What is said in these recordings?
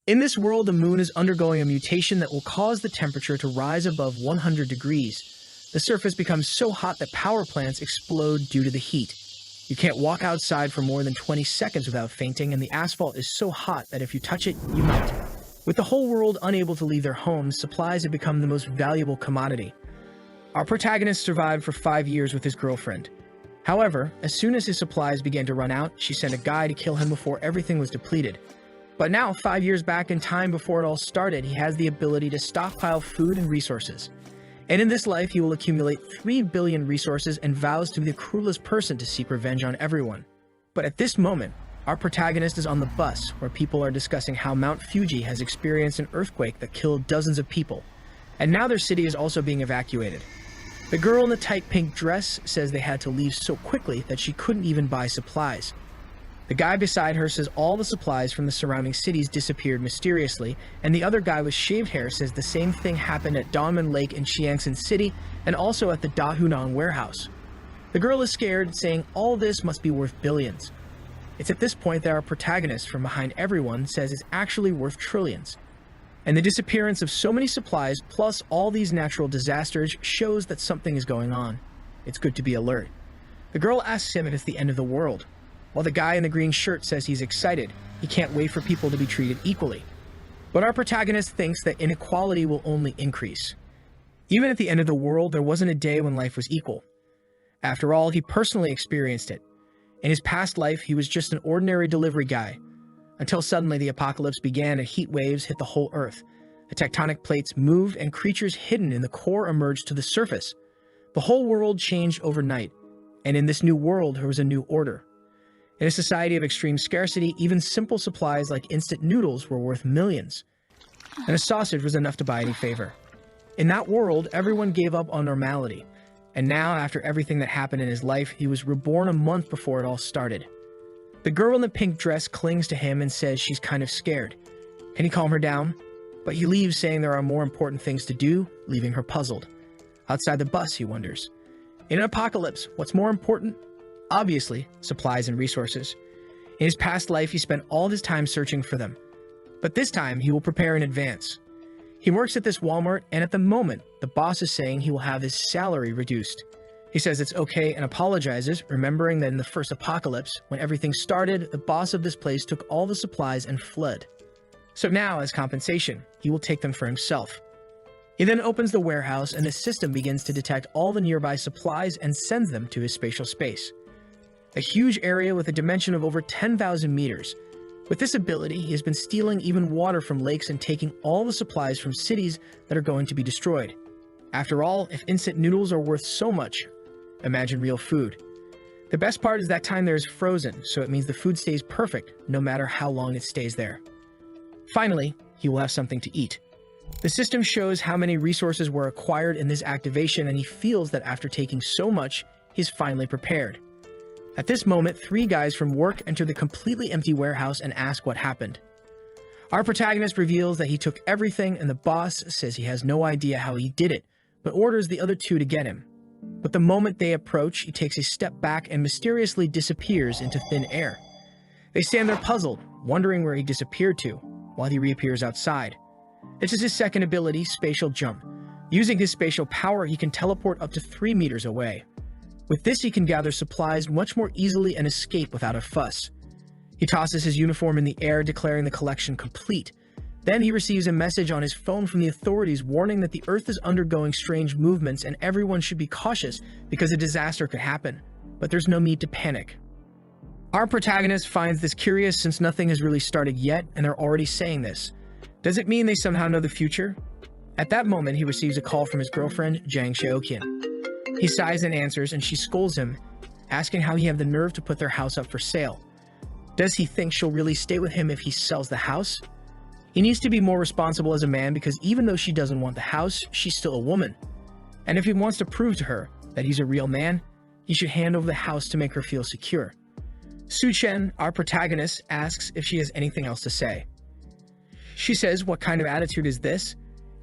In this world, the moon is undergoing a mutation that will cause the temperature to rise above 100 degrees. The surface becomes so hot that power plants explode due to the heat. You can't walk outside for more than 20 seconds without fainting, and the asphalt is so hot that if you touch it, you melt. With the whole world unable to leave their homes, supplies have become the most valuable commodity. Our protagonist survived for 5 years with his girlfriend. However, as soon as his supplies began to run out, she sent a guy to kill him before everything was depleted. But now, 5 years back in time before it all started, he has the ability to stockpile food and resources. And in this life, he will accumulate 3 billion resources and vows to be the cruelest person to seek revenge on everyone. But at this moment, our protagonist is on the bus where people are discussing how Mount Fuji has experienced an earthquake that killed dozens of people. And now their city is also being evacuated. The girl in the tight pink dress says they had to leave so quickly that she couldn't even buy supplies. The guy beside her says all the supplies from the surrounding cities disappeared mysteriously, and the other guy with shaved hair says the same thing happened at Donman Lake in Chiangsaen City and also at the Dahunan warehouse. The girl is scared, saying all this must be worth billions. It's at this point that our protagonist from behind everyone says it's actually worth trillions. And the disappearance of so many supplies plus all these natural disasters shows that something is going on. It's good to be alert. The girl asks him if it's the end of the world, while the guy in the green shirt says he's excited. He can't wait for people to be treated equally. But our protagonist thinks that inequality will only increase. Even at the end of the world, there wasn't a day when life was equal. After all, he personally experienced it. In his past life, he was just an ordinary delivery guy, until suddenly the apocalypse began and heat waves hit the whole Earth. The tectonic plates moved and creatures hidden in the core emerged to the surface. The whole world changed overnight, and in this new world, there was a new order. In a society of extreme scarcity, even simple supplies like instant noodles were worth millions, and a sausage was enough to buy any favor. In that world, everyone gave up on normality, and now, after everything that happened in his life, he was reborn a month before it all started. The girl in the pink dress clings to him and says she's kind of scared. Can he calm her down? But he leaves, saying there are more important things to do, leaving her puzzled. Outside the bus, he wonders. In an apocalypse, what's more important? Obviously, supplies and resources. In his past life, he spent all of his time searching for them. But this time, he will prepare in advance. He works at this Walmart, and at the moment, the boss is saying he will have his salary reduced. He says it's okay and apologizes, remembering that in the first apocalypse, when everything started, the boss of this place took all the supplies and fled. So now, as compensation, he will take them for himself. He then opens the warehouse, and the system begins to detect all the nearby supplies and sends them to his spatial space. A huge area with a dimension of over 10,000 meters. With this ability, he has been stealing even water from lakes and taking all the supplies from cities that are going to be destroyed. After all, if instant noodles are worth so much, imagine real food. The best part is that time there is frozen, so it means the food stays perfect no matter how long it stays there. Finally, he will have something to eat. The system shows how many resources were acquired in this activation, and he feels that after taking so much, he's finally prepared. At this moment, 3 guys from work enter the completely empty warehouse and ask what happened. Our protagonist reveals that he took everything, and the boss says he has no idea how he did it, but orders the other 2 to get him. But the moment they approach, he takes a step back and mysteriously disappears into thin air. They stand there puzzled, wondering where he disappeared to, while he reappears outside. This is his second ability, Spatial Jump. Using his spatial power, he can teleport up to 3 meters away. With this, he can gather supplies much more easily and escape without a fuss. He tosses his uniform in the air, declaring the collection complete. Then he receives a message on his phone from the authorities warning that the Earth is undergoing strange movements and everyone should be cautious because a disaster could happen. But there's no need to panic. Our protagonist finds this curious since nothing has really started yet and they're already saying this. Does it mean they somehow know the future? At that moment, he receives a call from his girlfriend, Jang Seokyeon. He sighs and answers, and she scolds him, asking how he had the nerve to put their house up for sale. Does he think she'll really stay with him if he sells the house? He needs to be more responsible as a man because even though she doesn't want the house, she's still a woman. And if he wants to prove to her that he's a real man, he should hand over the house to make her feel secure. Su Chen, our protagonist, asks if she has anything else to say. She says, what kind of attitude is this?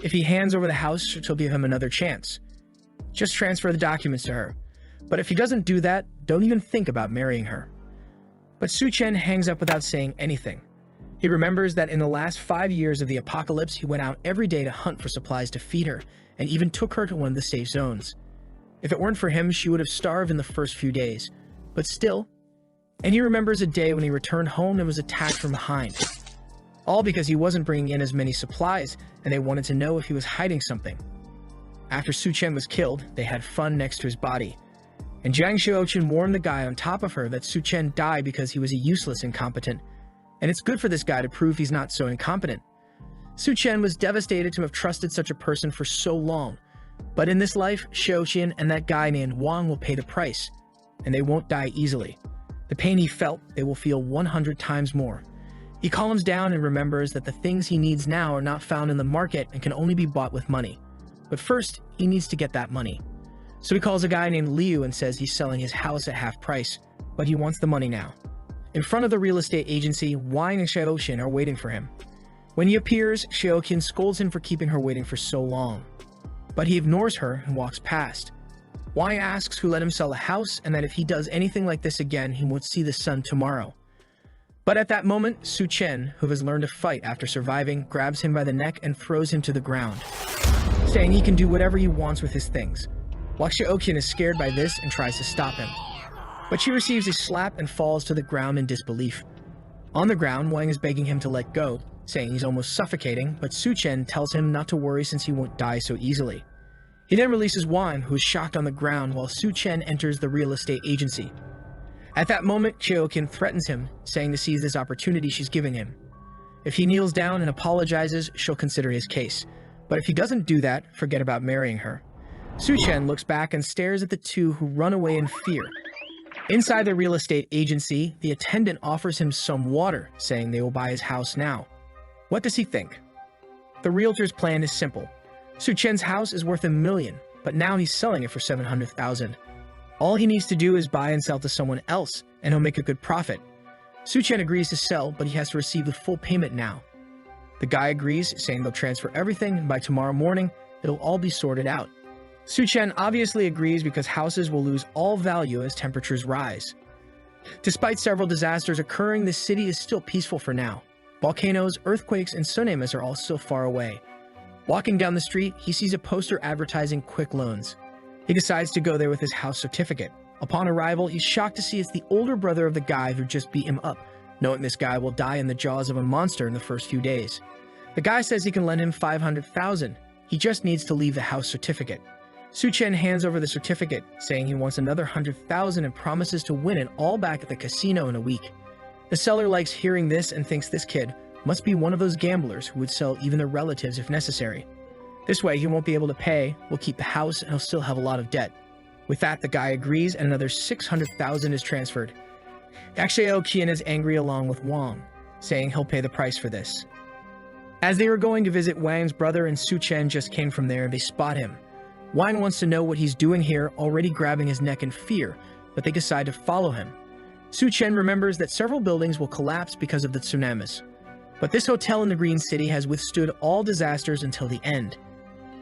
If he hands over the house, she'll give him another chance. Just transfer the documents to her. But if he doesn't do that, don't even think about marrying her. But Su Chen hangs up without saying anything. He remembers that in the last 5 years of the apocalypse, he went out every day to hunt for supplies to feed her, and even took her to one of the safe zones. If it weren't for him, she would have starved in the first few days. But still, and he remembers a day when he returned home and was attacked from behind. All because he wasn't bringing in as many supplies, and they wanted to know if he was hiding something. After Su Chen was killed, they had fun next to his body. And Jiang Xiaoqin warned the guy on top of her that Su Chen died because he was a useless incompetent. And it's good for this guy to prove he's not so incompetent. Su Chen was devastated to have trusted such a person for so long. But in this life, Xiaoqin and that guy named Wang will pay the price. And they won't die easily. The pain he felt, they will feel 100 times more. He calms down and remembers that the things he needs now are not found in the market and can only be bought with money. But first, he needs to get that money. So he calls a guy named Liu and says he's selling his house at half price, but he wants the money now. In front of the real estate agency, Wang and Xiaoqin are waiting for him. When he appears, Xiaoqin scolds him for keeping her waiting for so long. But he ignores her and walks past. Wang asks who let him sell the house and that if he does anything like this again, he won't see the sun tomorrow. But at that moment, Su Chen, who has learned to fight after surviving, grabs him by the neck and throws him to the ground, saying he can do whatever he wants with his things. While Xiaoqin is scared by this and tries to stop him. But she receives a slap and falls to the ground in disbelief. On the ground, Wang is begging him to let go, saying he's almost suffocating, but Su Chen tells him not to worry since he won't die so easily. He then releases Wang, who is shocked on the ground, while Su Chen enters the real estate agency. At that moment, Xiaoqin threatens him, saying to seize this opportunity she's giving him. If he kneels down and apologizes, she'll consider his case. But if he doesn't do that, forget about marrying her. Su Chen looks back and stares at the two who run away in fear. Inside the real estate agency, the attendant offers him some water, saying they will buy his house now. What does he think? The realtor's plan is simple. Su Chen's house is worth $1 million, but now he's selling it for $700,000. All he needs to do is buy and sell to someone else, and he'll make a good profit. Su Chen agrees to sell, but he has to receive the full payment now. The guy agrees, saying they'll transfer everything, and by tomorrow morning, it'll all be sorted out. Su Chen obviously agrees because houses will lose all value as temperatures rise. Despite several disasters occurring, the city is still peaceful for now. Volcanoes, earthquakes, and tsunamis are all still far away. Walking down the street, he sees a poster advertising quick loans. He decides to go there with his house certificate. Upon arrival, he's shocked to see it's the older brother of the guy who just beat him up, knowing this guy will die in the jaws of a monster in the first few days. The guy says he can lend him $500,000. He just needs to leave the house certificate. Su Chen hands over the certificate, saying he wants another $100,000 and promises to win it all back at the casino in a week. The seller likes hearing this and thinks this kid must be one of those gamblers who would sell even their relatives if necessary. This way, he won't be able to pay, will keep the house, and he'll still have a lot of debt. With that, the guy agrees, and another $600,000 is transferred. Xiaoqin is angry along with Wang, saying he'll pay the price for this. As they were going to visit Wang's brother and Su Chen just came from there, they spot him. Wang wants to know what he's doing here, already grabbing his neck in fear, but they decide to follow him. Su Chen remembers that several buildings will collapse because of the tsunamis. But this hotel in the Green City has withstood all disasters until the end.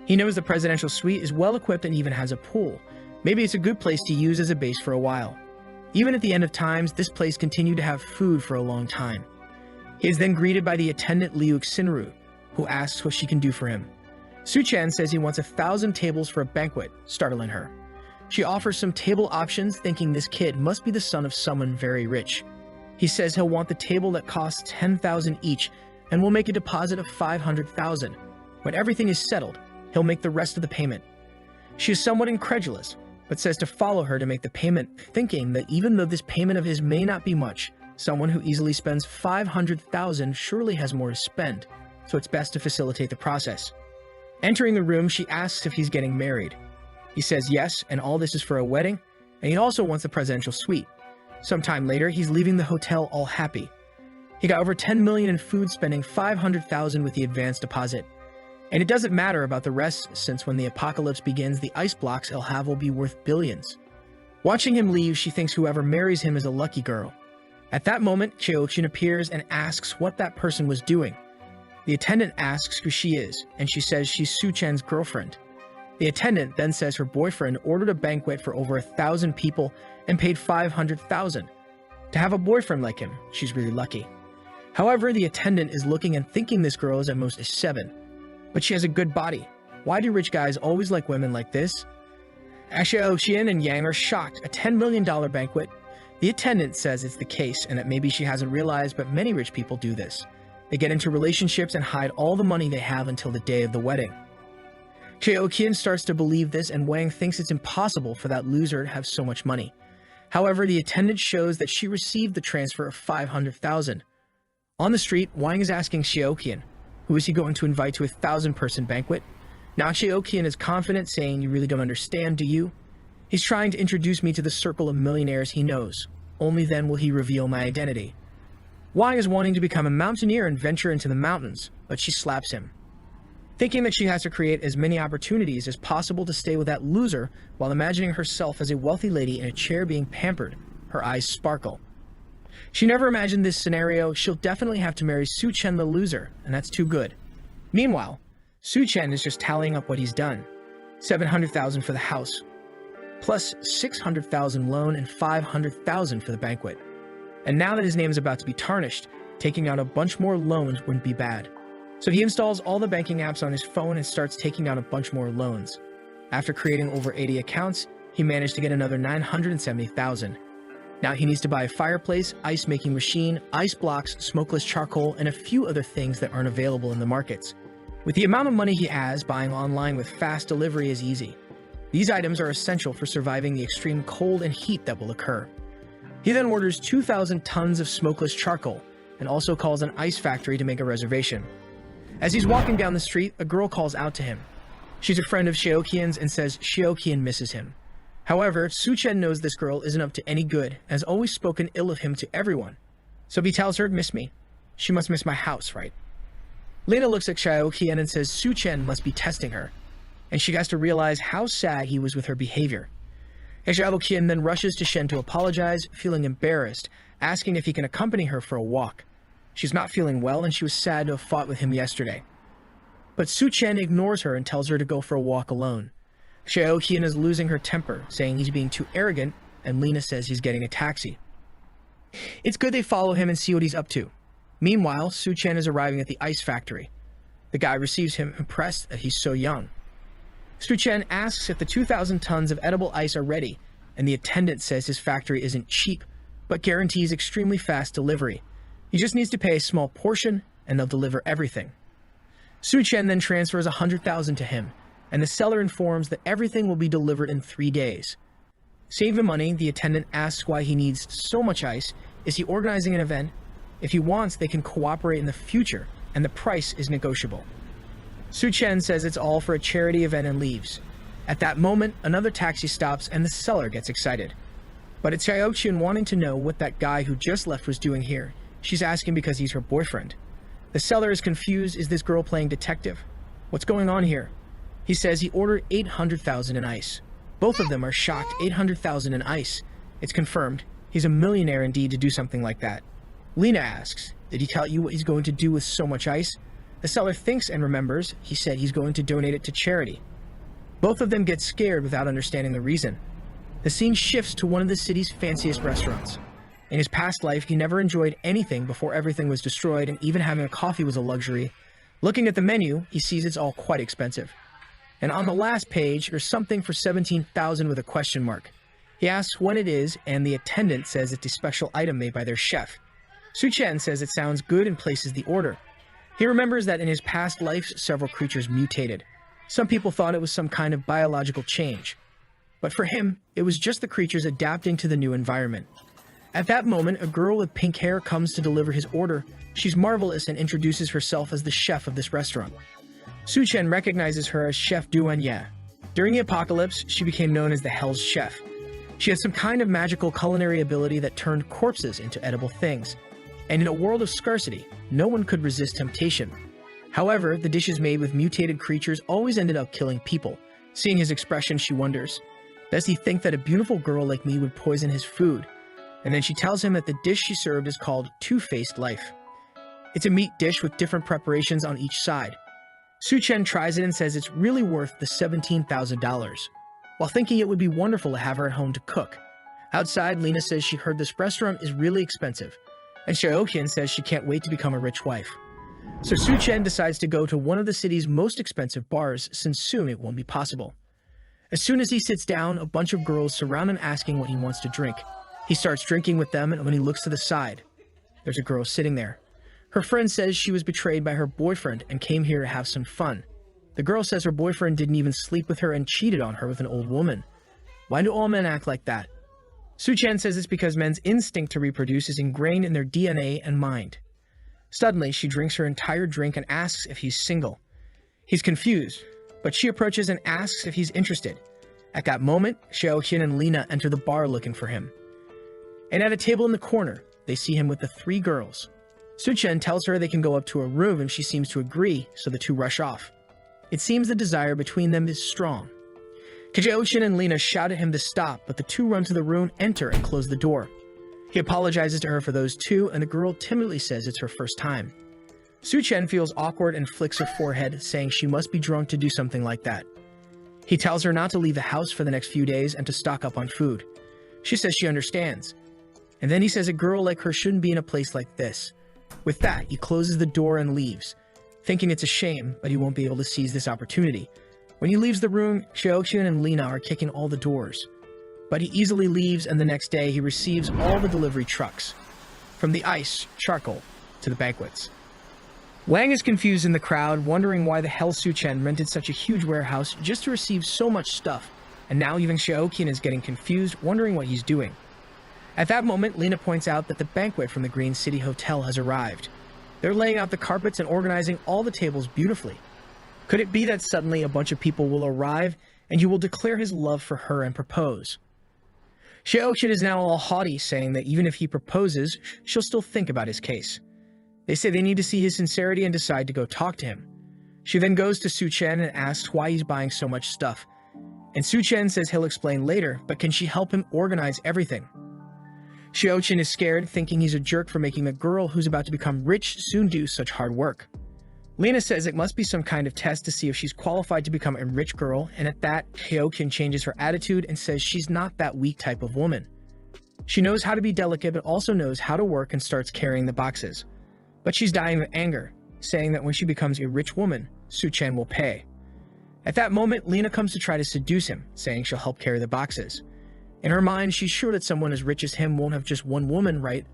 He knows the presidential suite is well equipped and even has a pool. Maybe it's a good place to use as a base for a while. Even at the end of times, this place continued to have food for a long time. He is then greeted by the attendant Liu Xinru, who asks what she can do for him. Su Chen says he wants 1,000 tables for a banquet, startling her. She offers some table options, thinking this kid must be the son of someone very rich. He says he'll want the table that costs $10,000 each and will make a deposit of $500,000. When everything is settled, he'll make the rest of the payment. She is somewhat incredulous, but says to follow her to make the payment, thinking that even though this payment of his may not be much, someone who easily spends $500,000 surely has more to spend, so it's best to facilitate the process. Entering the room, she asks if he's getting married. He says yes, and all this is for a wedding, and he also wants the presidential suite. Sometime later, he's leaving the hotel all happy. He got over $10 million in food, spending $500,000 with the advance deposit. And it doesn't matter about the rest, since when the apocalypse begins, the ice blocks he'll have will be worth billions. Watching him leave, she thinks whoever marries him is a lucky girl. At that moment, Xiaoqin appears and asks what that person was doing. The attendant asks who she is, and she says she's Su Chen's girlfriend. The attendant then says her boyfriend ordered a banquet for over 1,000 people and paid $500,000. To have a boyfriend like him, she's really lucky. However, the attendant is looking and thinking this girl is at most a 7. But she has a good body. Why do rich guys always like women like this? Xiaoqian and Yang are shocked. A $10 million banquet? The attendant says it's the case and that maybe she hasn't realized, but many rich people do this. They get into relationships and hide all the money they have until the day of the wedding. Xiaoqian starts to believe this, and Wang thinks it's impossible for that loser to have so much money. However, the attendant shows that she received the transfer of 500,000. On the street, Wang is asking Xiaoqian, who is he going to invite to a 1,000-person banquet? Now Xiaoqian is confident, saying, "You really don't understand, do you? He's trying to introduce me to the circle of millionaires he knows. Only then will he reveal my identity." Wang is wanting to become a mountaineer and venture into the mountains, but she slaps him. Thinking that she has to create as many opportunities as possible to stay with that loser while imagining herself as a wealthy lady in a chair being pampered, her eyes sparkle. She never imagined this scenario. She'll definitely have to marry Su Chen the loser, and that's too good. Meanwhile, Su Chen is just tallying up what he's done. 700,000 for the house, plus 600,000 loan and 500,000 for the banquet. And now that his name is about to be tarnished, taking out a bunch more loans wouldn't be bad. So he installs all the banking apps on his phone and starts taking out a bunch more loans. After creating over 80 accounts, he managed to get another 970,000. Now he needs to buy a fireplace, ice-making machine, ice blocks, smokeless charcoal, and a few other things that aren't available in the markets. With the amount of money he has, buying online with fast delivery is easy. These items are essential for surviving the extreme cold and heat that will occur. He then orders 2,000 tons of smokeless charcoal, and also calls an ice factory to make a reservation. As he's walking down the street, a girl calls out to him. She's a friend of Xiaoqian's and says Xiaoqian misses him. However, Su Chen knows this girl isn't up to any good, and has always spoken ill of him to everyone. So he tells her, "Miss me. She must miss my house, right?" Lena looks at Xiaoqian and says Su Chen must be testing her, and she has to realize how sad he was with her behavior. Xiaoqian then rushes to Shen to apologize, feeling embarrassed, asking if he can accompany her for a walk. She's not feeling well, and she was sad to have fought with him yesterday. But Su Chen ignores her and tells her to go for a walk alone. Xiaoqian is losing her temper, saying he's being too arrogant, and Lena says he's getting a taxi. It's good they follow him and see what he's up to. Meanwhile, Su Chen is arriving at the ice factory. The guy receives him, impressed that he's so young. Su Chen asks if the 2,000 tons of edible ice are ready, and the attendant says his factory isn't cheap, but guarantees extremely fast delivery. He just needs to pay a small portion, and they'll deliver everything. Su Chen then transfers 100,000 to him, and the seller informs that everything will be delivered in 3 days. Save the money, the attendant asks why he needs so much ice. Is he organizing an event? If he wants, they can cooperate in the future, and the price is negotiable. Su Chen says it's all for a charity event and leaves. At that moment, another taxi stops and the seller gets excited. But it's Xiaoqian wanting to know what that guy who just left was doing here. She's asking because he's her boyfriend. The seller is confused. Is this girl playing detective? What's going on here? He says he ordered 800,000 in ice. Both of them are shocked. 800,000 in ice. It's confirmed. He's a millionaire indeed to do something like that. Lena asks, did he tell you what he's going to do with so much ice? The seller thinks and remembers. He said he's going to donate it to charity. Both of them get scared without understanding the reason. The scene shifts to one of the city's fanciest restaurants. In his past life, he never enjoyed anything before everything was destroyed, and even having a coffee was a luxury. Looking at the menu, he sees it's all quite expensive. And on the last page, there's something for 17,000 with a question mark. He asks when it is, and the attendant says it's a special item made by their chef. Su Chen says it sounds good and places the order. He remembers that in his past life, several creatures mutated. Some people thought it was some kind of biological change. But for him, it was just the creatures adapting to the new environment. At that moment, a girl with pink hair comes to deliver his order. She's marvelous and introduces herself as the chef of this restaurant. Su Chen recognizes her as Chef Duanya. During the apocalypse, she became known as the Hell's Chef. She had some kind of magical culinary ability that turned corpses into edible things. And in a world of scarcity, no one could resist temptation. However, the dishes made with mutated creatures always ended up killing people. Seeing his expression, she wonders, does he think that a beautiful girl like me would poison his food? And then she tells him that the dish she served is called Two-Faced Life. It's a meat dish with different preparations on each side. Su Chen tries it and says it's really worth the $17,000, while thinking it would be wonderful to have her at home to cook. Outside, Lena says she heard this restaurant is really expensive. and Xiaoqian says she can't wait to become a rich wife. So Su Chen decides to go to one of the city's most expensive bars, since soon it won't be possible. As soon as he sits down, a bunch of girls surround him asking what he wants to drink. He starts drinking with them, and when he looks to the side, there's a girl sitting there. Her friend says she was betrayed by her boyfriend and came here to have some fun. The girl says her boyfriend didn't even sleep with her and cheated on her with an old woman. Why do all men act like that? Su Chen says it's because men's instinct to reproduce is ingrained in their DNA and mind. Suddenly, she drinks her entire drink and asks if he's single. He's confused, but she approaches and asks if he's interested. At that moment, Xiaoqian and Lina enter the bar looking for him. And at a table in the corner, they see him with the 3 girls. Su Chen tells her they can go up to a room and she seems to agree, so the two rush off. It seems the desire between them is strong. Xiaoqian and Lina shout at him to stop, but the two run to the room, enter, and close the door. He apologizes to her for those two, and the girl timidly says it's her first time. Su Chen feels awkward and flicks her forehead, saying she must be drunk to do something like that. He tells her not to leave the house for the next few days and to stock up on food. She says she understands. And then he says a girl like her shouldn't be in a place like this. With that, he closes the door and leaves, thinking it's a shame, but he won't be able to seize this opportunity. When he leaves the room, Xiaoqian and Lina are kicking all the doors. But he easily leaves, and the next day he receives all the delivery trucks, from the ice, charcoal, to the banquets. Wang is confused in the crowd, wondering why the hell Su Chen rented such a huge warehouse just to receive so much stuff, and now even Xiaoqian is getting confused, wondering what he's doing. At that moment, Lina points out that the banquet from the Green City Hotel has arrived. They're laying out the carpets and organizing all the tables beautifully. Could it be that suddenly a bunch of people will arrive, and you will declare his love for her and propose? Xiaoqian is now all haughty, saying that even if he proposes, she'll still think about his case. They say they need to see his sincerity and decide to go talk to him. She then goes to Su Chen and asks why he's buying so much stuff. And Su Chen says he'll explain later, but can she help him organize everything? Xiaoqian is scared, thinking he's a jerk for making the girl who's about to become rich soon do such hard work. Lina says it must be some kind of test to see if she's qualified to become a rich girl, and at that, Xiaoqian changes her attitude and says she's not that weak type of woman. She knows how to be delicate, but also knows how to work and starts carrying the boxes. But she's dying of anger, saying that when she becomes a rich woman, Su Chen will pay. At that moment, Lina comes to try to seduce him, saying she'll help carry the boxes. In her mind, she's sure that someone as rich as him won't have just one woman, right?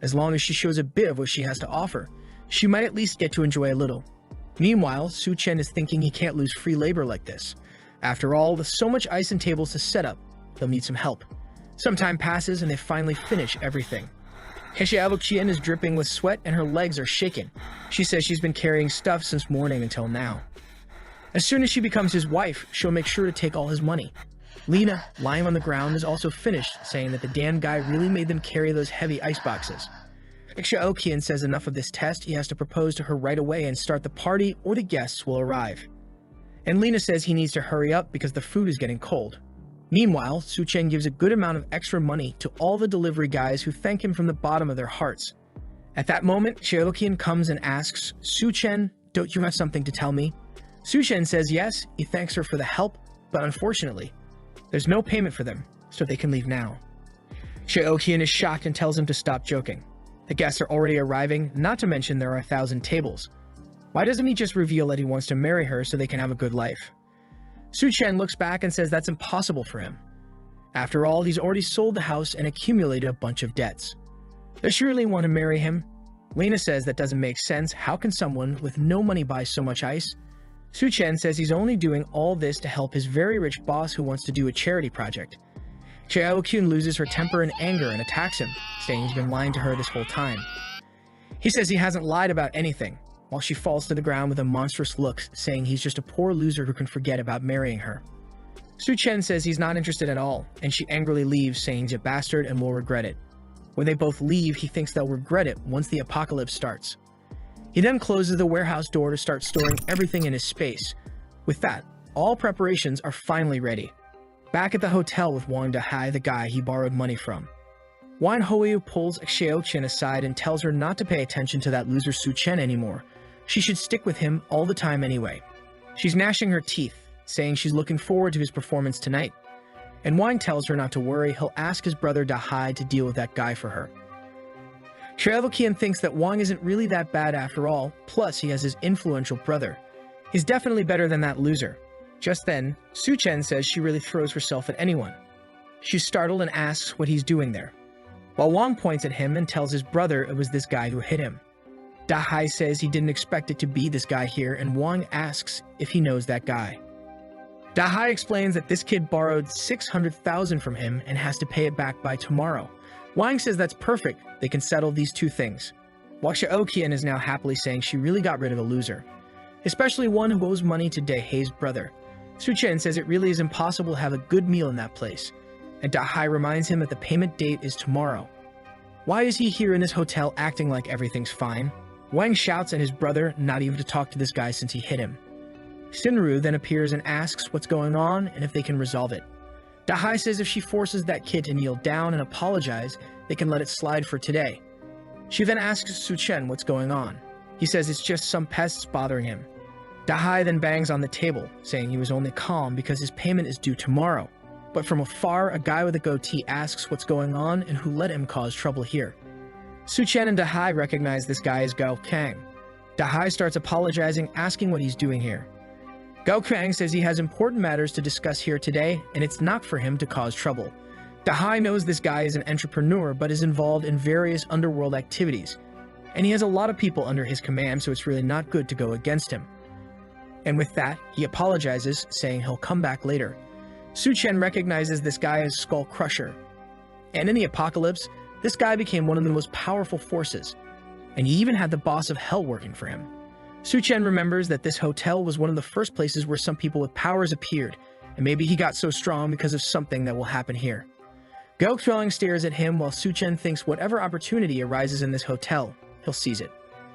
As long as she shows a bit of what she has to offer, she might at least get to enjoy a little. Meanwhile, Su Chen is thinking he can't lose free labor like this. After all, with so much ice and tables to set up, they'll need some help. Some time passes and they finally finish everything. Xiaoqian is dripping with sweat and her legs are shaking. She says she's been carrying stuff since morning until now. As soon as she becomes his wife, she'll make sure to take all his money. Lina, lying on the ground, is also finished, saying that the damn guy really made them carry those heavy ice boxes. Xiaoqian says enough of this test, he has to propose to her right away and start the party or the guests will arrive. And Lina says he needs to hurry up because the food is getting cold. Meanwhile, Su Chen gives a good amount of extra money to all the delivery guys who thank him from the bottom of their hearts. At that moment, Xiaoqian comes and asks, Su Chen, don't you have something to tell me? Su Chen says yes, he thanks her for the help, but unfortunately, there's no payment for them, so they can leave now. Xiaoqian is shocked and tells him to stop joking. The guests are already arriving, not to mention there are 1,000 tables. Why doesn't he just reveal that he wants to marry her so they can have a good life? Su Chen looks back and says that's impossible for him. After all, he's already sold the house and accumulated a bunch of debts. Does she really want to marry him? Lina says that doesn't make sense. How can someone with no money buy so much ice? Su Chen says he's only doing all this to help his very rich boss who wants to do a charity project. Xiaoqian loses her temper and anger and attacks him, saying he's been lying to her this whole time. He says he hasn't lied about anything, while she falls to the ground with a monstrous look, saying he's just a poor loser who can forget about marrying her. Su Chen says he's not interested at all, and she angrily leaves, saying he's a bastard and will regret it. When they both leave, he thinks they'll regret it once the apocalypse starts. He then closes the warehouse door to start storing everything in his space. With that, all preparations are finally ready. Back at the hotel with Wang Dahai, the guy he borrowed money from. Wan Hoyu pulls Xiaoqian aside and tells her not to pay attention to that loser Su Chen anymore. She should stick with him all the time anyway. She's gnashing her teeth, saying she's looking forward to his performance tonight. And Wang tells her not to worry, he'll ask his brother Dahai to deal with that guy for her. Kian thinks that Wang isn't really that bad after all, plus he has his influential brother. He's definitely better than that loser. Just then, Su-chen says she really throws herself at anyone. She's startled and asks what he's doing there, while Wang points at him and tells his brother it was this guy who hit him. Da-hai says he didn't expect it to be this guy here, and Wang asks if he knows that guy. Da-hai explains that this kid borrowed 600,000 from him and has to pay it back by tomorrow. Wang says that's perfect, they can settle these two things. While Xiaoqian is now happily saying she really got rid of a loser, especially one who owes money to Da-hai's brother. Su-chen says it really is impossible to have a good meal in that place, and Da-hai reminds him that the payment date is tomorrow. Why is he here in this hotel acting like everything's fine? Wang shouts at his brother not even to talk to this guy since he hit him. Shinru then appears and asks what's going on and if they can resolve it. Da-hai says if she forces that kid to kneel down and apologize, they can let it slide for today. She then asks Su-chen what's going on. He says it's just some pests bothering him. Da-hai then bangs on the table, saying he was only calm because his payment is due tomorrow. But from afar, a guy with a goatee asks what's going on and who let him cause trouble here. Su-chen and Da-hai recognize this guy as Gao Kang. Da-hai starts apologizing, asking what he's doing here. Gao Kang says he has important matters to discuss here today, and it's not for him to cause trouble. Da-hai knows this guy is an entrepreneur, but is involved in various underworld activities, and he has a lot of people under his command, so it's really not good to go against him. And with that, he apologizes, saying he'll come back later. Su-chen recognizes this guy as Skull Crusher, and in the apocalypse, this guy became one of the most powerful forces, and he even had the boss of Hell working for him. Su-chen remembers that this hotel was one of the first places where some people with powers appeared, and maybe he got so strong because of something that will happen here. Gao Qiang stares at him while Su-chen thinks whatever opportunity arises in this hotel, he'll seize it.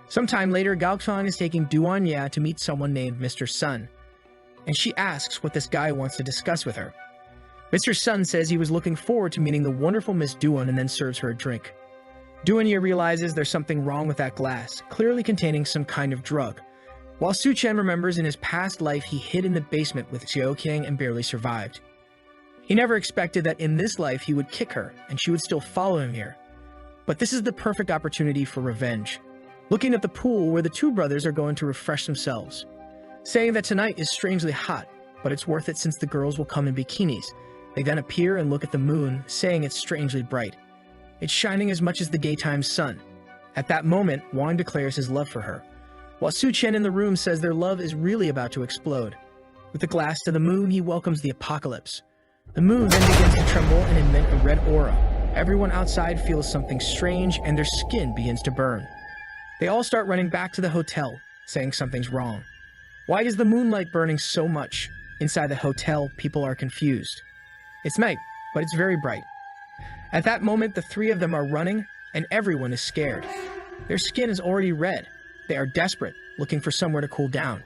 Sometime later, Gao Qiang is taking Duan Ya to meet someone named Mr. Sun, and she asks what this guy wants to discuss with her. Mr. Sun says he was looking forward to meeting the wonderful Miss Duan and then serves her a drink. Duan Ya realizes there's something wrong with that glass, clearly containing some kind of drug. While Su-chen remembers in his past life he hid in the basement with Xiaoqian and barely survived. He never expected that in this life he would kick her and she would still follow him here. But this is the perfect opportunity for revenge. Looking at the pool where the two brothers are going to refresh themselves, saying that tonight is strangely hot, but it's worth it since the girls will come in bikinis. They then appear and look at the moon, saying it's strangely bright. It's shining as much as the daytime sun. At that moment, Wang declares his love for her, while Su-chen in the room says their love is really about to explode. With the glass to the moon, he welcomes the apocalypse. The moon then begins to tremble and emit a red aura. Everyone outside feels something strange and their skin begins to burn. They all start running back to the hotel, saying something's wrong. Why is the moonlight burning so much? Inside the hotel, people are confused. It's night, but it's very bright. At that moment, the three of them are running, and everyone is scared. Their skin is already red. They are desperate, looking for somewhere to cool down.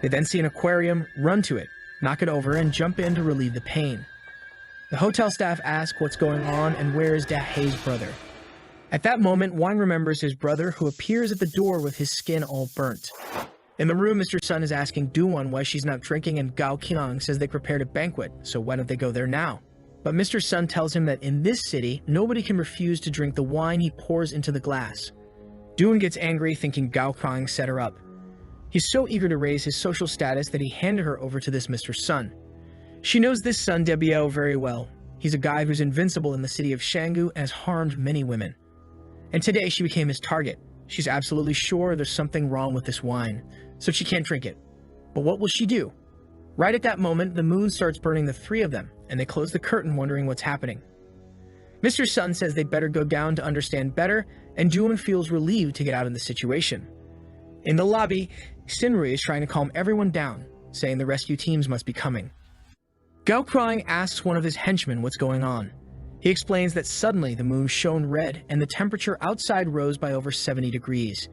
They then see an aquarium, run to it, knock it over, and jump in to relieve the pain. The hotel staff ask what's going on and where is Da-hai's brother. At that moment, Wang remembers his brother, who appears at the door with his skin all burnt. In the room, Mr. Sun is asking Duan why she's not drinking, and Gao Qiang says they prepared a banquet, so why don't they go there now? But Mr. Sun tells him that in this city, nobody can refuse to drink the wine he pours into the glass. Duan gets angry, thinking Gao Qiang set her up. He's so eager to raise his social status that he handed her over to this Mr. Sun. She knows this Sun Debiao very well. He's a guy who's invincible in the city of Shangu and has harmed many women. And today she became his target. She's absolutely sure there's something wrong with this wine, so she can't drink it. But what will she do? Right at that moment, the moon starts burning the three of them, and they close the curtain wondering what's happening. Mr. Sun says they'd better go down to understand better, and Duan feels relieved to get out of the situation. In the lobby, Shinru is trying to calm everyone down, saying the rescue teams must be coming. Gao Qiang asks one of his henchmen what's going on. He explains that suddenly the moon shone red and the temperature outside rose by over 70 degrees.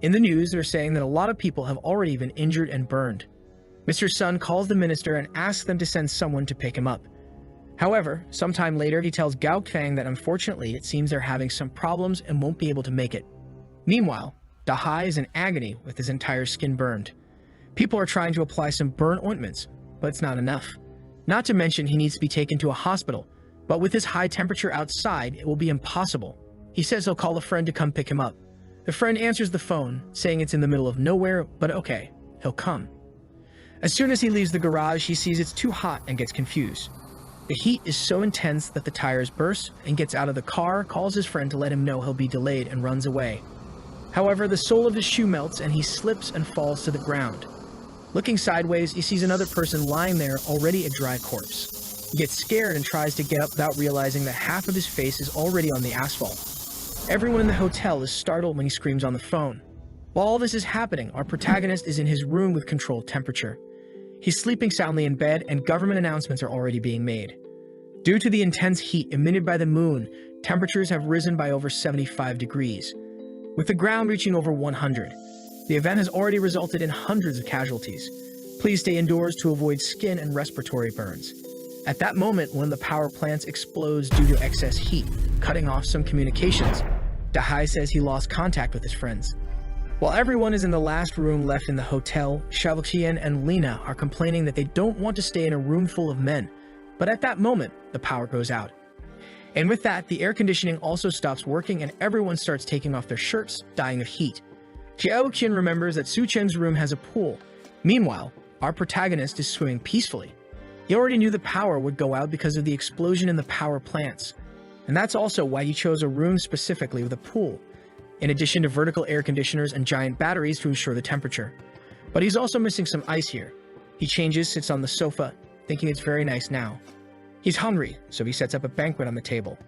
In the news, they're saying that a lot of people have already been injured and burned. Mr. Sun calls the minister and asks them to send someone to pick him up. However, sometime later he tells Gao Qiang that unfortunately it seems they're having some problems and won't be able to make it. Meanwhile, Da-hai is in agony with his entire skin burned. People are trying to apply some burn ointments, but it's not enough. Not to mention he needs to be taken to a hospital, but with his high temperature outside, it will be impossible. He says he'll call a friend to come pick him up. The friend answers the phone, saying it's in the middle of nowhere, but okay, he'll come. As soon as he leaves the garage, he sees it's too hot and gets confused. The heat is so intense that the tires burst, and gets out of the car, calls his friend to let him know he'll be delayed, and runs away. However, the sole of his shoe melts and he slips and falls to the ground. Looking sideways, he sees another person lying there, already a dry corpse. He gets scared and tries to get up without realizing that half of his face is already on the asphalt. Everyone in the hotel is startled when he screams on the phone. While all this is happening, our protagonist is in his room with controlled temperature. He's sleeping soundly in bed, and government announcements are already being made. Due to the intense heat emitted by the moon, temperatures have risen by over 75 degrees, with the ground reaching over 100. The event has already resulted in hundreds of casualties. Please stay indoors to avoid skin and respiratory burns. At that moment, one of the power plants explodes due to excess heat, cutting off some communications. Dahai says he lost contact with his friends. While everyone is in the last room left in the hotel, Shaoqian and Lena are complaining that they don't want to stay in a room full of men. But at that moment, the power goes out. And with that, the air conditioning also stops working and everyone starts taking off their shirts, dying of heat. Xiaoqian remembers that Su Chen's room has a pool. Meanwhile, our protagonist is swimming peacefully. He already knew the power would go out because of the explosion in the power plants. And that's also why he chose a room specifically with a pool, in addition to vertical air conditioners and giant batteries to ensure the temperature. But he's also missing some ice here. He changes, sits on the sofa, thinking it's very nice now. He's hungry, so he sets up a banquet on the table.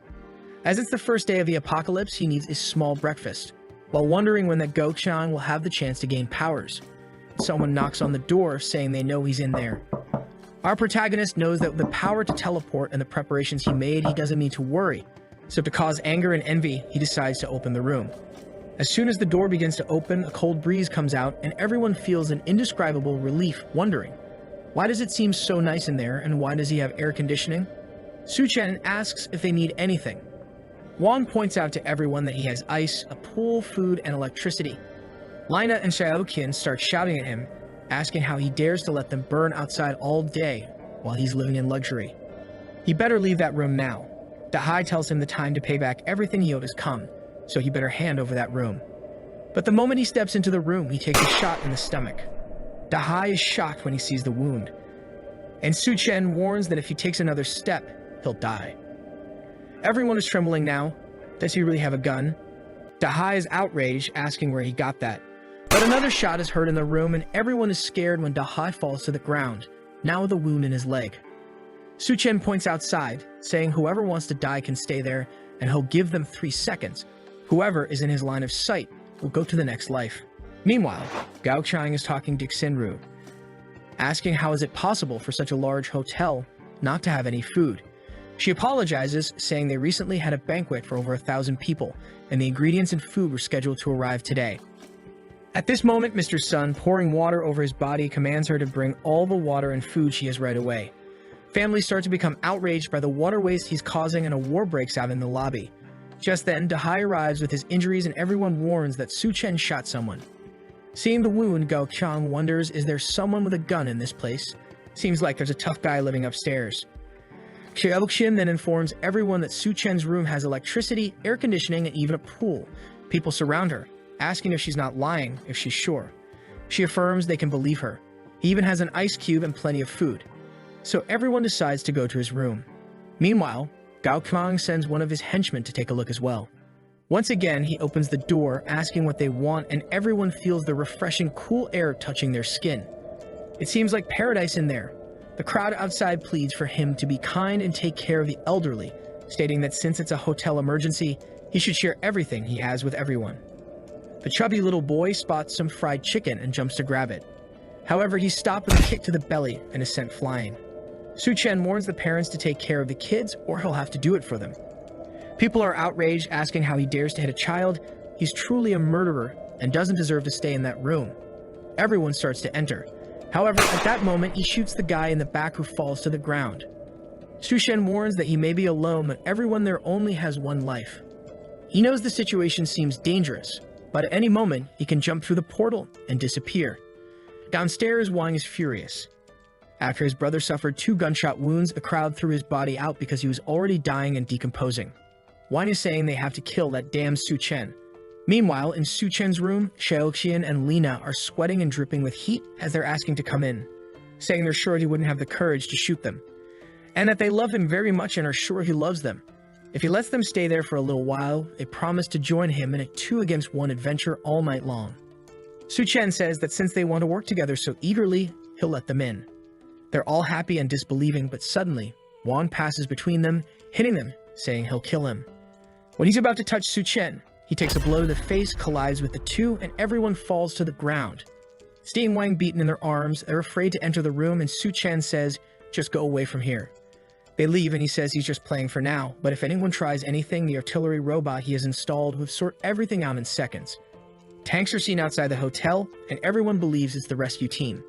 As it's the first day of the apocalypse, he needs a small breakfast, while wondering when that Gao-chang will have the chance to gain powers. Someone knocks on the door, saying they know he's in there. Our protagonist knows that with the power to teleport and the preparations he made, he doesn't need to worry. So to cause anger and envy, he decides to open the room. As soon as the door begins to open, a cold breeze comes out and everyone feels an indescribable relief, wondering, why does it seem so nice in there and why does he have air conditioning? Su Chen asks if they need anything. Wang points out to everyone that he has ice, a pool, food, and electricity. Lina and Xiaoqian start shouting at him, asking how he dares to let them burn outside all day while he's living in luxury. He better leave that room now. Dahai tells him the time to pay back everything he owed has come, so he better hand over that room. But the moment he steps into the room, he takes a shot in the stomach. Dahai is shocked when he sees the wound, and Su Chen warns that if he takes another step, he'll die. Everyone is trembling now. Does he really have a gun? Dahai is outraged, asking where he got that. But another shot is heard in the room, and everyone is scared when Dahai falls to the ground, now with a wound in his leg. Su Chen points outside, saying whoever wants to die can stay there, and he'll give them 3 seconds. Whoever is in his line of sight will go to the next life. Meanwhile, Gao Chang is talking to Xinru, asking how is it possible for such a large hotel not to have any food. She apologizes, saying they recently had a banquet for over 1,000 people, and the ingredients and food were scheduled to arrive today. At this moment, Mr. Sun, pouring water over his body, commands her to bring all the water and food she has right away. Families start to become outraged by the water waste he's causing, and a war breaks out in the lobby. Just then, Dahai arrives with his injuries, and everyone warns that Su Chen shot someone. Seeing the wound, Gao Chang wonders, is there someone with a gun in this place? Seems like there's a tough guy living upstairs. Xiaoqian then informs everyone that Su Chen's room has electricity, air conditioning, and even a pool. People surround her, asking if she's not lying, if she's sure. She affirms they can believe her. He even has an ice cube and plenty of food. So everyone decides to go to his room. Meanwhile, Gao Chang sends one of his henchmen to take a look as well. Once again, he opens the door, asking what they want, and everyone feels the refreshing cool air touching their skin. It seems like paradise in there. The crowd outside pleads for him to be kind and take care of the elderly, stating that since it's a hotel emergency, he should share everything he has with everyone. The chubby little boy spots some fried chicken and jumps to grab it. However, he's stopped with a kick to the belly and is sent flying. Su Chen warns the parents to take care of the kids or he'll have to do it for them. People are outraged, asking how he dares to hit a child. He's truly a murderer and doesn't deserve to stay in that room. Everyone starts to enter. However, at that moment, he shoots the guy in the back who falls to the ground. Su Chen warns that he may be alone, but everyone there only has one life. He knows the situation seems dangerous, but at any moment, he can jump through the portal and disappear. Downstairs, Wang is furious. After his brother suffered 2 gunshot wounds, the crowd threw his body out because he was already dying and decomposing. Wine is saying they have to kill that damn Su Chen. Meanwhile, in Su Chen's room, Xiaoqian and Lina are sweating and dripping with heat as they're asking to come in, saying they're sure he wouldn't have the courage to shoot them, and that they love him very much and are sure he loves them. If he lets them stay there for a little while, they promise to join him in a 2-against-1 adventure all night long. Su Chen says that since they want to work together so eagerly, he'll let them in. They're all happy and disbelieving, but suddenly, Wang passes between them, hitting them, saying he'll kill him. When he's about to touch Su Chen, he takes a blow to the face, collides with the two, and everyone falls to the ground. Seeing Wang beaten in their arms, they're afraid to enter the room, and Su Chen says, "Just go away from here." They leave, and he says he's just playing for now, but if anyone tries anything, the artillery robot he has installed will sort everything out in seconds. Tanks are seen outside the hotel, and everyone believes it's the rescue team.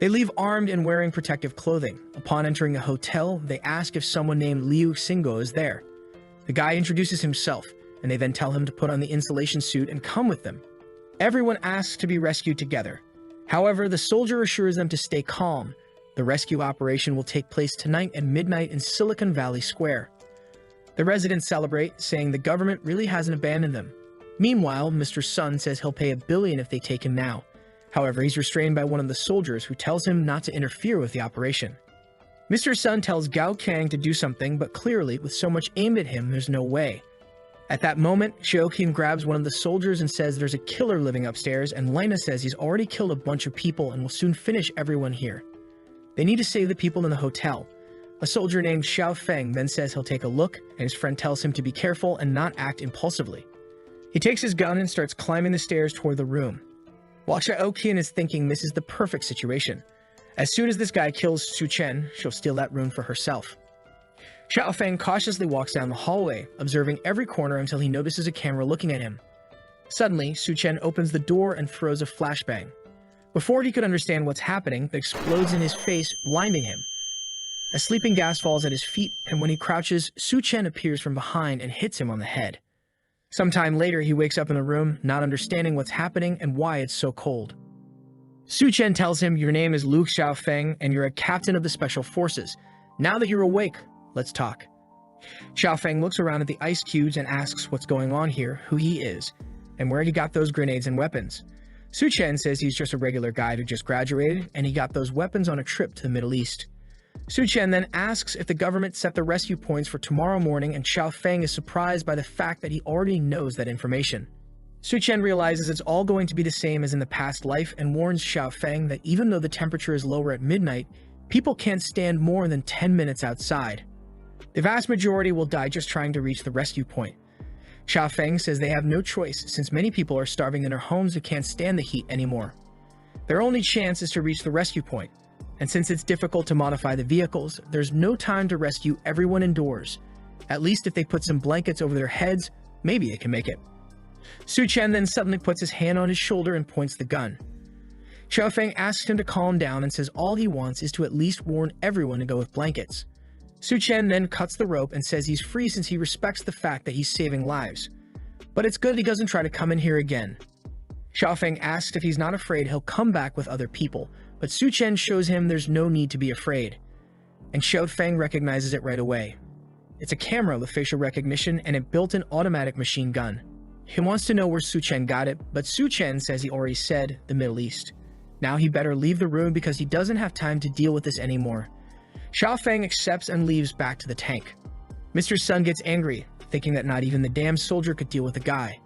They leave armed and wearing protective clothing. Upon entering the hotel, they ask if someone named Liu Xingo is there. The guy introduces himself, and they then tell him to put on the insulation suit and come with them. Everyone asks to be rescued together. However, the soldier assures them to stay calm. The rescue operation will take place tonight at midnight in Silicon Valley Square. The residents celebrate, saying the government really hasn't abandoned them. Meanwhile, Mr. Sun says he'll pay $1 billion if they take him now. However, he's restrained by one of the soldiers who tells him not to interfere with the operation. Mr. Sun tells Gao Kang to do something, but clearly, with so much aimed at him, there's no way. At that moment, Xiaoqian grabs one of the soldiers and says there's a killer living upstairs, and Lina says he's already killed a bunch of people and will soon finish everyone here. They need to save the people in the hotel. A soldier named Xiao Feng then says he'll take a look, and his friend tells him to be careful and not act impulsively. He takes his gun and starts climbing the stairs toward the room. While Xiaoqian is thinking this is the perfect situation. As soon as this guy kills Su Chen, she'll steal that room for herself. Xiao Feng cautiously walks down the hallway, observing every corner until he notices a camera looking at him. Suddenly, Su Chen opens the door and throws a flashbang. Before he could understand what's happening, it explodes in his face, blinding him. A sleeping gas falls at his feet, and when he crouches, Su Chen appears from behind and hits him on the head. Sometime later, he wakes up in the room, not understanding what's happening and why it's so cold. Su Chen tells him, "Your name is Luke Xiao Feng, and you're a captain of the Special Forces. Now that you're awake, let's talk." Xiao Feng looks around at the ice cubes and asks what's going on here, who he is, and where he got those grenades and weapons. Su Chen says he's just a regular guy who just graduated, and he got those weapons on a trip to the Middle East. Su Chen then asks if the government set the rescue points for tomorrow morning, and Xiao Feng is surprised by the fact that he already knows that information. Su Chen realizes it's all going to be the same as in the past life and warns Xiao Feng that even though the temperature is lower at midnight, people can't stand more than 10 minutes outside. The vast majority will die just trying to reach the rescue point. Xiao Feng says they have no choice since many people are starving in their homes who can't stand the heat anymore. Their only chance is to reach the rescue point, and since it's difficult to modify the vehicles, there's no time to rescue everyone indoors. At least if they put some blankets over their heads, maybe they can make it. Su Chen then suddenly puts his hand on his shoulder and points the gun. Xiao Feng asks him to calm down and says all he wants is to at least warn everyone to go with blankets. Su Chen then cuts the rope and says he's free since he respects the fact that he's saving lives. But it's good he doesn't try to come in here again. Xiao Feng asks if he's not afraid he'll come back with other people, but Su Chen shows him there's no need to be afraid. And Xiao Feng recognizes it right away. It's a camera with facial recognition and a built-in automatic machine gun. He wants to know where Su Chen got it, but Su Chen says he already said the Middle East. Now he better leave the room because he doesn't have time to deal with this anymore. Xiao Feng accepts and leaves back to the tank. Mr. Sun gets angry, thinking that not even the damn soldier could deal with the guy.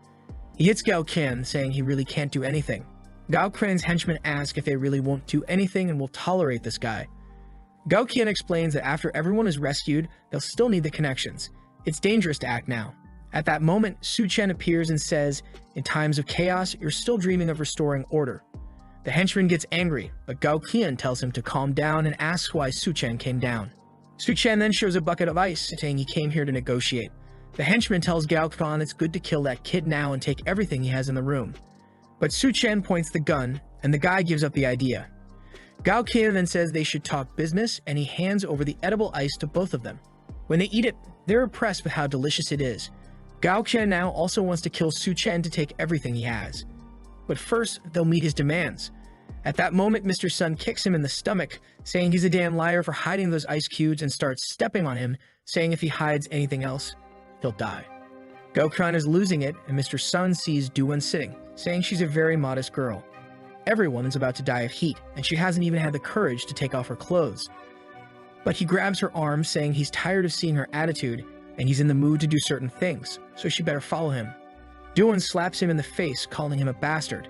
He hits Gao Qian, saying he really can't do anything. Gao Qian's henchmen ask if they really won't do anything and will tolerate this guy. Gao Qian explains that after everyone is rescued, they'll still need the connections. It's dangerous to act now. At that moment, Su Chen appears and says, "In times of chaos, you're still dreaming of restoring order." The henchman gets angry, but Gao Qian tells him to calm down and asks why Su Chen came down. Su Chen then shows a bucket of ice, saying he came here to negotiate. The henchman tells Gao Qian it's good to kill that kid now and take everything he has in the room. But Su Chen points the gun, and the guy gives up the idea. Gao Qian then says they should talk business, and he hands over the edible ice to both of them. When they eat it, they're impressed with how delicious it is. Gao Qian now also wants to kill Su Chen to take everything he has. But first, they'll meet his demands. At that moment, Mr. Sun kicks him in the stomach, saying he's a damn liar for hiding those ice cubes and starts stepping on him, saying if he hides anything else, he'll die. Gao-kun is losing it, and Mr. Sun sees Du-won sitting, saying she's a very modest girl. Everyone is about to die of heat, and she hasn't even had the courage to take off her clothes. But he grabs her arm, saying he's tired of seeing her attitude, and he's in the mood to do certain things, so she better follow him. Du-won slaps him in the face, calling him a bastard.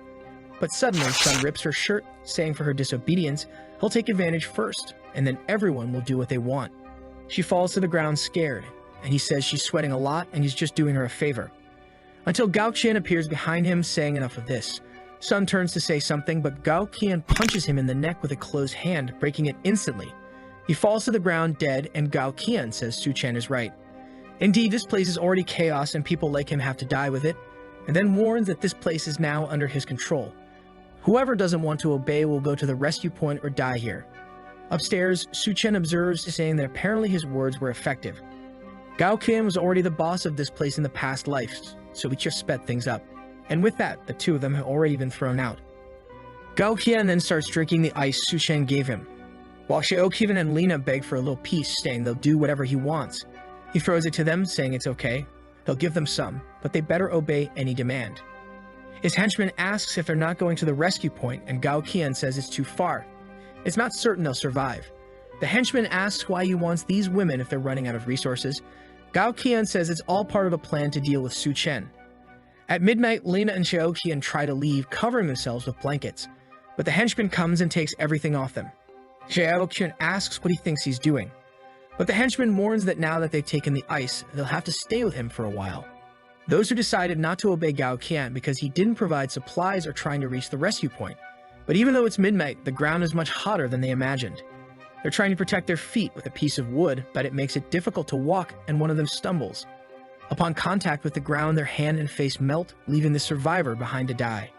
But suddenly, Sun rips her shirt, saying for her disobedience, he'll take advantage first, and then everyone will do what they want. She falls to the ground scared, and he says she's sweating a lot and he's just doing her a favor. Until Gao-qian appears behind him, saying enough of this. Sun turns to say something, but Gao-qian punches him in the neck with a closed hand, breaking it instantly. He falls to the ground dead, and Gao-qian says Su-chen is right. Indeed, this place is already chaos and people like him have to die with it, and then warns that this place is now under his control. Whoever doesn't want to obey will go to the rescue point or die here. Upstairs, Su-chen observes, saying that apparently his words were effective. Gao-qian was already the boss of this place in the past lives, so he just sped things up. And with that, the two of them have already been thrown out. Gao-qian then starts drinking the ice Su-chen gave him, while Xiaoqian and Lina beg for a little peace, saying they'll do whatever he wants. He throws it to them, saying it's okay. He'll give them some, but they better obey any demand. His henchman asks if they're not going to the rescue point, and Gao-qian says it's too far. It's not certain they'll survive. The henchman asks why he wants these women if they're running out of resources. Gao-qian says it's all part of a plan to deal with Su-chen. At midnight, Lina and Xiaoqian try to leave, covering themselves with blankets, but the henchman comes and takes everything off them. Xiaoqian asks what he thinks he's doing, but the henchman warns that now that they've taken the ice, they'll have to stay with him for a while. Those who decided not to obey Gao-qian because he didn't provide supplies are trying to reach the rescue point. But even though it's midnight, the ground is much hotter than they imagined. They're trying to protect their feet with a piece of wood, but it makes it difficult to walk, and one of them stumbles. Upon contact with the ground, their hand and face melt, leaving the survivor behind to die.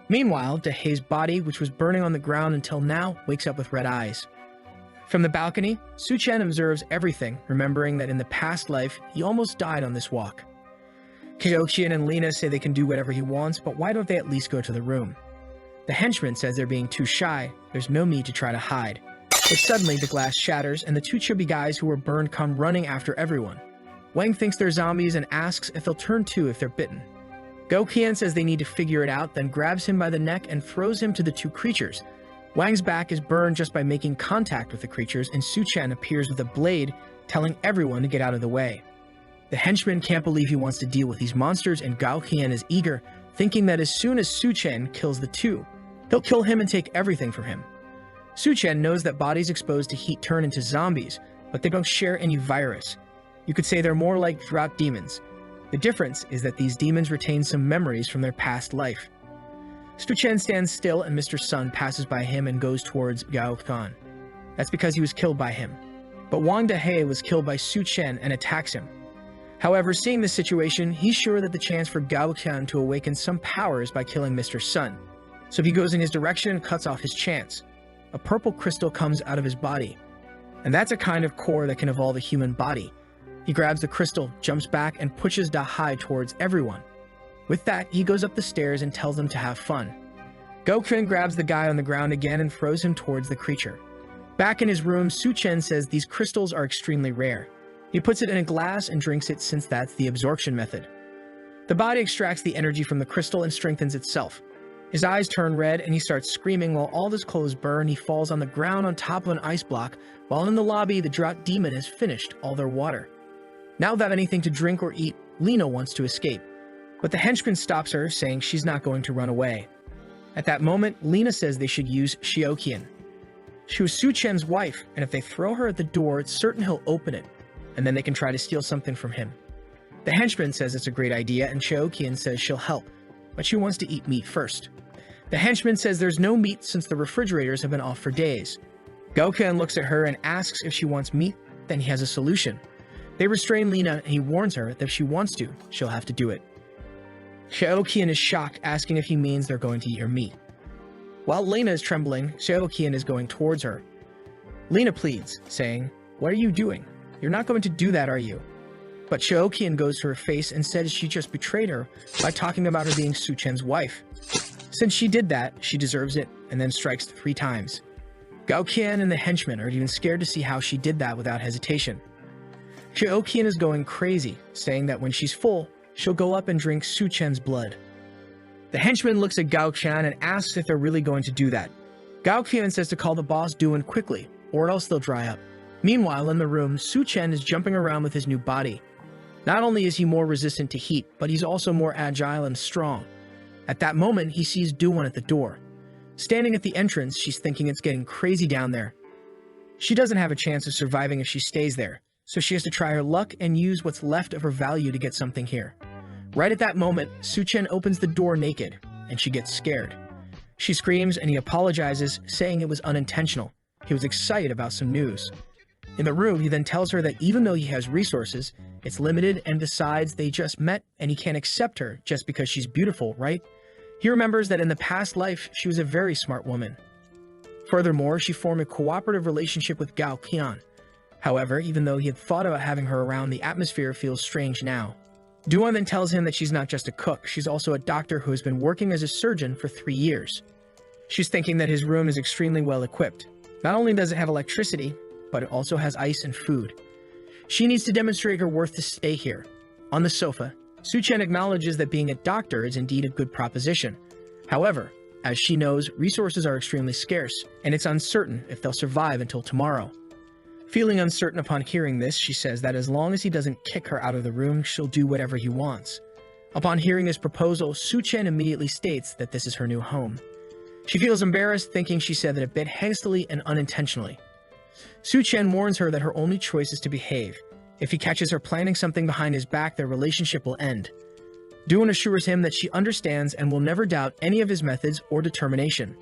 Meanwhile, Dahei's body, which was burning on the ground until now, wakes up with red eyes. From the balcony, Su-chen observes everything, remembering that in the past life, he almost died on this walk. Xiaoqian and Lina say they can do whatever he wants, but why don't they at least go to the room? The henchman says they're being too shy, there's no need to try to hide. But suddenly the glass shatters, and the two chubby guys who were burned come running after everyone. Wang thinks they're zombies and asks if they'll turn too if they're bitten. Gao-qian says they need to figure it out, then grabs him by the neck and throws him to the two creatures. Wang's back is burned just by making contact with the creatures, and Su-chen appears with a blade, telling everyone to get out of the way. The henchman can't believe he wants to deal with these monsters, and Gao-qian is eager, thinking that as soon as Su-chen kills the two, he'll kill him and take everything from him. Su-chen knows that bodies exposed to heat turn into zombies, but they don't share any virus. You could say they're more like drought demons. The difference is that these demons retain some memories from their past life. Su-chen stands still, and Mr. Sun passes by him and goes towards Gao-qian. That's because he was killed by him. But Wang Dahei was killed by Su-chen and attacks him. However, seeing this situation, he's sure that the chance for Gao-qian to awaken some powers by killing Mr. Sun. So he goes in his direction and cuts off his chance. A purple crystal comes out of his body. And that's a kind of core that can evolve a human body. He grabs the crystal, jumps back, and pushes Dahai towards everyone. With that, he goes up the stairs and tells them to have fun. Gao-qian grabs the guy on the ground again and throws him towards the creature. Back in his room, Su-chen says these crystals are extremely rare. He puts it in a glass and drinks it since that's the absorption method. The body extracts the energy from the crystal and strengthens itself. His eyes turn red and he starts screaming while all his clothes burn. He falls on the ground on top of an ice block, while in the lobby the drought demon has finished all their water. Now without anything to drink or eat, Lina wants to escape. But the henchman stops her, saying she's not going to run away. At that moment, Lina says they should use Xiaoqian. She was Su-chen's wife, and if they throw her at the door, it's certain he'll open it, and then they can try to steal something from him. The henchman says it's a great idea, and Xiaoqian says she'll help, but she wants to eat meat first. The henchman says there's no meat since the refrigerators have been off for days. Gao-qian looks at her and asks if she wants meat, then he has a solution. They restrain Lina, and he warns her that if she wants to, she'll have to do it. Xiaoqian is shocked, asking if he means they're going to eat her meat. While Lina is trembling, Xiaoqian is going towards her. Lina pleads, saying, "What are you doing? You're not going to do that, are you?" But Xiaoqian goes to her face and says she just betrayed her by talking about her being Su-chen's wife. Since she did that, she deserves it, and then strikes 3 times. Gao-qian and the henchmen are even scared to see how she did that without hesitation. Xiaoqian is going crazy, saying that when she's full, she'll go up and drink Su Chen's blood. The henchman looks at Gao Qian and asks if they're really going to do that. Gao Qian says to call the boss Duan quickly, or else they'll dry up. Meanwhile, in the room, Su Chen is jumping around with his new body. Not only is he more resistant to heat, but he's also more agile and strong. At that moment, he sees Duan at the door. Standing at the entrance, she's thinking it's getting crazy down there. She doesn't have a chance of surviving if she stays there, so she has to try her luck and use what's left of her value to get something here. Right at that moment, Su Chen opens the door naked, and she gets scared. She screams and he apologizes, saying it was unintentional. He was excited about some news. In the room, he then tells her that even though he has resources, it's limited, and besides, they just met and he can't accept her just because she's beautiful, right? He remembers that in the past life, she was a very smart woman. Furthermore, she formed a cooperative relationship with Gao Qian. However, even though he had thought about having her around, the atmosphere feels strange now. Duan then tells him that she's not just a cook, she's also a doctor who has been working as a surgeon for 3 years. She's thinking that his room is extremely well equipped. Not only does it have electricity, but it also has ice and food. She needs to demonstrate her worth to stay here. On the sofa, Su Chen acknowledges that being a doctor is indeed a good proposition. However, as she knows, resources are extremely scarce, and it's uncertain if they'll survive until tomorrow. Feeling uncertain upon hearing this, she says that as long as he doesn't kick her out of the room, she'll do whatever he wants. Upon hearing his proposal, Su Chen immediately states that this is her new home. She feels embarrassed, thinking she said that a bit hastily and unintentionally. Su Chen warns her that her only choice is to behave. If he catches her planning something behind his back, their relationship will end. Duan assures him that she understands and will never doubt any of his methods or determination.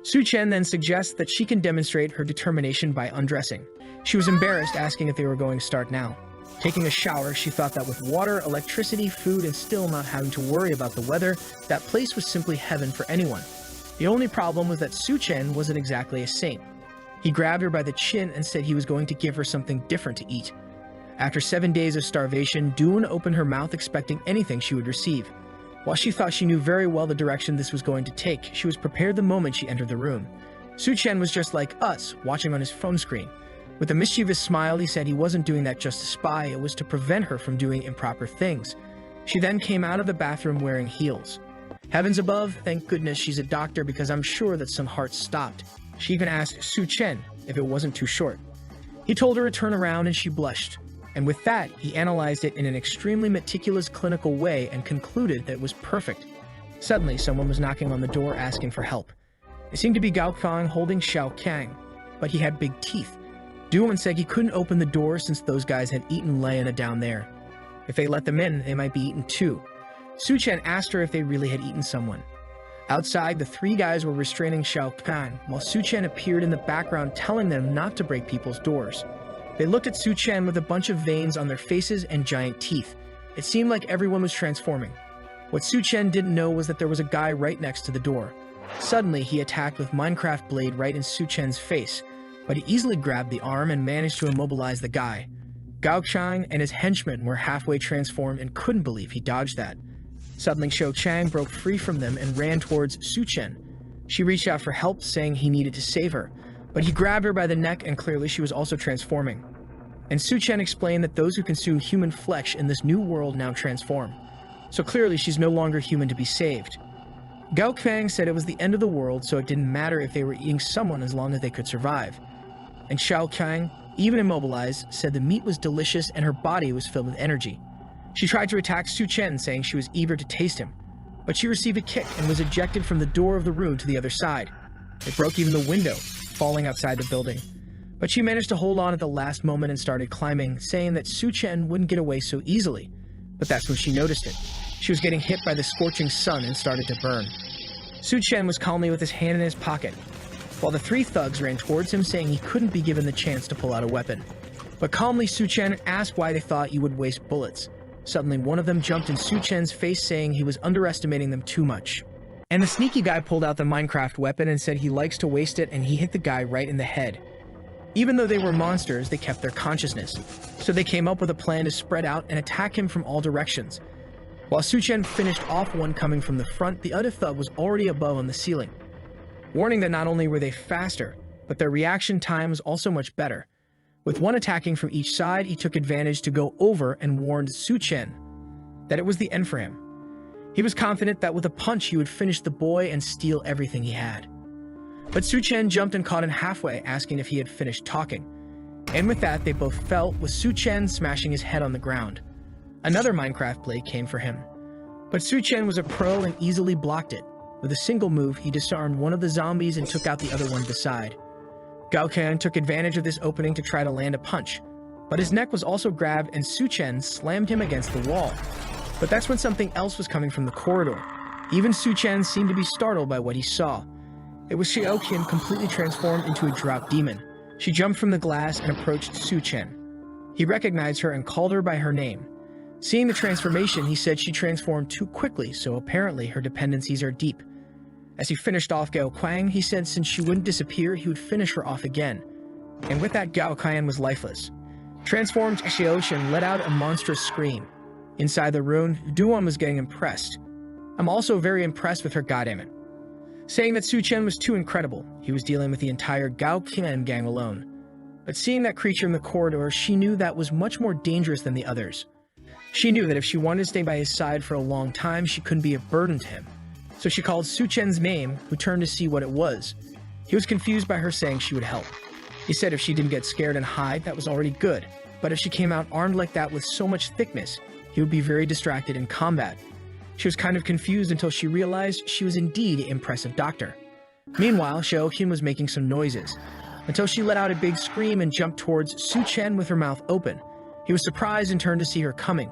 Su Chen then suggests that she can demonstrate her determination by undressing. She was embarrassed, asking if they were going to start now. Taking a shower, she thought that with water, electricity, food, and still not having to worry about the weather, that place was simply heaven for anyone. The only problem was that Su Chen wasn't exactly a saint. He grabbed her by the chin and said he was going to give her something different to eat. After 7 days of starvation, Duan opened her mouth expecting anything she would receive. While she thought she knew very well the direction this was going to take, she was prepared the moment she entered the room. Su Chen was just like us, watching on his phone screen. With a mischievous smile, he said he wasn't doing that just to spy, it was to prevent her from doing improper things. She then came out of the bathroom wearing heels. Heavens above, thank goodness she's a doctor, because I'm sure that some hearts stopped. She even asked Su Chen if it wasn't too short. He told her to turn around and she blushed. And with that, he analyzed it in an extremely meticulous clinical way and concluded that it was perfect. Suddenly, someone was knocking on the door asking for help. It seemed to be Gao Fang holding Xiao Kang, but he had big teeth. Duan said he couldn't open the door since those guys had eaten Lena down there. If they let them in, they might be eaten too. Su Chen asked her if they really had eaten someone. Outside, the 3 guys were restraining Xiao Kang, while Su Chen appeared in the background telling them not to break people's doors. They looked at Su Chen with a bunch of veins on their faces and giant teeth. It seemed like everyone was transforming. What Su Chen didn't know was that there was a guy right next to the door. Suddenly, he attacked with Minecraft blade right in Su Chen's face, but he easily grabbed the arm and managed to immobilize the guy. Gao Chang and his henchmen were halfway transformed and couldn't believe he dodged that. Suddenly, Xiao Chang broke free from them and ran towards Su Chen. She reached out for help, saying he needed to save her, but he grabbed her by the neck and clearly she was also transforming. And Su Chen explained that those who consume human flesh in this new world now transform. So clearly she's no longer human to be saved. Gao Fang said it was the end of the world, so it didn't matter if they were eating someone as long as they could survive. And Xiao Kang, even immobilized, said the meat was delicious and her body was filled with energy. She tried to attack Su Chen, saying she was eager to taste him, but she received a kick and was ejected from the door of the room to the other side. It broke even the window, falling outside the building. But she managed to hold on at the last moment and started climbing, saying that Su Chen wouldn't get away so easily. But that's when she noticed it. She was getting hit by the scorching sun and started to burn. Su Chen was calmly with his hand in his pocket, while the 3 thugs ran towards him, saying he couldn't be given the chance to pull out a weapon. But calmly, Su Chen asked why they thought you would waste bullets. Suddenly, one of them jumped in Su Chen's face, saying he was underestimating them too much. And the sneaky guy pulled out the Minecraft weapon and said he likes to waste it, and he hit the guy right in the head. Even though they were monsters, they kept their consciousness, so they came up with a plan to spread out and attack him from all directions. While Su Chen finished off one coming from the front, the other thug was already above on the ceiling. Warning that not only were they faster, but their reaction time was also much better. With one attacking from each side, he took advantage to go over and warned Su Chen. that it was the end for him. He was confident that with a punch he would finish the boy and steal everything he had. But Su Chen jumped and caught him halfway, asking if he had finished talking. And with that, they both fell, with Su Chen smashing his head on the ground. Another Minecraft blade came for him. But Su Chen was a pro and easily blocked it. With a single move, he disarmed one of the zombies and took out the other one beside. Gao Qian took advantage of this opening to try to land a punch, but his neck was also grabbed and Su Chen slammed him against the wall. But that's when something else was coming from the corridor. Even Su Chen seemed to be startled by what he saw. It was Xiao Qian completely transformed into a drought demon. She jumped from the glass and approached Su Chen. He recognized her and called her by her name. Seeing the transformation, he said she transformed too quickly, so apparently her dependencies are deep. As he finished off Gao Qian, he said since she wouldn't disappear, he would finish her off again. And with that, Gao Qian was lifeless. Transformed Xiao Qian let out a monstrous scream. Inside the room, Duan was getting impressed. I'm also very impressed with her, goddammit. Saying that Su Chen was too incredible, he was dealing with the entire Gao Qian gang alone. But seeing that creature in the corridor, she knew that was much more dangerous than the others. She knew that if she wanted to stay by his side for a long time, she couldn't be a burden to him. So she called Su Chen's name, who turned to see what it was. He was confused by her saying she would help. He said if she didn't get scared and hide, that was already good. But if she came out armed like that with so much thickness, he would be very distracted in combat. She was kind of confused until she realized she was indeed an impressive doctor. Meanwhile, Xiao Qian was making some noises, until she let out a big scream and jumped towards Su Chen with her mouth open. He was surprised and turned to see her coming.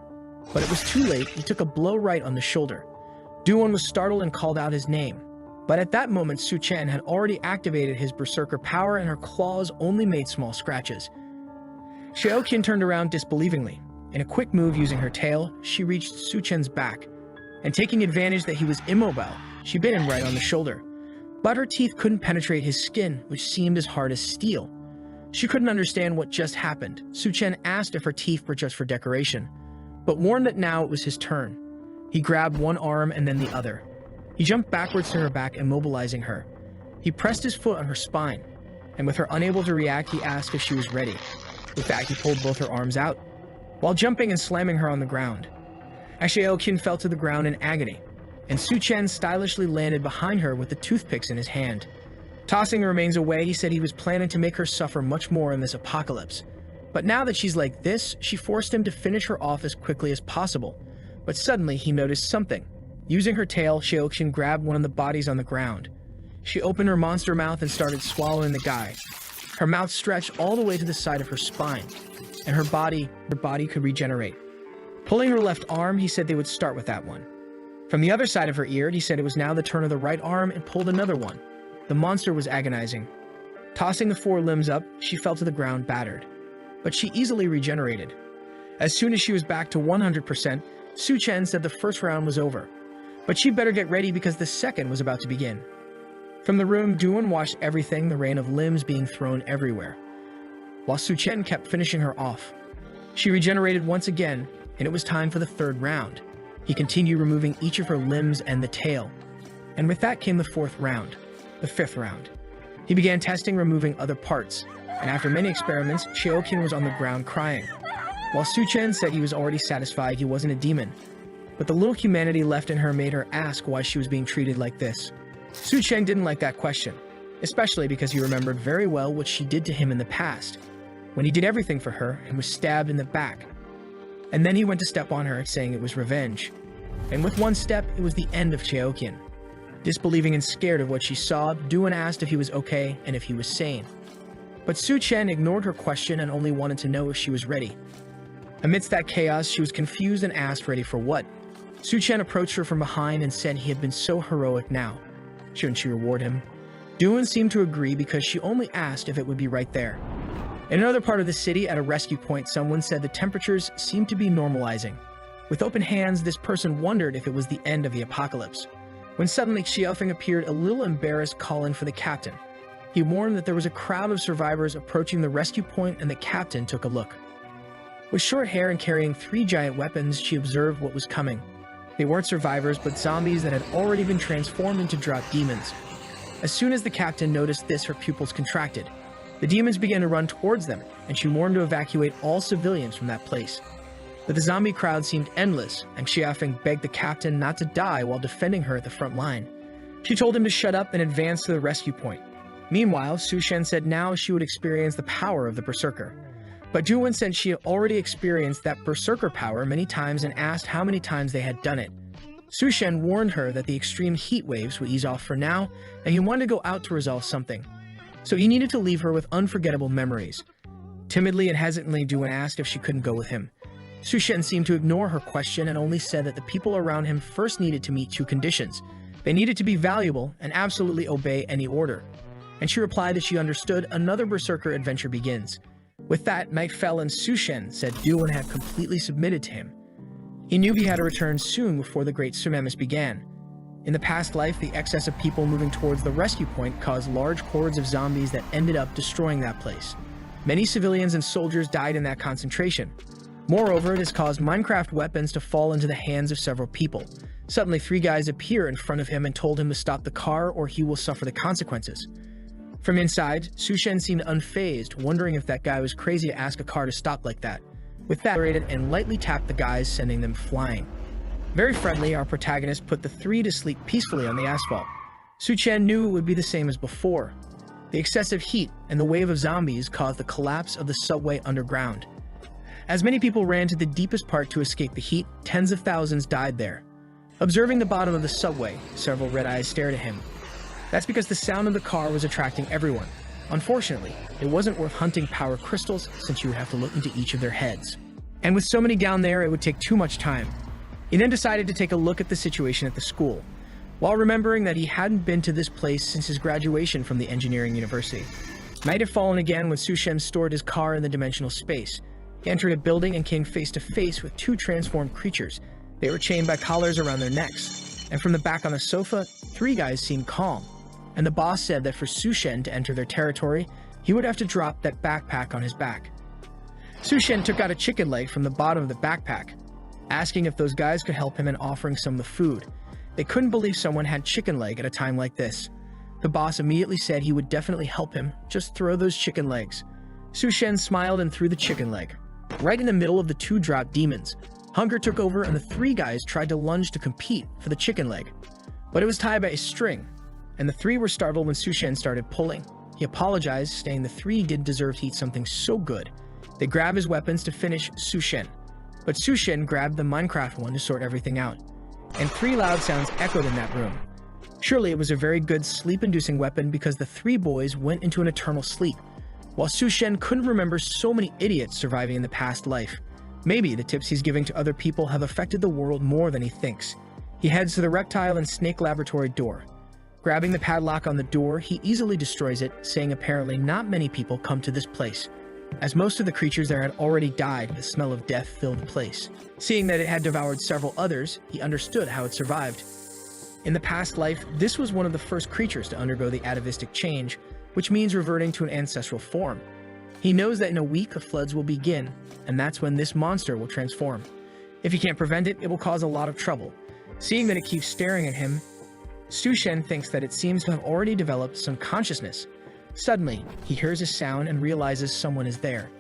But it was too late. He took a blow right on the shoulder. Duan was startled and called out his name. But at that moment, Su Chen had already activated his berserker power and her claws only made small scratches. Xiao Qian turned around disbelievingly. In a quick move using her tail, she reached Su Chen's back. And taking advantage that he was immobile, she bit him right on the shoulder. But her teeth couldn't penetrate his skin, which seemed as hard as steel. She couldn't understand what just happened. Su Chen asked if her teeth were just for decoration, but warned that now it was his turn. He grabbed one arm and then the other. He jumped backwards to her back, immobilizing her. He pressed his foot on her spine, and with her unable to react, he asked if she was ready. With that, he pulled both her arms out, while jumping and slamming her on the ground. Xiao Qian fell to the ground in agony, and Su Chen stylishly landed behind her with the toothpicks in his hand. Tossing the remains away, he said he was planning to make her suffer much more in this apocalypse. But now that she's like this, she forced him to finish her off as quickly as possible. But suddenly, he noticed something. Using her tail, Xiao Qian grabbed one of the bodies on the ground. She opened her monster mouth and started swallowing the guy. Her mouth stretched all the way to the side of her spine, and her body could regenerate. Pulling her left arm, he said they would start with that one. From the other side of her ear, he said it was now the turn of the right arm and pulled another one. The monster was agonizing. Tossing the four limbs up, she fell to the ground battered. But she easily regenerated. As soon as she was back to 100%, Su Chen said the first round was over. But she'd better get ready because the second was about to begin. From the room, Duan watched everything, the rain of limbs being thrown everywhere, while Su Chen kept finishing her off. She regenerated once again, and it was time for the third round. He continued removing each of her limbs and the tail. And with that came the fourth round, the fifth round. He began testing removing other parts, and after many experiments, Xiao Qian was on the ground crying, while Su Chen said he was already satisfied he wasn't a demon. But the little humanity left in her made her ask why she was being treated like this. Su Chen didn't like that question, especially because he remembered very well what she did to him in the past, when he did everything for her and was stabbed in the back. And then he went to step on her, saying it was revenge. And with one step, it was the end of Xiao Qian. Disbelieving and scared of what she saw, Duan asked if he was okay and if he was sane. But Su Chen ignored her question and only wanted to know if she was ready. Amidst that chaos, she was confused and asked ready for what. Su Chen approached her from behind and said he had been so heroic now. Shouldn't she reward him? Duan seemed to agree because she only asked if it would be right there. In another part of the city, at a rescue point, someone said the temperatures seemed to be normalizing. With open hands, this person wondered if it was the end of the apocalypse, when suddenly Xiaofeng appeared a little embarrassed, calling for the captain. He warned that there was a crowd of survivors approaching the rescue point, and the captain took a look. With short hair and carrying 3 giant weapons, she observed what was coming. They weren't survivors, but zombies that had already been transformed into drought demons. As soon as the captain noticed this, her pupils contracted. The demons began to run towards them, and she warned to evacuate all civilians from that place. But the zombie crowd seemed endless, and Xiaofeng begged the captain not to die while defending her at the front line. She told him to shut up and advance to the rescue point. Meanwhile, Su Shen said now she would experience the power of the Berserker. But Juwen said she had already experienced that Berserker power many times and asked how many times they had done it. Su Shen warned her that the extreme heat waves would ease off for now, and he wanted to go out to resolve something. So he needed to leave her with unforgettable memories. Timidly and hesitantly, Juwen asked if she couldn't go with him. Su Shen seemed to ignore her question and only said that the people around him first needed to meet two conditions. They needed to be valuable and absolutely obey any order. And she replied that she understood. Another Berserker adventure begins. With that, night fell and Su Shen said Juwen had completely submitted to him. He knew he had to return soon before the Great Tsunamis began. In the past life, the excess of people moving towards the rescue point caused large hordes of zombies that ended up destroying that place. Many civilians and soldiers died in that concentration. Moreover, this caused Minecraft weapons to fall into the hands of several people. Suddenly, three guys appear in front of him and told him to stop the car or he will suffer the consequences. From inside, Su Shen seemed unfazed, wondering if that guy was crazy to ask a car to stop like that. With that, he and lightly tapped the guys, sending them flying. Very friendly, our protagonist put the three to sleep peacefully on the asphalt. Su Shen knew it would be the same as before. The excessive heat and the wave of zombies caused the collapse of the subway underground. As many people ran to the deepest part to escape the heat, tens of thousands died there. Observing the bottom of the subway, several red eyes stared at him. That's because the sound of the car was attracting everyone. Unfortunately, it wasn't worth hunting power crystals since you would have to look into each of their heads. And with so many down there, it would take too much time. He then decided to take a look at the situation at the school, while remembering that he hadn't been to this place since his graduation from the engineering university. Night had fallen again when Su Shen stored his car in the dimensional space. He entered a building and came face to face with two transformed creatures. They were chained by collars around their necks, and from the back on the sofa, three guys seemed calm. And the boss said that for Su Shen to enter their territory, he would have to drop that backpack on his back. Su Shen took out a chicken leg from the bottom of the backpack, asking if those guys could help him and offering some of the food. They couldn't believe someone had chicken leg at a time like this. The boss immediately said he would definitely help him, just throw those chicken legs. Su Shen smiled and threw the chicken leg. Right in the middle of the two drop demons, hunger took over and the three guys tried to lunge to compete for the chicken leg. But it was tied by a string, and the three were startled when Su Shen started pulling. He apologized, saying the three didn't deserve to eat something so good. They grabbed his weapons to finish Su Shen, but Su Shen grabbed the Minecraft one to sort everything out, and three loud sounds echoed in that room. Surely it was a very good sleep-inducing weapon because the three boys went into an eternal sleep, while Su Shen couldn't remember so many idiots surviving in the past life. Maybe the tips he's giving to other people have affected the world more than he thinks. He heads to the reptile and snake laboratory door. Grabbing the padlock on the door, he easily destroys it, saying apparently not many people come to this place, as most of the creatures there had already died. The smell of death filled the place. Seeing that it had devoured several others, he understood how it survived. In the past life, this was one of the first creatures to undergo the atavistic change, which means reverting to an ancestral form. He knows that in a week the floods will begin, and that's when this monster will transform. If he can't prevent it, it will cause a lot of trouble. Seeing that it keeps staring at him, Su Shen thinks that it seems to have already developed some consciousness. Suddenly, he hears a sound and realizes someone is there.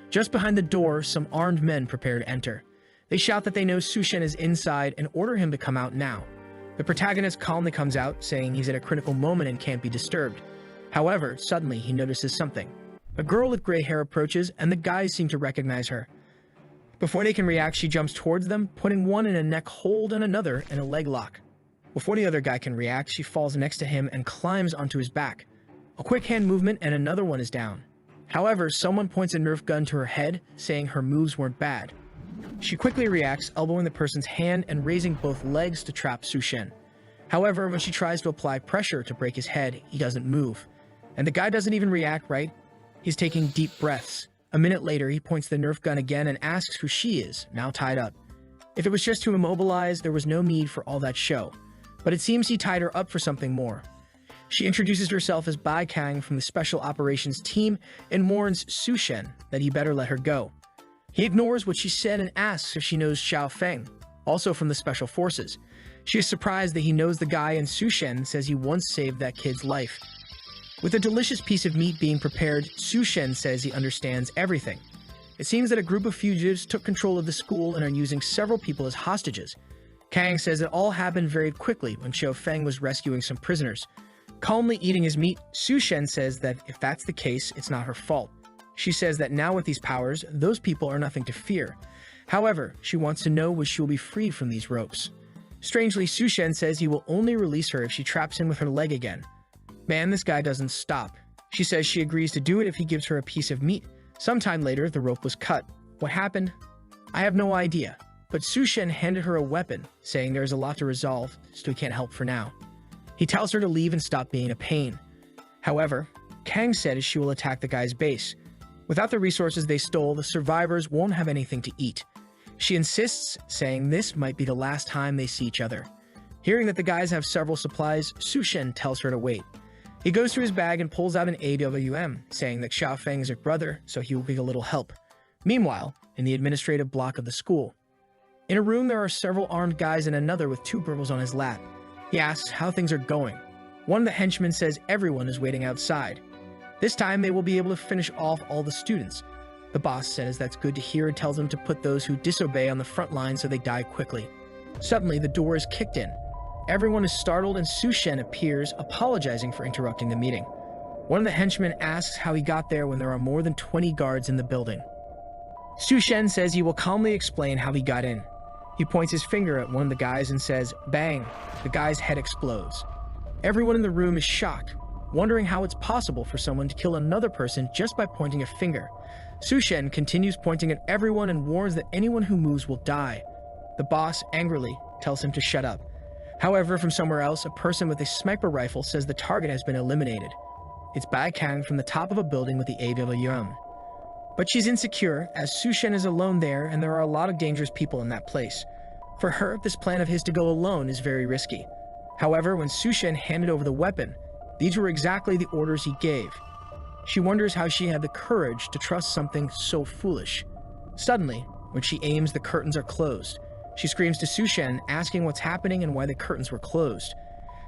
Just behind the door, some armed men prepare to enter. They shout that they know Su Shen is inside and order him to come out now. The protagonist calmly comes out, saying he's at a critical moment and can't be disturbed. However, suddenly he notices something. A girl with gray hair approaches, and the guys seem to recognize her. Before they can react, she jumps towards them, putting one in a neck hold and another in a leg lock. Before the other guy can react, she falls next to him and climbs onto his back. A quick hand movement and another one is down. However, someone points a Nerf gun to her head, saying her moves weren't bad. She quickly reacts, elbowing the person's hand and raising both legs to trap Su Shen. However, when she tries to apply pressure to break his head, he doesn't move. And the guy doesn't even react, right? He's taking deep breaths. A minute later, he points the Nerf gun again and asks who she is, now tied up. If it was just to immobilize, there was no need for all that show. But it seems he tied her up for something more. She introduces herself as Bai Kang from the Special Operations Team and warns Su Shen that he better let her go. He ignores what she said and asks if she knows Xiao Feng, also from the Special Forces. She is surprised that he knows the guy, and Su Shen says he once saved that kid's life. With a delicious piece of meat being prepared, Su Shen says he understands everything. It seems that a group of fugitives took control of the school and are using several people as hostages. Kang says it all happened very quickly when Xiao Feng was rescuing some prisoners. Calmly eating his meat, Su Shen says that if that's the case, it's not her fault. She says that now with these powers, those people are nothing to fear. However, she wants to know when she will be freed from these ropes. Strangely, Su Shen says he will only release her if she traps him with her leg again. Man, this guy doesn't stop. She says she agrees to do it if he gives her a piece of meat. Sometime later, the rope was cut. What happened? I have no idea. But Su Shen handed her a weapon, saying there is a lot to resolve, so he can't help for now. He tells her to leave and stop being a pain. However, Kang says she will attack the guy's base. Without the resources they stole, the survivors won't have anything to eat. She insists, saying this might be the last time they see each other. Hearing that the guys have several supplies, Su Shen tells her to wait. He goes through his bag and pulls out an AWM, saying that Xiao Feng is her brother, so he will be a little help. Meanwhile, in the administrative block of the school, in a room there are several armed guys and another with 2 girls on his lap. He asks how things are going. One of the henchmen says everyone is waiting outside. This time they will be able to finish off all the students. The boss says that's good to hear and tells them to put those who disobey on the front line so they die quickly. Suddenly, the door is kicked in. Everyone is startled and Su Shen appears, apologizing for interrupting the meeting. One of the henchmen asks how he got there when there are more than 20 guards in the building. Su Shen says he will calmly explain how he got in. He points his finger at one of the guys and says, "Bang!" The guy's head explodes. Everyone in the room is shocked, wondering how it's possible for someone to kill another person just by pointing a finger. Su Shen continues pointing at everyone and warns that anyone who moves will die. The boss angrily tells him to shut up. However, from somewhere else, a person with a sniper rifle says the target has been eliminated. It's Bai Kang from the top of a building with the AWM. But she's insecure, as Su Shen is alone there and there are a lot of dangerous people in that place. For her, this plan of his to go alone is very risky. However, when Su Shen handed over the weapon, these were exactly the orders he gave. She wonders how she had the courage to trust something so foolish. Suddenly, when she aims, the curtains are closed. She screams to Su Shen, asking what's happening and why the curtains were closed.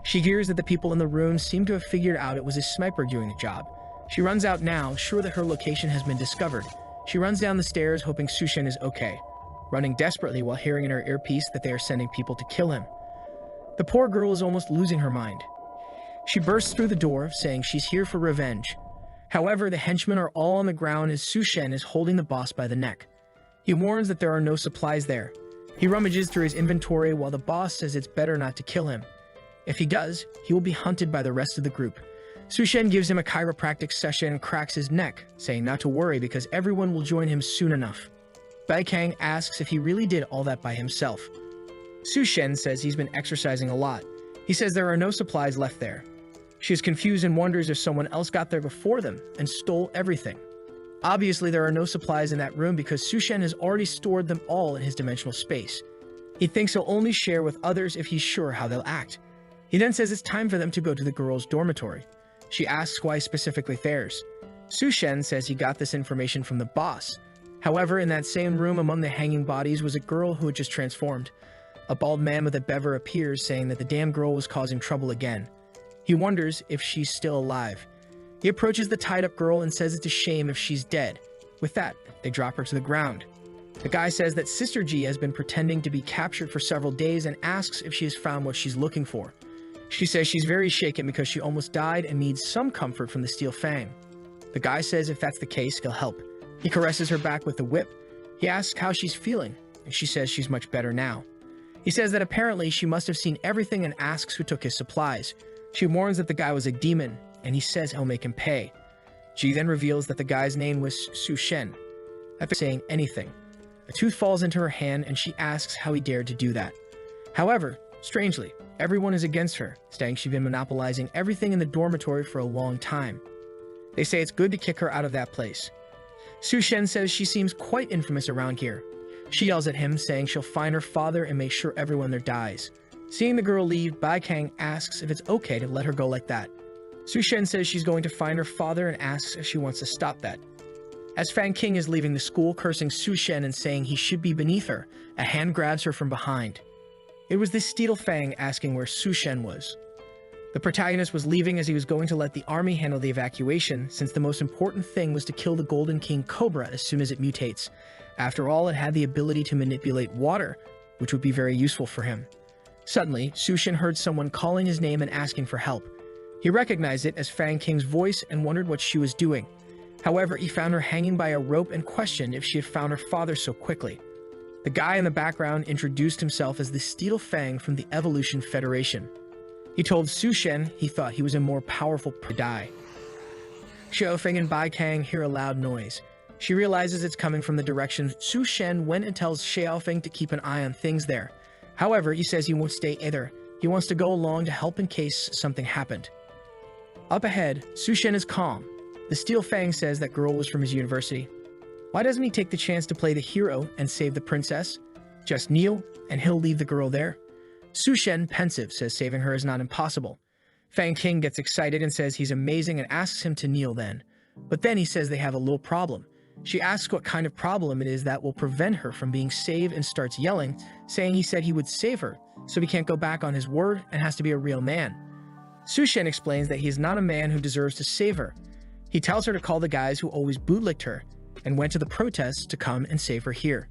She hears that the people in the room seem to have figured out it was a sniper doing the job. She runs out now, sure that her location has been discovered. She runs down the stairs, hoping Su Shen is okay, running desperately while hearing in her earpiece that they are sending people to kill him. The poor girl is almost losing her mind. She bursts through the door, saying she's here for revenge. However, the henchmen are all on the ground as Su Shen is holding the boss by the neck. He warns that there are no supplies there. He rummages through his inventory while the boss says it's better not to kill him. If he does, he will be hunted by the rest of the group. Su Shen gives him a chiropractic session and cracks his neck, saying not to worry because everyone will join him soon enough. Bai Kang asks if he really did all that by himself. Su Shen says he's been exercising a lot. He says there are no supplies left there. She is confused and wonders if someone else got there before them and stole everything. Obviously, there are no supplies in that room because Su Shen has already stored them all in his dimensional space. He thinks he'll only share with others if he's sure how they'll act. He then says it's time for them to go to the girls' dormitory. She asks why specifically theirs. Su Shen says he got this information from the boss. However, in that same room among the hanging bodies was a girl who had just transformed. A bald man with a bever appears, saying that the damn girl was causing trouble again. He wonders if she's still alive. He approaches the tied-up girl and says it's a shame if she's dead. With that, they drop her to the ground. The guy says that Sister G has been pretending to be captured for several days and asks if she has found what she's looking for. She says she's very shaken because she almost died and needs some comfort from the Steel Fang. The guy says if that's the case, he'll help. He caresses her back with the whip. He asks how she's feeling, and she says she's much better now. He says that apparently she must have seen everything and asks who took his supplies. She warns that the guy was a demon, and he says he'll make him pay. G then reveals that the guy's name was Su Shen. After saying anything, a tooth falls into her hand and she asks how he dared to do that. However, strangely, everyone is against her, saying she's been monopolizing everything in the dormitory for a long time. They say it's good to kick her out of that place. Su Shen says she seems quite infamous around here. She yells at him, saying she'll find her father and make sure everyone there dies. Seeing the girl leave, Bai Kang asks if it's okay to let her go like that. Su Shen says she's going to find her father and asks if she wants to stop that. As Fan King is leaving the school, cursing Su Shen and saying he should be beneath her, a hand grabs her from behind. It was this Steel Fang asking where Su Shen was. The protagonist was leaving as he was going to let the army handle the evacuation, since the most important thing was to kill the Golden King Cobra as soon as it mutates. After all, it had the ability to manipulate water, which would be very useful for him. Suddenly, Sushin heard someone calling his name and asking for help. He recognized it as Fang King's voice and wondered what she was doing. However, he found her hanging by a rope and questioned if she had found her father so quickly. The guy in the background introduced himself as the Steel Fang from the Evolution Federation. He told Sushen he thought he was a more powerful die. Xiaofeng and Bai Kang hear a loud noise. She realizes it's coming from the direction Sushen went and tells Xiaofeng to keep an eye on things there. However, he says he won't stay either. He wants to go along to help in case something happened. Up ahead, Sushen is calm. The Steel Fang says that girl was from his university. Why doesn't he take the chance to play the hero and save the princess? Just kneel, and he'll leave the girl there. Sushen, pensive, says saving her is not impossible. Fang King gets excited and says he's amazing and asks him to kneel then. But then he says they have a little problem. She asks what kind of problem it is that will prevent her from being saved and starts yelling, saying he said he would save her, so he can't go back on his word and has to be a real man. Sushen explains that he is not a man who deserves to save her. He tells her to call the guys who always bootlicked her and went to the protests to come and save her here.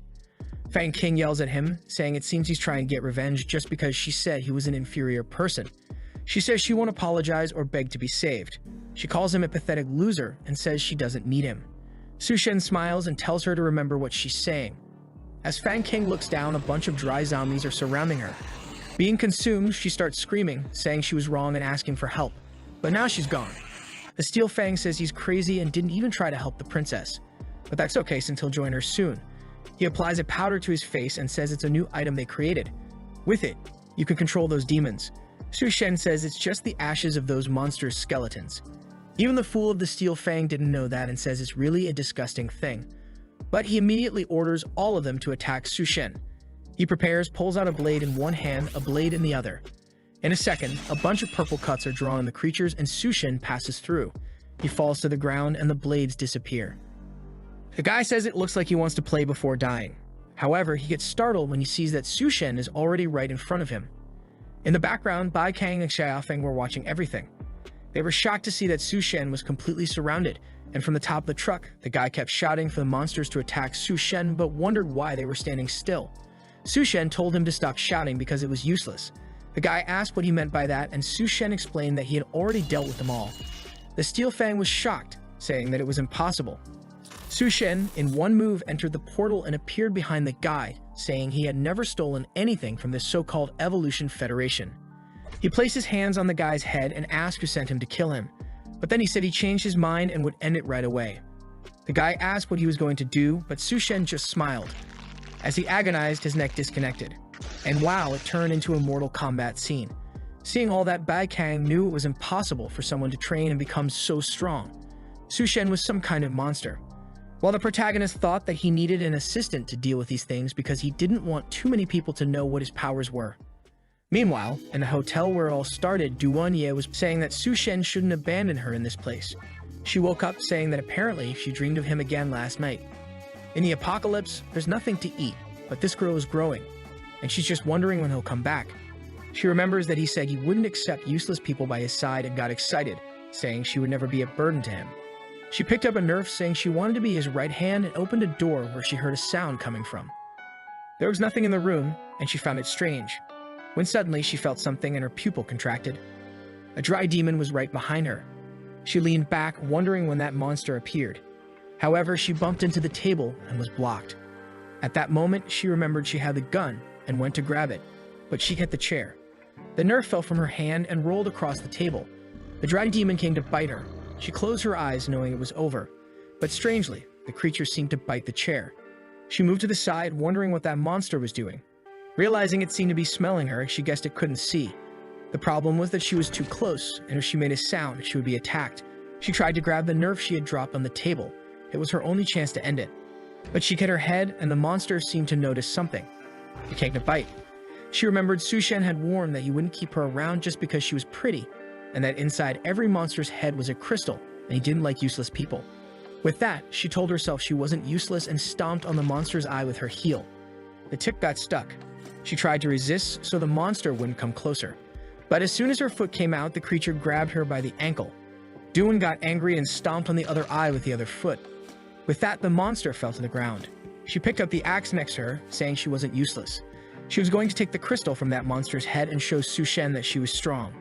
Fang King yells at him, saying it seems he's trying to get revenge just because she said he was an inferior person. She says she won't apologize or beg to be saved. She calls him a pathetic loser and says she doesn't need him. Sushen smiles and tells her to remember what she's saying. As Fang King looks down, a bunch of dry zombies are surrounding her. Being consumed, she starts screaming, saying she was wrong and asking for help. But now she's gone. The Steel Fang says he's crazy and didn't even try to help the princess. But that's okay since he'll join her soon. He applies a powder to his face and says it's a new item they created. With it, you can control those demons. Sushen says it's just the ashes of those monsters' skeletons. Even the fool of the Steel Fang didn't know that and says it's really a disgusting thing. But he immediately orders all of them to attack Sushen. He prepares, pulls out a blade in one hand, a blade in the other. In a second, a bunch of purple cuts are drawn on the creatures and Sushen passes through. He falls to the ground and the blades disappear. The guy says it looks like he wants to play before dying. However, he gets startled when he sees that Sushen is already right in front of him. In the background, Bai Kang and Xiaofeng were watching everything. They were shocked to see that Sushen was completely surrounded, and from the top of the truck, the guy kept shouting for the monsters to attack Sushen but wondered why they were standing still. Sushen told him to stop shouting because it was useless. The guy asked what he meant by that, and Sushen explained that he had already dealt with them all. The Steel Fang was shocked, saying that it was impossible. Sushen, in one move, entered the portal and appeared behind the guy, saying he had never stolen anything from this so-called Evolution Federation. He placed his hands on the guy's head and asked who sent him to kill him, but then he said he changed his mind and would end it right away. The guy asked what he was going to do, but Sushen just smiled. As he agonized, his neck disconnected. And wow, it turned into a Mortal Kombat scene. Seeing all that, Bai Kang knew it was impossible for someone to train and become so strong. Sushen was some kind of monster. While the protagonist thought that he needed an assistant to deal with these things because he didn't want too many people to know what his powers were. Meanwhile, in the hotel where it all started, Duanye was saying that Sushen shouldn't abandon her in this place. She woke up saying that apparently she dreamed of him again last night. In the apocalypse, there's nothing to eat, but this girl is growing, and she's just wondering when he'll come back. She remembers that he said he wouldn't accept useless people by his side and got excited, saying she would never be a burden to him. She picked up a Nerf saying she wanted to be his right hand and opened a door where she heard a sound coming from. There was nothing in the room, and she found it strange, when suddenly she felt something and her pupil contracted. A dry demon was right behind her. She leaned back, wondering when that monster appeared. However, she bumped into the table and was blocked. At that moment, she remembered she had the gun and went to grab it, but she hit the chair. The Nerf fell from her hand and rolled across the table. The dry demon came to bite her. She closed her eyes knowing it was over, but strangely, the creature seemed to bite the chair. She moved to the side, wondering what that monster was doing. Realizing it seemed to be smelling her, she guessed it couldn't see. The problem was that she was too close, and if she made a sound, she would be attacked. She tried to grab the Nerf she had dropped on the table. It was her only chance to end it. But she hit her head, and the monster seemed to notice something. It came to bite. She remembered Sushen had warned that he wouldn't keep her around just because she was pretty, and that inside every monster's head was a crystal, and he didn't like useless people. With that, she told herself she wasn't useless and stomped on the monster's eye with her heel. The tip got stuck. She tried to resist so the monster wouldn't come closer. But as soon as her foot came out, the creature grabbed her by the ankle. Doon got angry and stomped on the other eye with the other foot. With that, the monster fell to the ground. She picked up the axe next to her, saying she wasn't useless. She was going to take the crystal from that monster's head and show Su Shen that she was strong.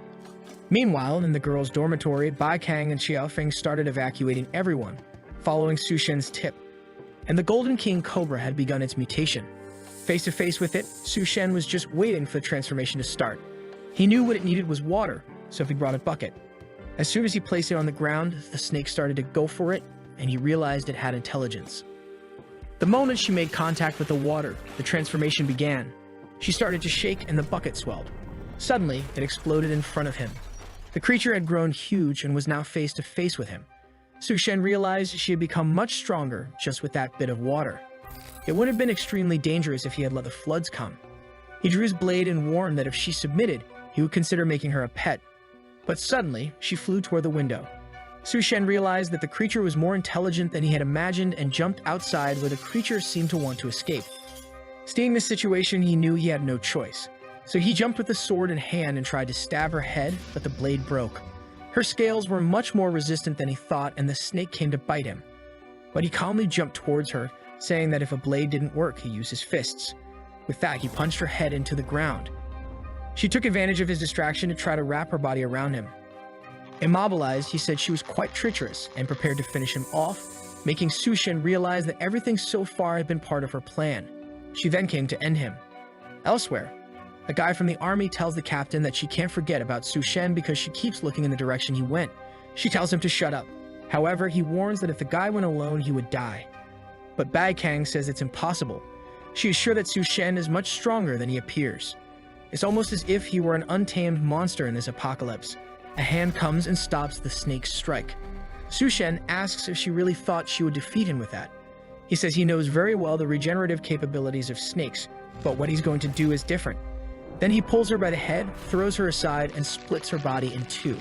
Meanwhile, in the girls' dormitory, Bai Kang and Xiaofeng started evacuating everyone, following Su Shen's tip. And the Golden King Cobra had begun its mutation. Face to face with it, Su Shen was just waiting for the transformation to start. He knew what it needed was water, so he brought a bucket. As soon as he placed it on the ground, the snake started to go for it, and he realized it had intelligence. The moment she made contact with the water, the transformation began. She started to shake and the bucket swelled. Suddenly, it exploded in front of him. The creature had grown huge and was now face to face with him. Su Shen realized she had become much stronger just with that bit of water. It would have been extremely dangerous if he had let the floods come. He drew his blade and warned that if she submitted, he would consider making her a pet. But suddenly, she flew toward the window. Su Shen realized that the creature was more intelligent than he had imagined and jumped outside where the creature seemed to want to escape. Seeing this situation, he knew he had no choice. So he jumped with the sword in hand and tried to stab her head, but the blade broke. Her scales were much more resistant than he thought, and the snake came to bite him. But he calmly jumped towards her, saying that if a blade didn't work, he used his fists. With that, he punched her head into the ground. She took advantage of his distraction to try to wrap her body around him. Immobilized, he said she was quite treacherous and prepared to finish him off, making Su Shen realize that everything so far had been part of her plan. She then came to end him. Elsewhere, a guy from the army tells the captain that she can't forget about Su Shen because she keeps looking in the direction he went. She tells him to shut up. However, he warns that if the guy went alone, he would die. But Bai Kang says it's impossible. She is sure that Su Shen is much stronger than he appears. It's almost as if he were an untamed monster in this apocalypse. A hand comes and stops the snake's strike. Su Shen asks if she really thought she would defeat him with that. He says he knows very well the regenerative capabilities of snakes, but what he's going to do is different. Then he pulls her by the head, throws her aside, and splits her body in two.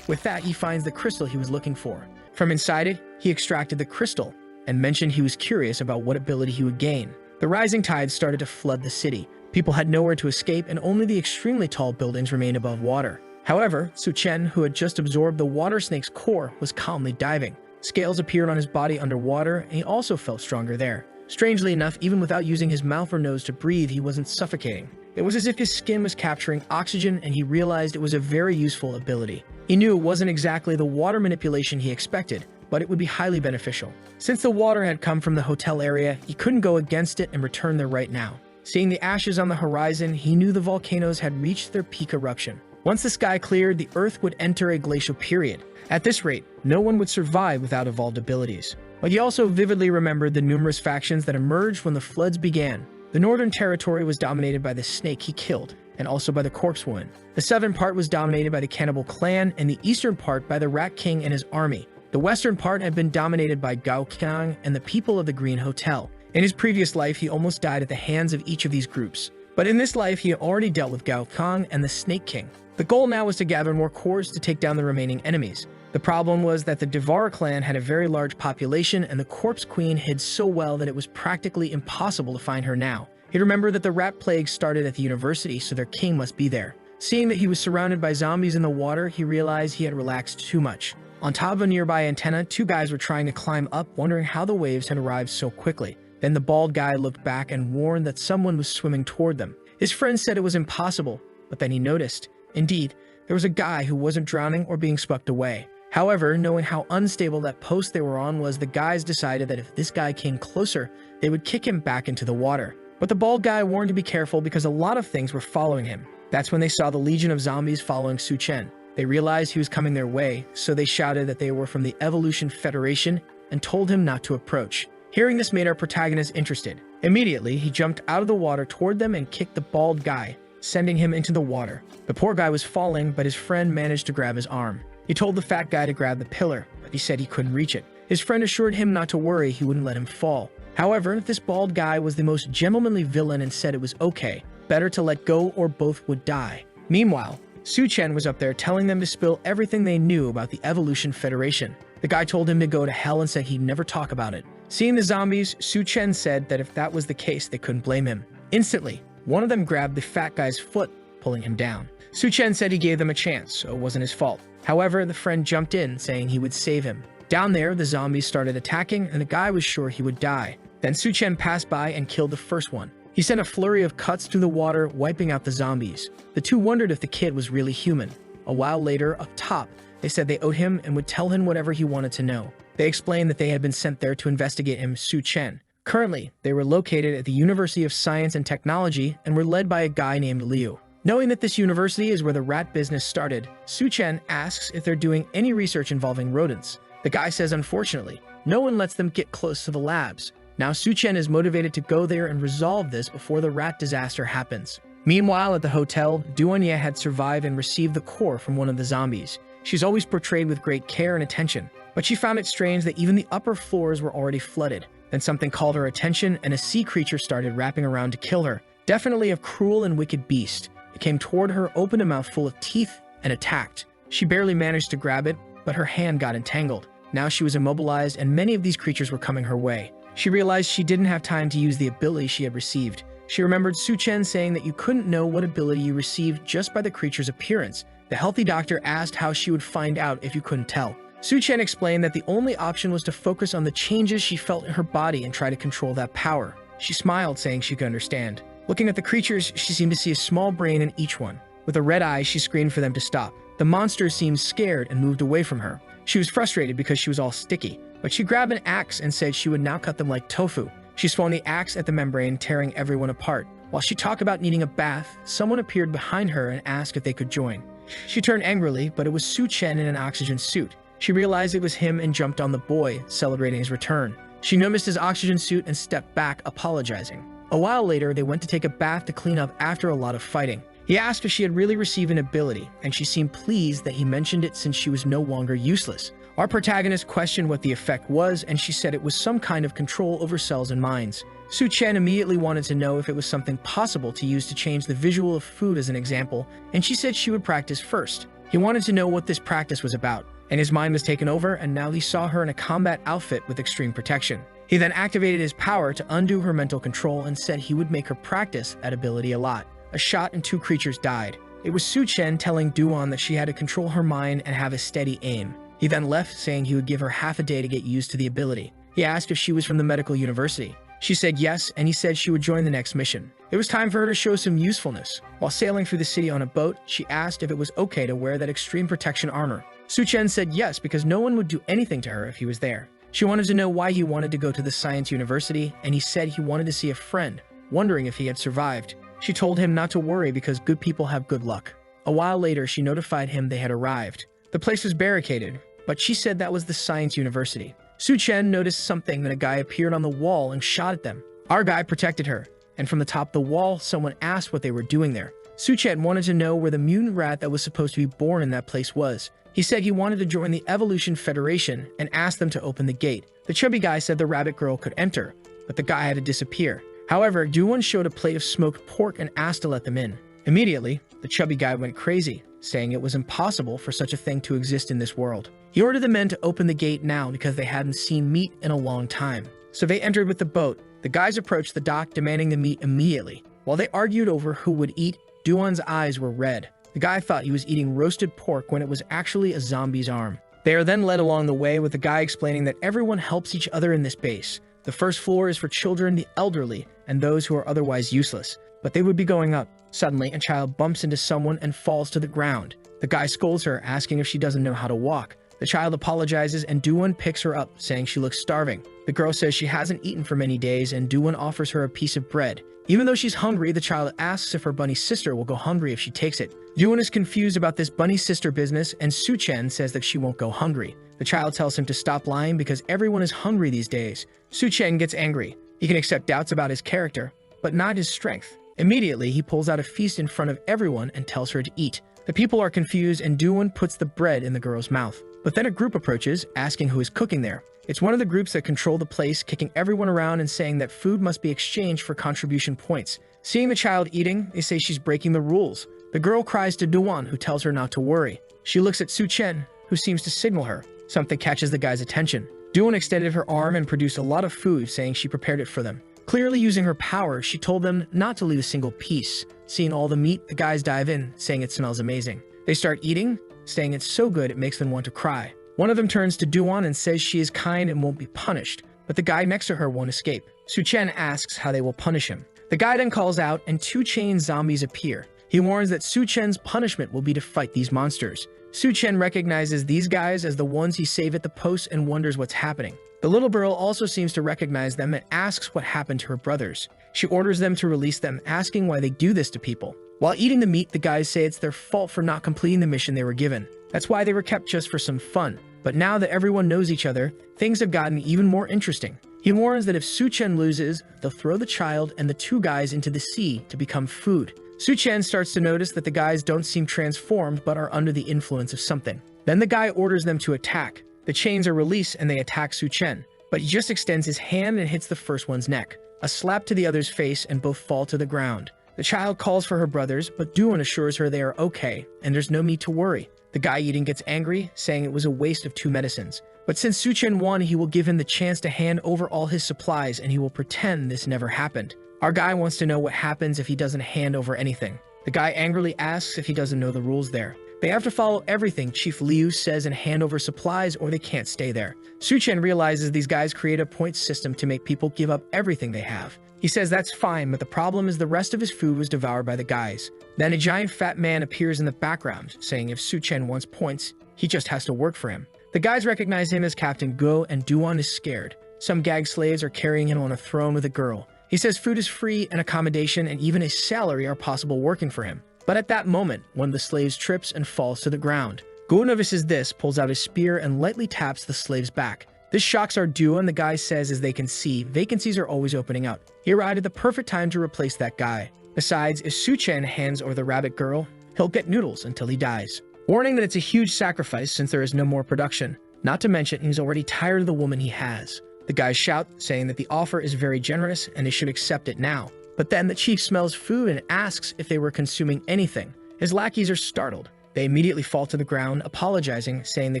With that, he finds the crystal he was looking for. From inside it, he extracted the crystal and mentioned he was curious about what ability he would gain. The rising tide started to flood the city. People had nowhere to escape, and only the extremely tall buildings remained above water. However, Su Chen, who had just absorbed the water snake's core, was calmly diving. Scales appeared on his body underwater, and he also felt stronger there. Strangely enough, even without using his mouth or nose to breathe, he wasn't suffocating. It was as if his skin was capturing oxygen, and he realized it was a very useful ability. He knew it wasn't exactly the water manipulation he expected, but it would be highly beneficial. Since the water had come from the hotel area, he couldn't go against it and return there right now. Seeing the ashes on the horizon, he knew the volcanoes had reached their peak eruption. Once the sky cleared, the Earth would enter a glacial period. At this rate, no one would survive without evolved abilities. But he also vividly remembered the numerous factions that emerged when the floods began. The Northern Territory was dominated by the snake he killed, and also by the Corpse Woman. The southern part was dominated by the Cannibal Clan, and the eastern part by the Rat King and his army. The western part had been dominated by Gao Qiang and the people of the Green Hotel. In his previous life, he almost died at the hands of each of these groups. But in this life, he had already dealt with Gao Qiang and the Snake King. The goal now was to gather more cores to take down the remaining enemies. The problem was that the Devara clan had a very large population, and the Corpse Queen hid so well that it was practically impossible to find her now. He remembered that the rat plague started at the university, so their king must be there. Seeing that he was surrounded by zombies in the water, he realized he had relaxed too much. On top of a nearby antenna, two guys were trying to climb up, wondering how the waves had arrived so quickly. Then the bald guy looked back and warned that someone was swimming toward them. His friend said it was impossible, but then he noticed. Indeed, there was a guy who wasn't drowning or being swept away. However, knowing how unstable that post they were on was, the guys decided that if this guy came closer, they would kick him back into the water. But the bald guy warned to be careful because a lot of things were following him. That's when they saw the legion of zombies following Su Chen. They realized he was coming their way, so they shouted that they were from the Evolution Federation and told him not to approach. Hearing this made our protagonist interested. Immediately, he jumped out of the water toward them and kicked the bald guy, sending him into the water. The poor guy was falling, but his friend managed to grab his arm. He told the fat guy to grab the pillar, but he said he couldn't reach it. His friend assured him not to worry, he wouldn't let him fall. However, this bald guy was the most gentlemanly villain and said it was okay, better to let go or both would die. Meanwhile, Su Chen was up there telling them to spill everything they knew about the Evolution Federation. The guy told him to go to hell and said he'd never talk about it. Seeing the zombies, Su Chen said that if that was the case, they couldn't blame him. Instantly, one of them grabbed the fat guy's foot, pulling him down. Su Chen said he gave them a chance, so it wasn't his fault. However, the friend jumped in, saying he would save him. Down there, the zombies started attacking, and the guy was sure he would die. Then Su Chen passed by and killed the first one. He sent a flurry of cuts through the water, wiping out the zombies. The two wondered if the kid was really human. A while later, up top, they said they owed him and would tell him whatever he wanted to know. They explained that they had been sent there to investigate him, Su Chen. Currently, they were located at the University of Science and Technology and were led by a guy named Liu. Knowing that this university is where the rat business started, Su Chen asks if they're doing any research involving rodents. The guy says unfortunately, no one lets them get close to the labs. Now Su Chen is motivated to go there and resolve this before the rat disaster happens. Meanwhile, at the hotel, Duanye had survived and received the core from one of the zombies. She's always portrayed with great care and attention, but she found it strange that even the upper floors were already flooded. Then something called her attention and a sea creature started wrapping around to kill her. Definitely a cruel and wicked beast. It came toward her, opened a mouth full of teeth, and attacked. She barely managed to grab it, but her hand got entangled. Now she was immobilized and many of these creatures were coming her way. She realized she didn't have time to use the ability she had received. She remembered Su Chen saying that you couldn't know what ability you received just by the creature's appearance. The healthy doctor asked how she would find out if you couldn't tell. Su Chen explained that the only option was to focus on the changes she felt in her body and try to control that power. She smiled, saying she could understand. Looking at the creatures, she seemed to see a small brain in each one. With a red eye, she screamed for them to stop. The monsters seemed scared and moved away from her. She was frustrated because she was all sticky, but she grabbed an axe and said she would now cut them like tofu. She swung the axe at the membrane, tearing everyone apart. While she talked about needing a bath, someone appeared behind her and asked if they could join. She turned angrily, but it was Su Chen in an oxygen suit. She realized it was him and jumped on the boy, celebrating his return. She noticed his oxygen suit and stepped back, apologizing. A while later, they went to take a bath to clean up after a lot of fighting. He asked if she had really received an ability, and she seemed pleased that he mentioned it since she was no longer useless. Our protagonist questioned what the effect was, and she said it was some kind of control over cells and minds. Su Chen immediately wanted to know if it was something possible to use to change the visual of food as an example, and she said she would practice first. He wanted to know what this practice was about, and his mind was taken over, and now he saw her in a combat outfit with extreme protection. He then activated his power to undo her mental control and said he would make her practice that ability a lot. A shot and two creatures died. It was Su Chen telling Duan that she had to control her mind and have a steady aim. He then left, saying he would give her half a day to get used to the ability. He asked if she was from the medical university. She said yes, and he said she would join the next mission. It was time for her to show some usefulness. While sailing through the city on a boat, she asked if it was okay to wear that extreme protection armor. Su Chen said yes, because no one would do anything to her if he was there. She wanted to know why he wanted to go to the science university, and he said he wanted to see a friend, wondering if he had survived. She told him not to worry because good people have good luck. A while later, she notified him they had arrived. The place was barricaded, but she said that was the science university. Su Chen noticed something that a guy appeared on the wall and shot at them. Our guy protected her, and from the top of the wall, someone asked what they were doing there. Su Chen wanted to know where the mutant rat that was supposed to be born in that place was. He said he wanted to join the Evolution Federation and asked them to open the gate. The chubby guy said the rabbit girl could enter, but the guy had to disappear. However, Duan showed a plate of smoked pork and asked to let them in. Immediately, the chubby guy went crazy, saying it was impossible for such a thing to exist in this world. He ordered the men to open the gate now because they hadn't seen meat in a long time. So they entered with the boat. The guys approached the dock demanding the meat immediately. While they argued over who would eat, Duan's eyes were red. The guy thought he was eating roasted pork when it was actually a zombie's arm. They are then led along the way with the guy explaining that everyone helps each other in this base. The first floor is for children, the elderly, and those who are otherwise useless. But they would be going up. Suddenly, a child bumps into someone and falls to the ground. The guy scolds her, asking if she doesn't know how to walk. The child apologizes and Duan picks her up, saying she looks starving. The girl says she hasn't eaten for many days and Duan offers her a piece of bread. Even though she's hungry, the child asks if her bunny sister will go hungry if she takes it. Duan is confused about this bunny sister business and Su Chen says that she won't go hungry. The child tells him to stop lying because everyone is hungry these days. Su Chen gets angry. He can accept doubts about his character, but not his strength. Immediately, he pulls out a feast in front of everyone and tells her to eat. The people are confused and Duan puts the bread in the girl's mouth. But then a group approaches, asking who is cooking there. It's one of the groups that control the place, kicking everyone around and saying that food must be exchanged for contribution points. Seeing the child eating, they say she's breaking the rules. The girl cries to Duan, who tells her not to worry. She looks at Su Chen, who seems to signal her. Something catches the guy's attention. Duan extended her arm and produced a lot of food, saying she prepared it for them. Clearly using her power, she told them not to leave a single piece, Seeing all the meat, the guys dive in, saying it smells amazing. They start eating, saying it's so good it makes them want to cry. One of them turns to Duan and says she is kind and won't be punished, but the guy next to her won't escape. Su-chen asks how they will punish him. The guy then calls out and 2 chain zombies appear. He warns that Su-chen's punishment will be to fight these monsters. Su-chen recognizes these guys as the ones he saved at the post and wonders what's happening. The little girl also seems to recognize them and asks what happened to her brothers. She orders them to release them, asking why they do this to people. While eating the meat, the guys say it's their fault for not completing the mission they were given. That's why they were kept just for some fun. But now that everyone knows each other, things have gotten even more interesting. He warns that if Su-chen loses, they'll throw the child and the 2 guys into the sea to become food. Su-chen starts to notice that the guys don't seem transformed but are under the influence of something. Then the guy orders them to attack. The chains are released and they attack Su-chen, but he just extends his hand and hits the first one's neck. A slap to the other's face and both fall to the ground. The child calls for her brothers, but Duan assures her they are okay and there's no need to worry. The guy eating gets angry, saying it was a waste of 2 medicines. But since Su-chen won, he will give him the chance to hand over all his supplies and he will pretend this never happened. Our guy wants to know what happens if he doesn't hand over anything. The guy angrily asks if he doesn't know the rules there. They have to follow everything Chief Liu says and hand over supplies or they can't stay there. Su-chen realizes these guys create a point system to make people give up everything they have. He says that's fine, but the problem is the rest of his food was devoured by the guys. Then a giant fat man appears in the background, saying if Su-chen wants points, he just has to work for him. The guys recognize him as Captain Go and Duan is scared. Some gag slaves are carrying him on a throne with a girl. He says food is free and accommodation and even a salary are possible working for him. But at that moment, one of the slaves trips and falls to the ground. Go notices this, pulls out his spear and lightly taps the slave's back. This shocks our duo and the guy says as they can see, vacancies are always opening up. He arrived at the perfect time to replace that guy. Besides, if Su-chen hands over the rabbit girl, he'll get noodles until he dies. Warning that it's a huge sacrifice since there is no more production. Not to mention, he's already tired of the woman he has. The guys shout, saying that the offer is very generous and they should accept it now. But then the chief smells food and asks if they were consuming anything. His lackeys are startled. They immediately fall to the ground, apologizing, saying they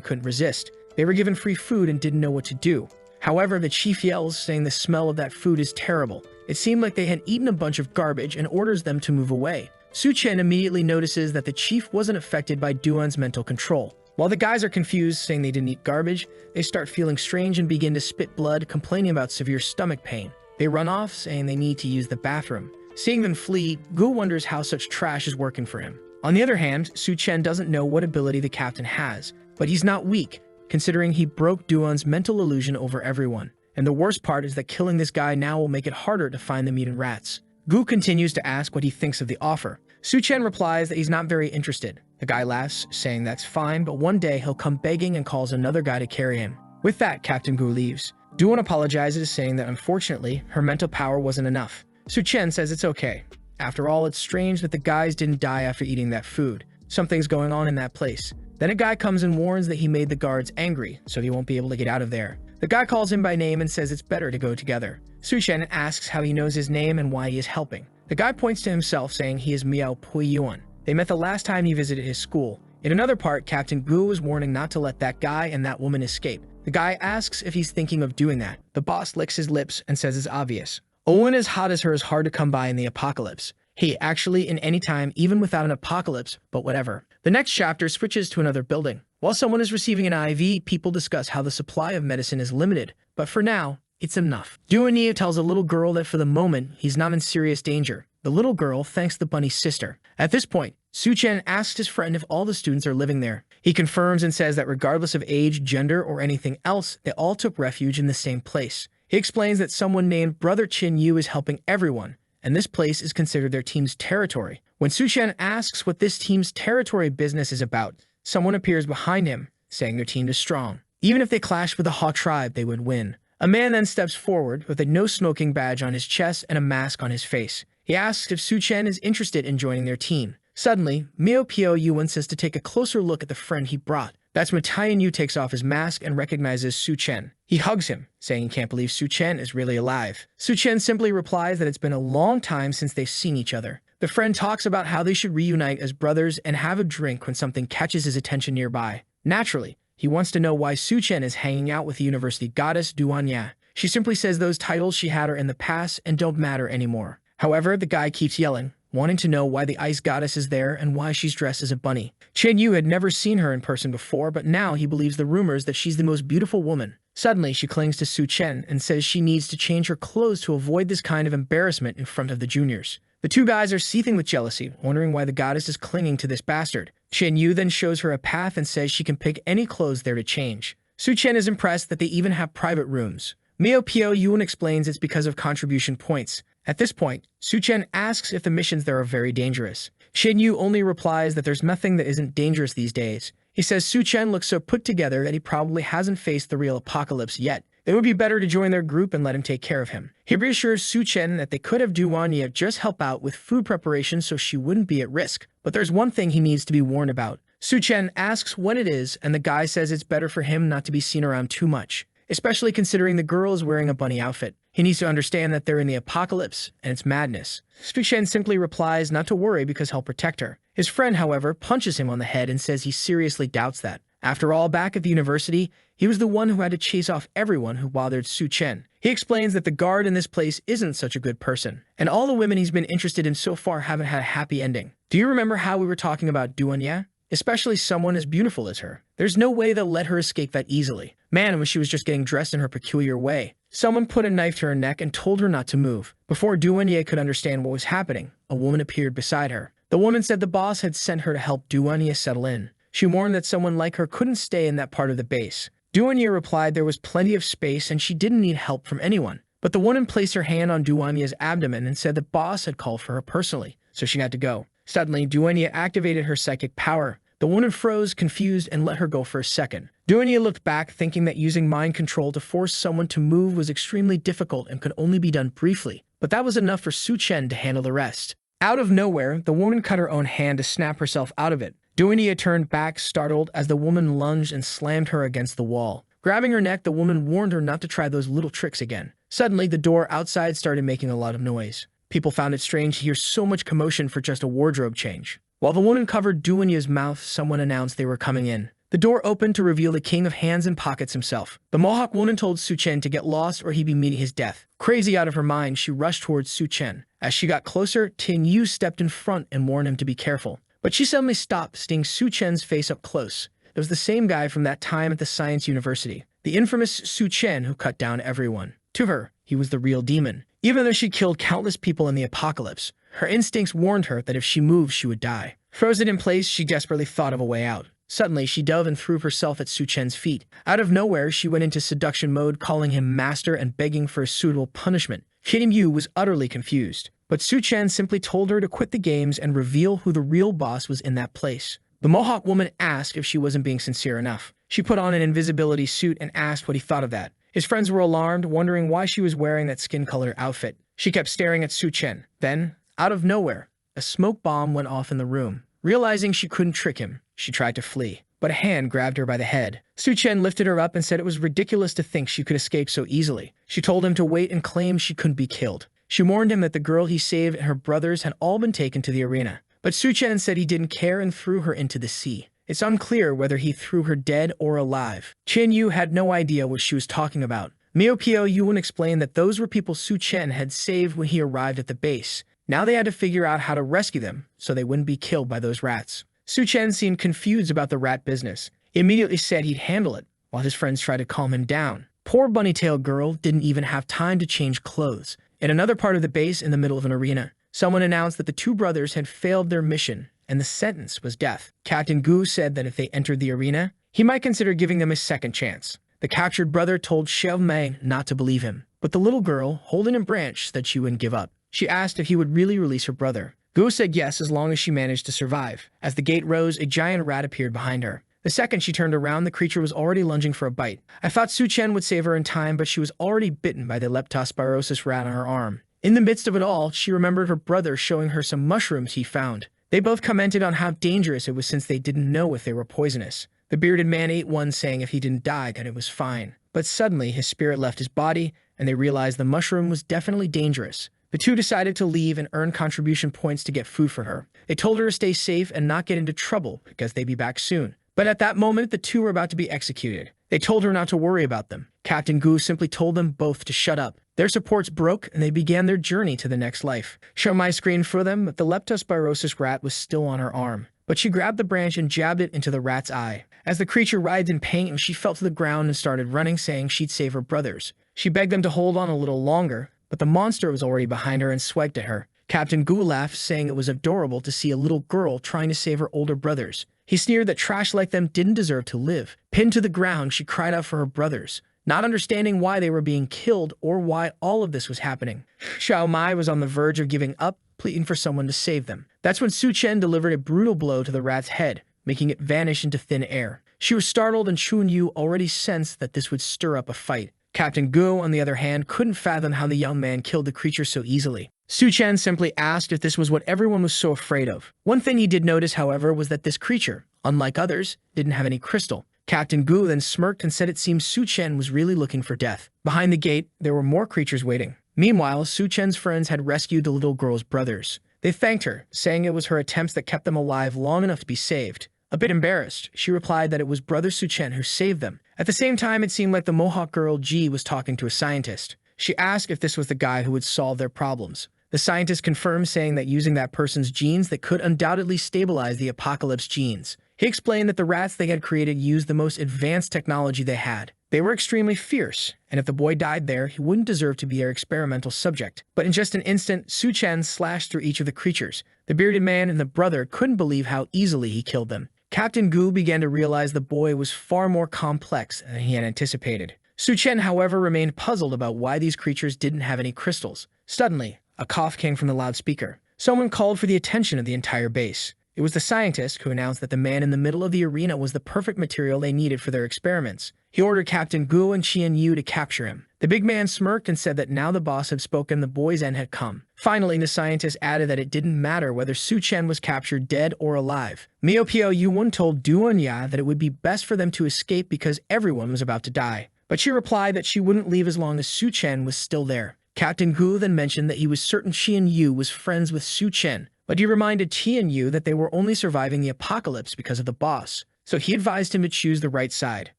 couldn't resist. They were given free food and didn't know what to do. However, the chief yells, saying the smell of that food is terrible. It seemed like they had eaten a bunch of garbage and orders them to move away. Su-chen immediately notices that the chief wasn't affected by Duan's mental control. While the guys are confused, saying they didn't eat garbage, they start feeling strange and begin to spit blood, complaining about severe stomach pain. They run off, saying they need to use the bathroom. Seeing them flee, Gu wonders how such trash is working for him. On the other hand, Su-chen doesn't know what ability the captain has, but he's not weak, considering he broke Duan's mental illusion over everyone. And the worst part is that killing this guy now will make it harder to find the mutant rats. Gu continues to ask what he thinks of the offer. Su-chen replies that he's not very interested. The guy laughs, saying that's fine, but one day he'll come begging and calls another guy to carry him. With that, Captain Gu leaves. Duan apologizes, saying that unfortunately, her mental power wasn't enough. Su-chen says it's okay. After all, it's strange that the guys didn't die after eating that food. Something's going on in that place. Then a guy comes and warns that he made the guards angry, so he won't be able to get out of there. The guy calls him by name and says it's better to go together. Su-chen asks how he knows his name and why he is helping. The guy points to himself, saying he is Miao Puiyuan. They met the last time he visited his school. In another part, Captain Gu was warning not to let that guy and that woman escape. The guy asks if he's thinking of doing that. The boss licks his lips and says it's obvious. A woman as hot as her is hard to come by in the apocalypse. Hey, actually, in any time, even without an apocalypse, but whatever. The next chapter switches to another building. While someone is receiving an IV, people discuss how the supply of medicine is limited, but for now, it's enough. Duania tells a little girl that for the moment, he's not in serious danger. The little girl thanks the bunny's sister. At this point, Su-chen asks his friend if all the students are living there. He confirms and says that regardless of age, gender, or anything else, they all took refuge in the same place. He explains that someone named Brother Chin Yu is helping everyone, and this place is considered their team's territory. When Su-chen asks what this team's territory business is about, someone appears behind him, saying their team is strong. Even if they clashed with the Ha tribe, they would win. A man then steps forward with a no-smoking badge on his chest and a mask on his face. He asks if Su-chen is interested in joining their team. Suddenly, Miao Pio Yuan says to take a closer look at the friend he brought. That's when Taiyan Yu takes off his mask and recognizes Su-chen. He hugs him, saying he can't believe Su-chen is really alive. Su-chen simply replies that it's been a long time since they've seen each other. The friend talks about how they should reunite as brothers and have a drink when something catches his attention nearby. Naturally, he wants to know why Su-chen is hanging out with the university goddess Duanya. She simply says those titles she had are in the past and don't matter anymore. However, the guy keeps yelling, wanting to know why the ice goddess is there and why she's dressed as a bunny. Chen Yu had never seen her in person before, but now he believes the rumors that she's the most beautiful woman. Suddenly, she clings to Su Chen and says she needs to change her clothes to avoid this kind of embarrassment in front of the juniors. The two guys are seething with jealousy, wondering why the goddess is clinging to this bastard. Chen Yu then shows her a path and says she can pick any clothes there to change. Su Chen is impressed that they even have private rooms. Mio Pio Yuan explains it's because of contribution points. At this point, Su Chen asks if the missions there are very dangerous. Chen Yu only replies that there's nothing that isn't dangerous these days. He says Su Chen looks so put together that he probably hasn't faced the real apocalypse yet. It would be better to join their group and let him take care of him. He reassures Su Chen that they could have Duanya just help out with food preparation so she wouldn't be at risk. But there's one thing he needs to be warned about. Su Chen asks when it is, and the guy says it's better for him not to be seen around too much, especially considering the girl is wearing a bunny outfit. He needs to understand that they're in the apocalypse, and it's madness. Su Chen simply replies not to worry because he'll protect her. His friend, however, punches him on the head and says he seriously doubts that. After all, back at the university, he was the one who had to chase off everyone who bothered Su Chen. He explains that the guard in this place isn't such a good person, and all the women he's been interested in so far haven't had a happy ending. Do you remember how we were talking about Duanya? Especially someone as beautiful as her. There's no way they'll let her escape that easily. Man, when she was just getting dressed in her peculiar way. Someone put a knife to her neck and told her not to move. Before Duanya could understand what was happening, a woman appeared beside her. The woman said the boss had sent her to help Duanya settle in. She warned that someone like her couldn't stay in that part of the base. Duanya replied there was plenty of space and she didn't need help from anyone. But the woman placed her hand on Duanya's abdomen and said the boss had called for her personally, so she had to go. Suddenly, Duanya activated her psychic power. The woman froze, confused, and let her go for a second. Duanya looked back, thinking that using mind control to force someone to move was extremely difficult and could only be done briefly. But that was enough for Su Chen to handle the rest. Out of nowhere, the woman cut her own hand to snap herself out of it. Duanya turned back, startled, as the woman lunged and slammed her against the wall. Grabbing her neck, the woman warned her not to try those little tricks again. Suddenly, the door outside started making a lot of noise. People found it strange to hear so much commotion for just a wardrobe change. While the woman covered Duanya's mouth, someone announced they were coming in. The door opened to reveal the king of hands and pockets himself. The Mohawk woman told Su Chen to get lost or he'd be meeting his death. Crazy out of her mind, she rushed towards Su Chen. As she got closer, Tin Yu stepped in front and warned him to be careful. But she suddenly stopped, seeing Su Chen's face up close. It was the same guy from that time at the Science University, the infamous Su Chen who cut down everyone. To her, he was the real demon. Even though she killed countless people in the apocalypse, her instincts warned her that if she moved, she would die. Frozen in place, she desperately thought of a way out. Suddenly, she dove and threw herself at Su Chen's feet. Out of nowhere, she went into seduction mode, calling him master and begging for a suitable punishment. Tin Yu was utterly confused, but Su Chen simply told her to quit the games and reveal who the real boss was in that place. The Mohawk woman asked if she wasn't being sincere enough. She put on an invisibility suit and asked what he thought of that. His friends were alarmed, wondering why she was wearing that skin-color outfit. She kept staring at Su Chen. Then, out of nowhere, a smoke bomb went off in the room. Realizing she couldn't trick him, she tried to flee, but a hand grabbed her by the head. Su Chen lifted her up and said it was ridiculous to think she could escape so easily. She told him to wait and claimed she couldn't be killed. She warned him that the girl he saved and her brothers had all been taken to the arena. But Su Chen said he didn't care and threw her into the sea. It's unclear whether he threw her dead or alive. Chen Yu had no idea what she was talking about. Mio Pio Yuan explained that those were people Su Chen had saved when he arrived at the base. Now they had to figure out how to rescue them so they wouldn't be killed by those rats. Su Chen seemed confused about the rat business. He immediately said he'd handle it, while his friends tried to calm him down. Poor bunny-tailed girl didn't even have time to change clothes. In another part of the base in the middle of an arena, someone announced that the two brothers had failed their mission, and the sentence was death. Captain Gu said that if they entered the arena, he might consider giving them a second chance. The captured brother told Xiao Mei not to believe him, but the little girl, holding a branch, said she wouldn't give up. She asked if he would really release her brother. Gu said yes as long as she managed to survive. As the gate rose, a giant rat appeared behind her. The second she turned around, the creature was already lunging for a bite. I thought Su Chen would save her in time, but she was already bitten by the leptospirosis rat on her arm. In the midst of it all, she remembered her brother showing her some mushrooms he found. They both commented on how dangerous it was since they didn't know if they were poisonous. The bearded man ate one, saying if he didn't die, then it was fine. But suddenly, his spirit left his body, and they realized the mushroom was definitely dangerous. The two decided to leave and earn contribution points to get food for her. They told her to stay safe and not get into trouble because they'd be back soon. But at that moment, the two were about to be executed. They told her not to worry about them. Captain Gu simply told them both to shut up. Their supports broke, and they began their journey to the next life. Xiaomai screamed for them, but the leptospirosis rat was still on her arm. But she grabbed the branch and jabbed it into the rat's eye. As the creature writhed in pain, she fell to the ground and started running, saying she'd save her brothers. She begged them to hold on a little longer, but the monster was already behind her and swiped at her. Captain Gu laughed, saying it was adorable to see a little girl trying to save her older brothers. He sneered that trash like them didn't deserve to live. Pinned to the ground, she cried out for her brothers, not understanding why they were being killed or why all of this was happening. Xiao Mai was on the verge of giving up, pleading for someone to save them. That's when Su Chen delivered a brutal blow to the rat's head, making it vanish into thin air. She was startled, and Chun Yu already sensed that this would stir up a fight. Captain Gu, on the other hand, couldn't fathom how the young man killed the creature so easily. Su Chen simply asked if this was what everyone was so afraid of. One thing he did notice, however, was that this creature, unlike others, didn't have any crystal. Captain Gu then smirked and said it seemed Su Chen was really looking for death. Behind the gate, there were more creatures waiting. Meanwhile, Su Chen's friends had rescued the little girl's brothers. They thanked her, saying it was her attempts that kept them alive long enough to be saved. A bit embarrassed, she replied that it was Brother Su Chen who saved them. At the same time, it seemed like the Mohawk girl Ji was talking to a scientist. She asked if this was the guy who would solve their problems. The scientist confirmed, saying that using that person's genes that could undoubtedly stabilize the apocalypse genes. He explained that the rats they had created used the most advanced technology they had. They were extremely fierce, and if the boy died there, he wouldn't deserve to be their experimental subject. But in just an instant, Su Chen slashed through each of the creatures. The bearded man and the brother couldn't believe how easily he killed them. Captain Gu began to realize the boy was far more complex than he had anticipated. Su Chen, however, remained puzzled about why these creatures didn't have any crystals. Suddenly, a cough came from the loudspeaker. Someone called for the attention of the entire base. It was the scientist who announced that the man in the middle of the arena was the perfect material they needed for their experiments. He ordered Captain Gu and Qian Yu to capture him. The big man smirked and said that now the boss had spoken, the boy's end had come. Finally, the scientist added that it didn't matter whether Su Chen was captured dead or alive. Miao Piao Yuan told Duan Ya that it would be best for them to escape because everyone was about to die. But she replied that she wouldn't leave as long as Su Chen was still there. Captain Gu then mentioned that he was certain Qian Yu was friends with Su Chen, but he reminded Qian Yu that they were only surviving the apocalypse because of the boss, so he advised him to choose the right side.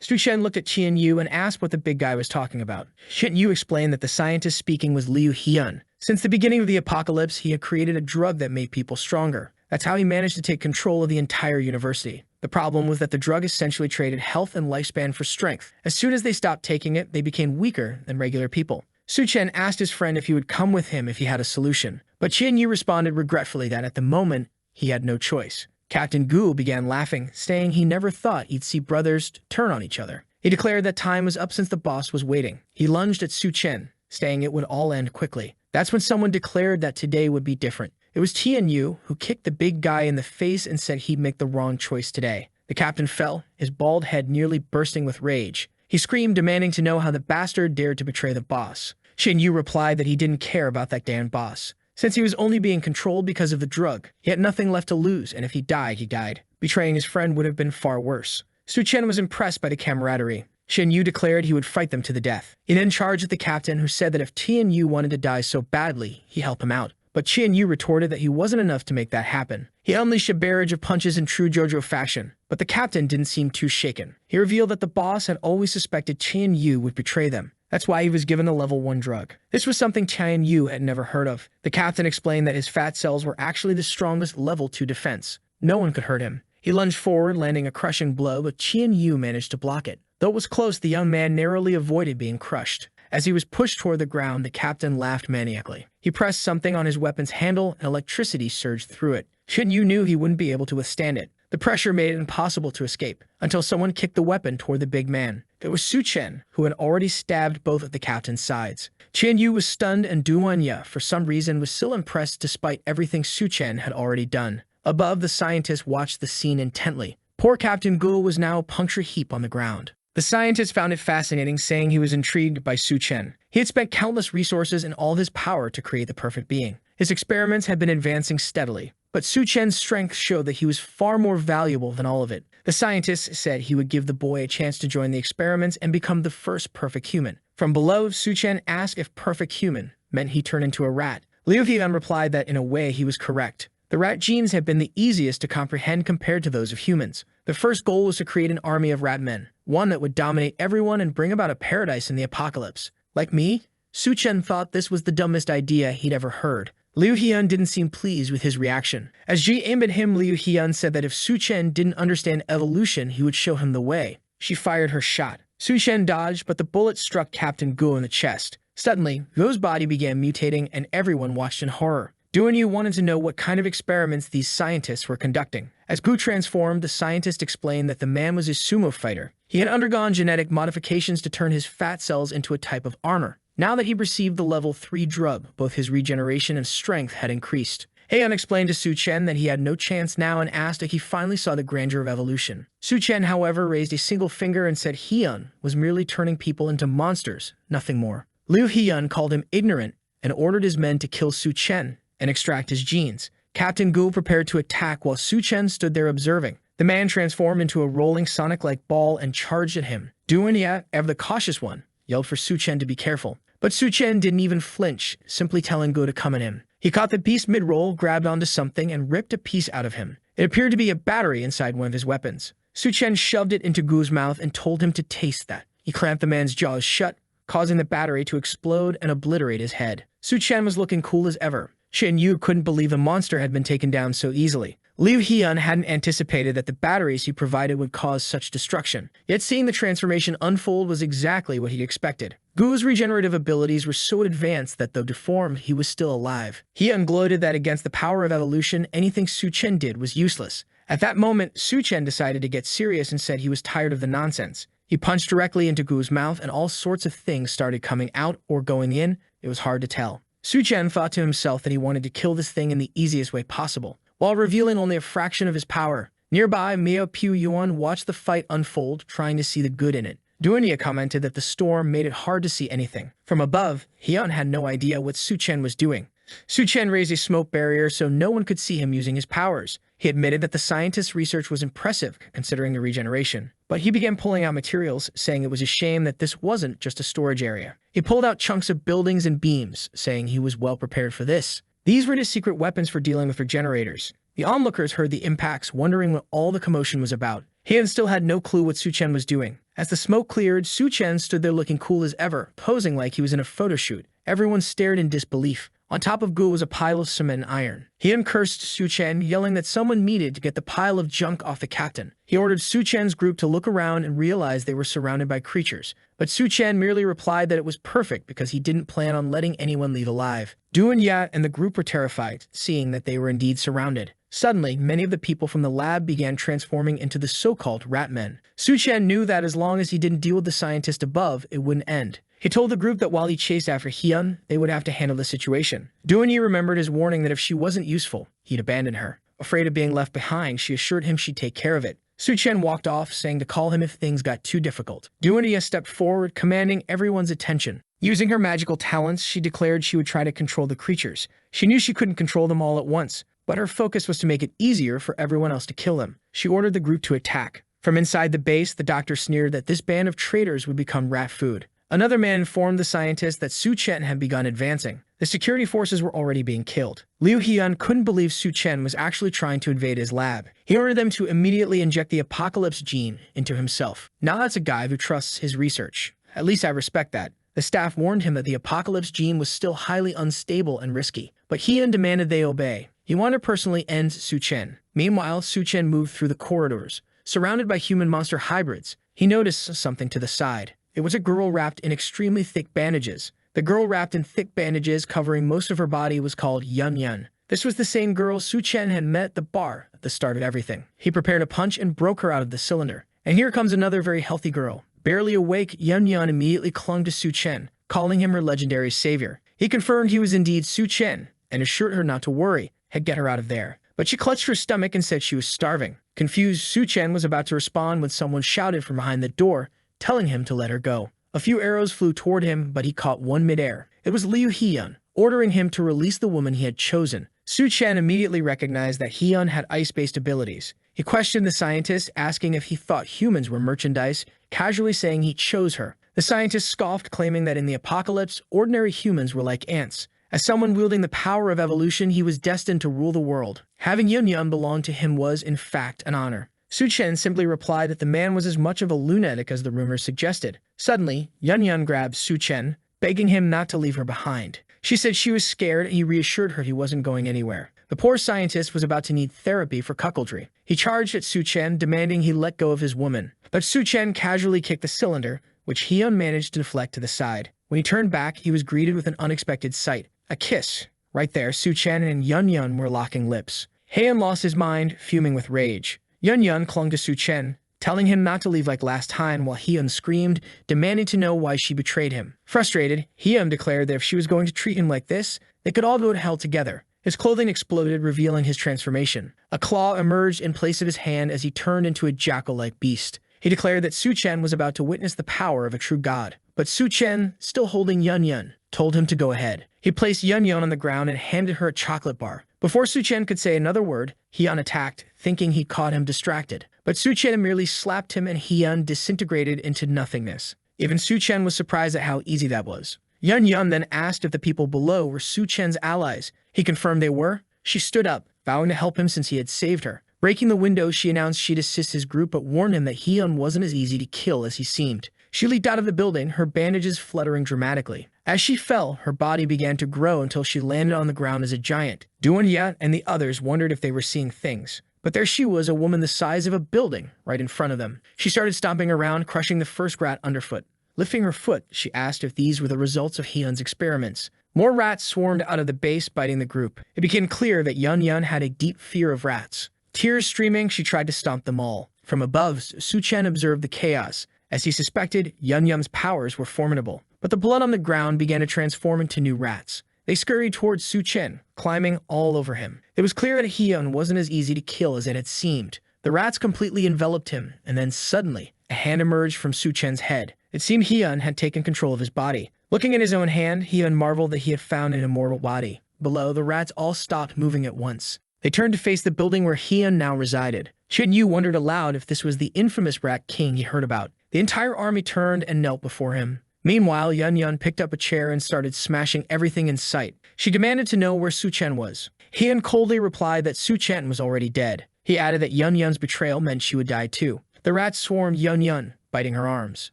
Su Chen looked at Qian Yu and asked what the big guy was talking about. Qian Yu explained that the scientist speaking was Liu Hyun. Since the beginning of the apocalypse, he had created a drug that made people stronger. That's how he managed to take control of the entire university. The problem was that the drug essentially traded health and lifespan for strength. As soon as they stopped taking it, they became weaker than regular people. Su Chen asked his friend if he would come with him if he had a solution, but Qian Yu responded regretfully that at the moment, he had no choice. Captain Gu began laughing, saying he never thought he'd see brothers turn on each other. He declared that time was up since the boss was waiting. He lunged at Su Chen, saying it would all end quickly. That's when someone declared that today would be different. It was Qian Yu who kicked the big guy in the face and said he'd make the wrong choice today. The captain fell, his bald head nearly bursting with rage. He screamed, demanding to know how the bastard dared to betray the boss. Qian Yu replied that he didn't care about that damn boss. Since he was only being controlled because of the drug, he had nothing left to lose, and if he died, he died. Betraying his friend would have been far worse. Su Chen was impressed by the camaraderie. Qian Yu declared he would fight them to the death. He then charged at the captain, who said that if Qian Yu wanted to die so badly, he'd help him out. But Qian Yu retorted that he wasn't enough to make that happen. He unleashed a barrage of punches in true JoJo fashion, but the captain didn't seem too shaken. He revealed that the boss had always suspected Qian Yu would betray them. That's why he was given the level 1 drug. This was something Qian Yu had never heard of. The captain explained that his fat cells were actually the strongest level 2 defense. No one could hurt him. He lunged forward, landing a crushing blow, but Qian Yu managed to block it. Though it was close, the young man narrowly avoided being crushed. As he was pushed toward the ground, the captain laughed maniacally. He pressed something on his weapon's handle, and electricity surged through it. Qian Yu knew he wouldn't be able to withstand it. The pressure made it impossible to escape, until someone kicked the weapon toward the big man. It was Su Chen, who had already stabbed both of the captain's sides. Qian Yu was stunned, and Duan Ya, for some reason, was still impressed despite everything Su Chen had already done. Above, the scientist watched the scene intently. Poor Captain Gu was now a puncture heap on the ground. The scientist found it fascinating, saying he was intrigued by Su Chen. He had spent countless resources and all his power to create the perfect being. His experiments had been advancing steadily, but Su Chen's strength showed that he was far more valuable than all of it. The scientist said he would give the boy a chance to join the experiments and become the first perfect human. From below, Su Chen asked if perfect human meant he turned into a rat. Liu Hian replied that in a way he was correct. The rat genes had been the easiest to comprehend compared to those of humans. The first goal was to create an army of rat men, one that would dominate everyone and bring about a paradise in the apocalypse. Like me, Su Chen thought this was the dumbest idea he'd ever heard. Liu Hyun didn't seem pleased with his reaction. As Ji aimed at him, Liu Hyun said that if Su Chen didn't understand evolution, he would show him the way. She fired her shot. Su Chen dodged, but the bullet struck Captain Gu in the chest. Suddenly, Gu's body began mutating, and everyone watched in horror. Duan wanted to know what kind of experiments these scientists were conducting. As Gu transformed, the scientist explained that the man was a sumo fighter. He had undergone genetic modifications to turn his fat cells into a type of armor. Now that he received the level 3 drug, both his regeneration and strength had increased. Heian explained to Su Chen that he had no chance now and asked if he finally saw the grandeur of evolution. Su Chen, however, raised a single finger and said Heian was merely turning people into monsters, nothing more. Liu Hyun called him ignorant and ordered his men to kill Su Chen and extract his genes. Captain Gu prepared to attack while Su Chen stood there observing. The man transformed into a rolling Sonic-like ball and charged at him. Duan, ever the cautious one, yelled for Su Chen to be careful. But Su Chen didn't even flinch, simply telling Gu to come at him. He caught the beast mid-roll, grabbed onto something, and ripped a piece out of him. It appeared to be a battery inside one of his weapons. Su Chen shoved it into Gu's mouth and told him to taste that. He clamped the man's jaws shut, causing the battery to explode and obliterate his head. Su Chen was looking cool as ever. Shin Yu couldn't believe the monster had been taken down so easily. Liu Hyun hadn't anticipated that the batteries he provided would cause such destruction. Yet seeing the transformation unfold was exactly what he expected. Gu's regenerative abilities were so advanced that though deformed, he was still alive. Hyun gloated that against the power of evolution, anything Su Chen did was useless. At that moment, Su Chen decided to get serious and said he was tired of the nonsense. He punched directly into Gu's mouth and all sorts of things started coming out or going in. It was hard to tell. Su Chen thought to himself that he wanted to kill this thing in the easiest way possible, while revealing only a fraction of his power. Nearby, Miao Pu Yuan watched the fight unfold, trying to see the good in it. Duan commented that the storm made it hard to see anything. From above, Hyun had no idea what Su Chen was doing. Su Chen raised a smoke barrier so no one could see him using his powers. He admitted that the scientist's research was impressive, considering the regeneration. But he began pulling out materials, saying it was a shame that this wasn't just a storage area. He pulled out chunks of buildings and beams, saying he was well prepared for this. These were his secret weapons for dealing with regenerators. The onlookers heard the impacts, wondering what all the commotion was about. Heian still had no clue what Su Chen was doing. As the smoke cleared, Su Chen stood there looking cool as ever, posing like he was in a photo shoot. Everyone stared in disbelief. On top of Gu was a pile of cement and iron. Heian cursed Su Chen, yelling that someone needed to get the pile of junk off the captain. He ordered Su Chen's group to look around and realize they were surrounded by creatures. But Su Chen merely replied that it was perfect because he didn't plan on letting anyone leave alive. Duan and the group were terrified, seeing that they were indeed surrounded. Suddenly, many of the people from the lab began transforming into the so-called rat men. Su Chen knew that as long as he didn't deal with the scientist above, it wouldn't end. He told the group that while he chased after Hyun, they would have to handle the situation. Duan remembered his warning that if she wasn't useful, he'd abandon her. Afraid of being left behind, she assured him she'd take care of it. Su Chen walked off, saying to call him if things got too difficult. Duan stepped forward, commanding everyone's attention. Using her magical talents, she declared she would try to control the creatures. She knew she couldn't control them all at once, but her focus was to make it easier for everyone else to kill them. She ordered the group to attack. From inside the base, the doctor sneered that this band of traitors would become rat food. Another man informed the scientist that Su Chen had begun advancing. The security forces were already being killed. Liu Hyun couldn't believe Su Chen was actually trying to invade his lab. He ordered them to immediately inject the apocalypse gene into himself. Now that's a guy who trusts his research. At least I respect that. The staff warned him that the apocalypse gene was still highly unstable and risky, but Hyun demanded they obey. He wanted to personally end Su Chen. Meanwhile, Su Chen moved through the corridors. Surrounded by human-monster hybrids, he noticed something to the side. It was a girl wrapped in extremely thick bandages. The girl wrapped in thick bandages covering most of her body was called Yun. This was the same girl Su Chen had met at the bar at the start of everything. He prepared a punch and broke her out of the cylinder. And here comes another very healthy girl. Barely awake, Yun immediately clung to Su Chen, calling him her legendary savior. He confirmed he was indeed Su Chen and assured her not to worry, he'd get her out of there. But she clutched her stomach and said she was starving. Confused, Su Chen was about to respond when someone shouted from behind the door, telling him to let her go. A few arrows flew toward him, but he caught one midair. It was Liu Hyun, ordering him to release the woman he had chosen. Su Chen immediately recognized that Hyun had ice-based abilities. He questioned the scientist, asking if he thought humans were merchandise, casually saying he chose her. The scientist scoffed, claiming that in the apocalypse, ordinary humans were like ants. As someone wielding the power of evolution, he was destined to rule the world. Having Yun belong to him was, in fact, an honor. Su Chen simply replied that the man was as much of a lunatic as the rumors suggested. Suddenly, Yun grabbed Su Chen, begging him not to leave her behind. She said she was scared, and he reassured her he wasn't going anywhere. The poor scientist was about to need therapy for cuckoldry. He charged at Su Chen, demanding he let go of his woman. But Su Chen casually kicked the cylinder, which Hyun managed to deflect to the side. When he turned back, he was greeted with an unexpected sight. A kiss. Right there, Su Chen and Yun were locking lips. Hyun lost his mind, fuming with rage. Yun clung to Su Chen, telling him not to leave like last time, while Hyun screamed, demanding to know why she betrayed him. Frustrated, Hyun declared that if she was going to treat him like this, they could all go to hell together. His clothing exploded, revealing his transformation. A claw emerged in place of his hand as he turned into a jackal-like beast. He declared that Su Chen was about to witness the power of a true god. But Su Chen, still holding Yun, told him to go ahead. He placed Yun on the ground and handed her a chocolate bar. Before Su Chen could say another word, Hyun attacked, thinking he caught him distracted. But Su Chen merely slapped him and Hyun disintegrated into nothingness. Even Su Chen was surprised at how easy that was. Yun then asked if the people below were Su Chen's allies. He confirmed they were. She stood up, vowing to help him since he had saved her. Breaking the window, she announced she'd assist his group but warned him that Hyun wasn't as easy to kill as he seemed. She leaped out of the building, her bandages fluttering dramatically. As she fell, her body began to grow until she landed on the ground as a giant. Doon-ya and the others wondered if they were seeing things. But there she was, a woman the size of a building, right in front of them. She started stomping around, crushing the first rat underfoot. Lifting her foot, she asked if these were the results of Hyun's experiments. More rats swarmed out of the base, biting the group. It became clear that Yun had a deep fear of rats. Tears streaming, she tried to stomp them all. From above, Su Chen observed the chaos. As he suspected, Yun's powers were formidable. But the blood on the ground began to transform into new rats. They scurried towards Su Chen, climbing all over him. It was clear that Hyun wasn't as easy to kill as it had seemed. The rats completely enveloped him, and then suddenly, a hand emerged from Su Chen's head. It seemed Hyun had taken control of his body. Looking at his own hand, Hyun marveled that he had found an immortal body. Below, the rats all stopped moving at once. They turned to face the building where Hyun now resided. Chen-Yu wondered aloud if this was the infamous rat king he heard about. The entire army turned and knelt before him. Meanwhile, Yun picked up a chair and started smashing everything in sight. She demanded to know where Su Chen was. Hyun coldly replied that Su Chen was already dead. He added that Yun's betrayal meant she would die too. The rats swarmed Yun, biting her arms.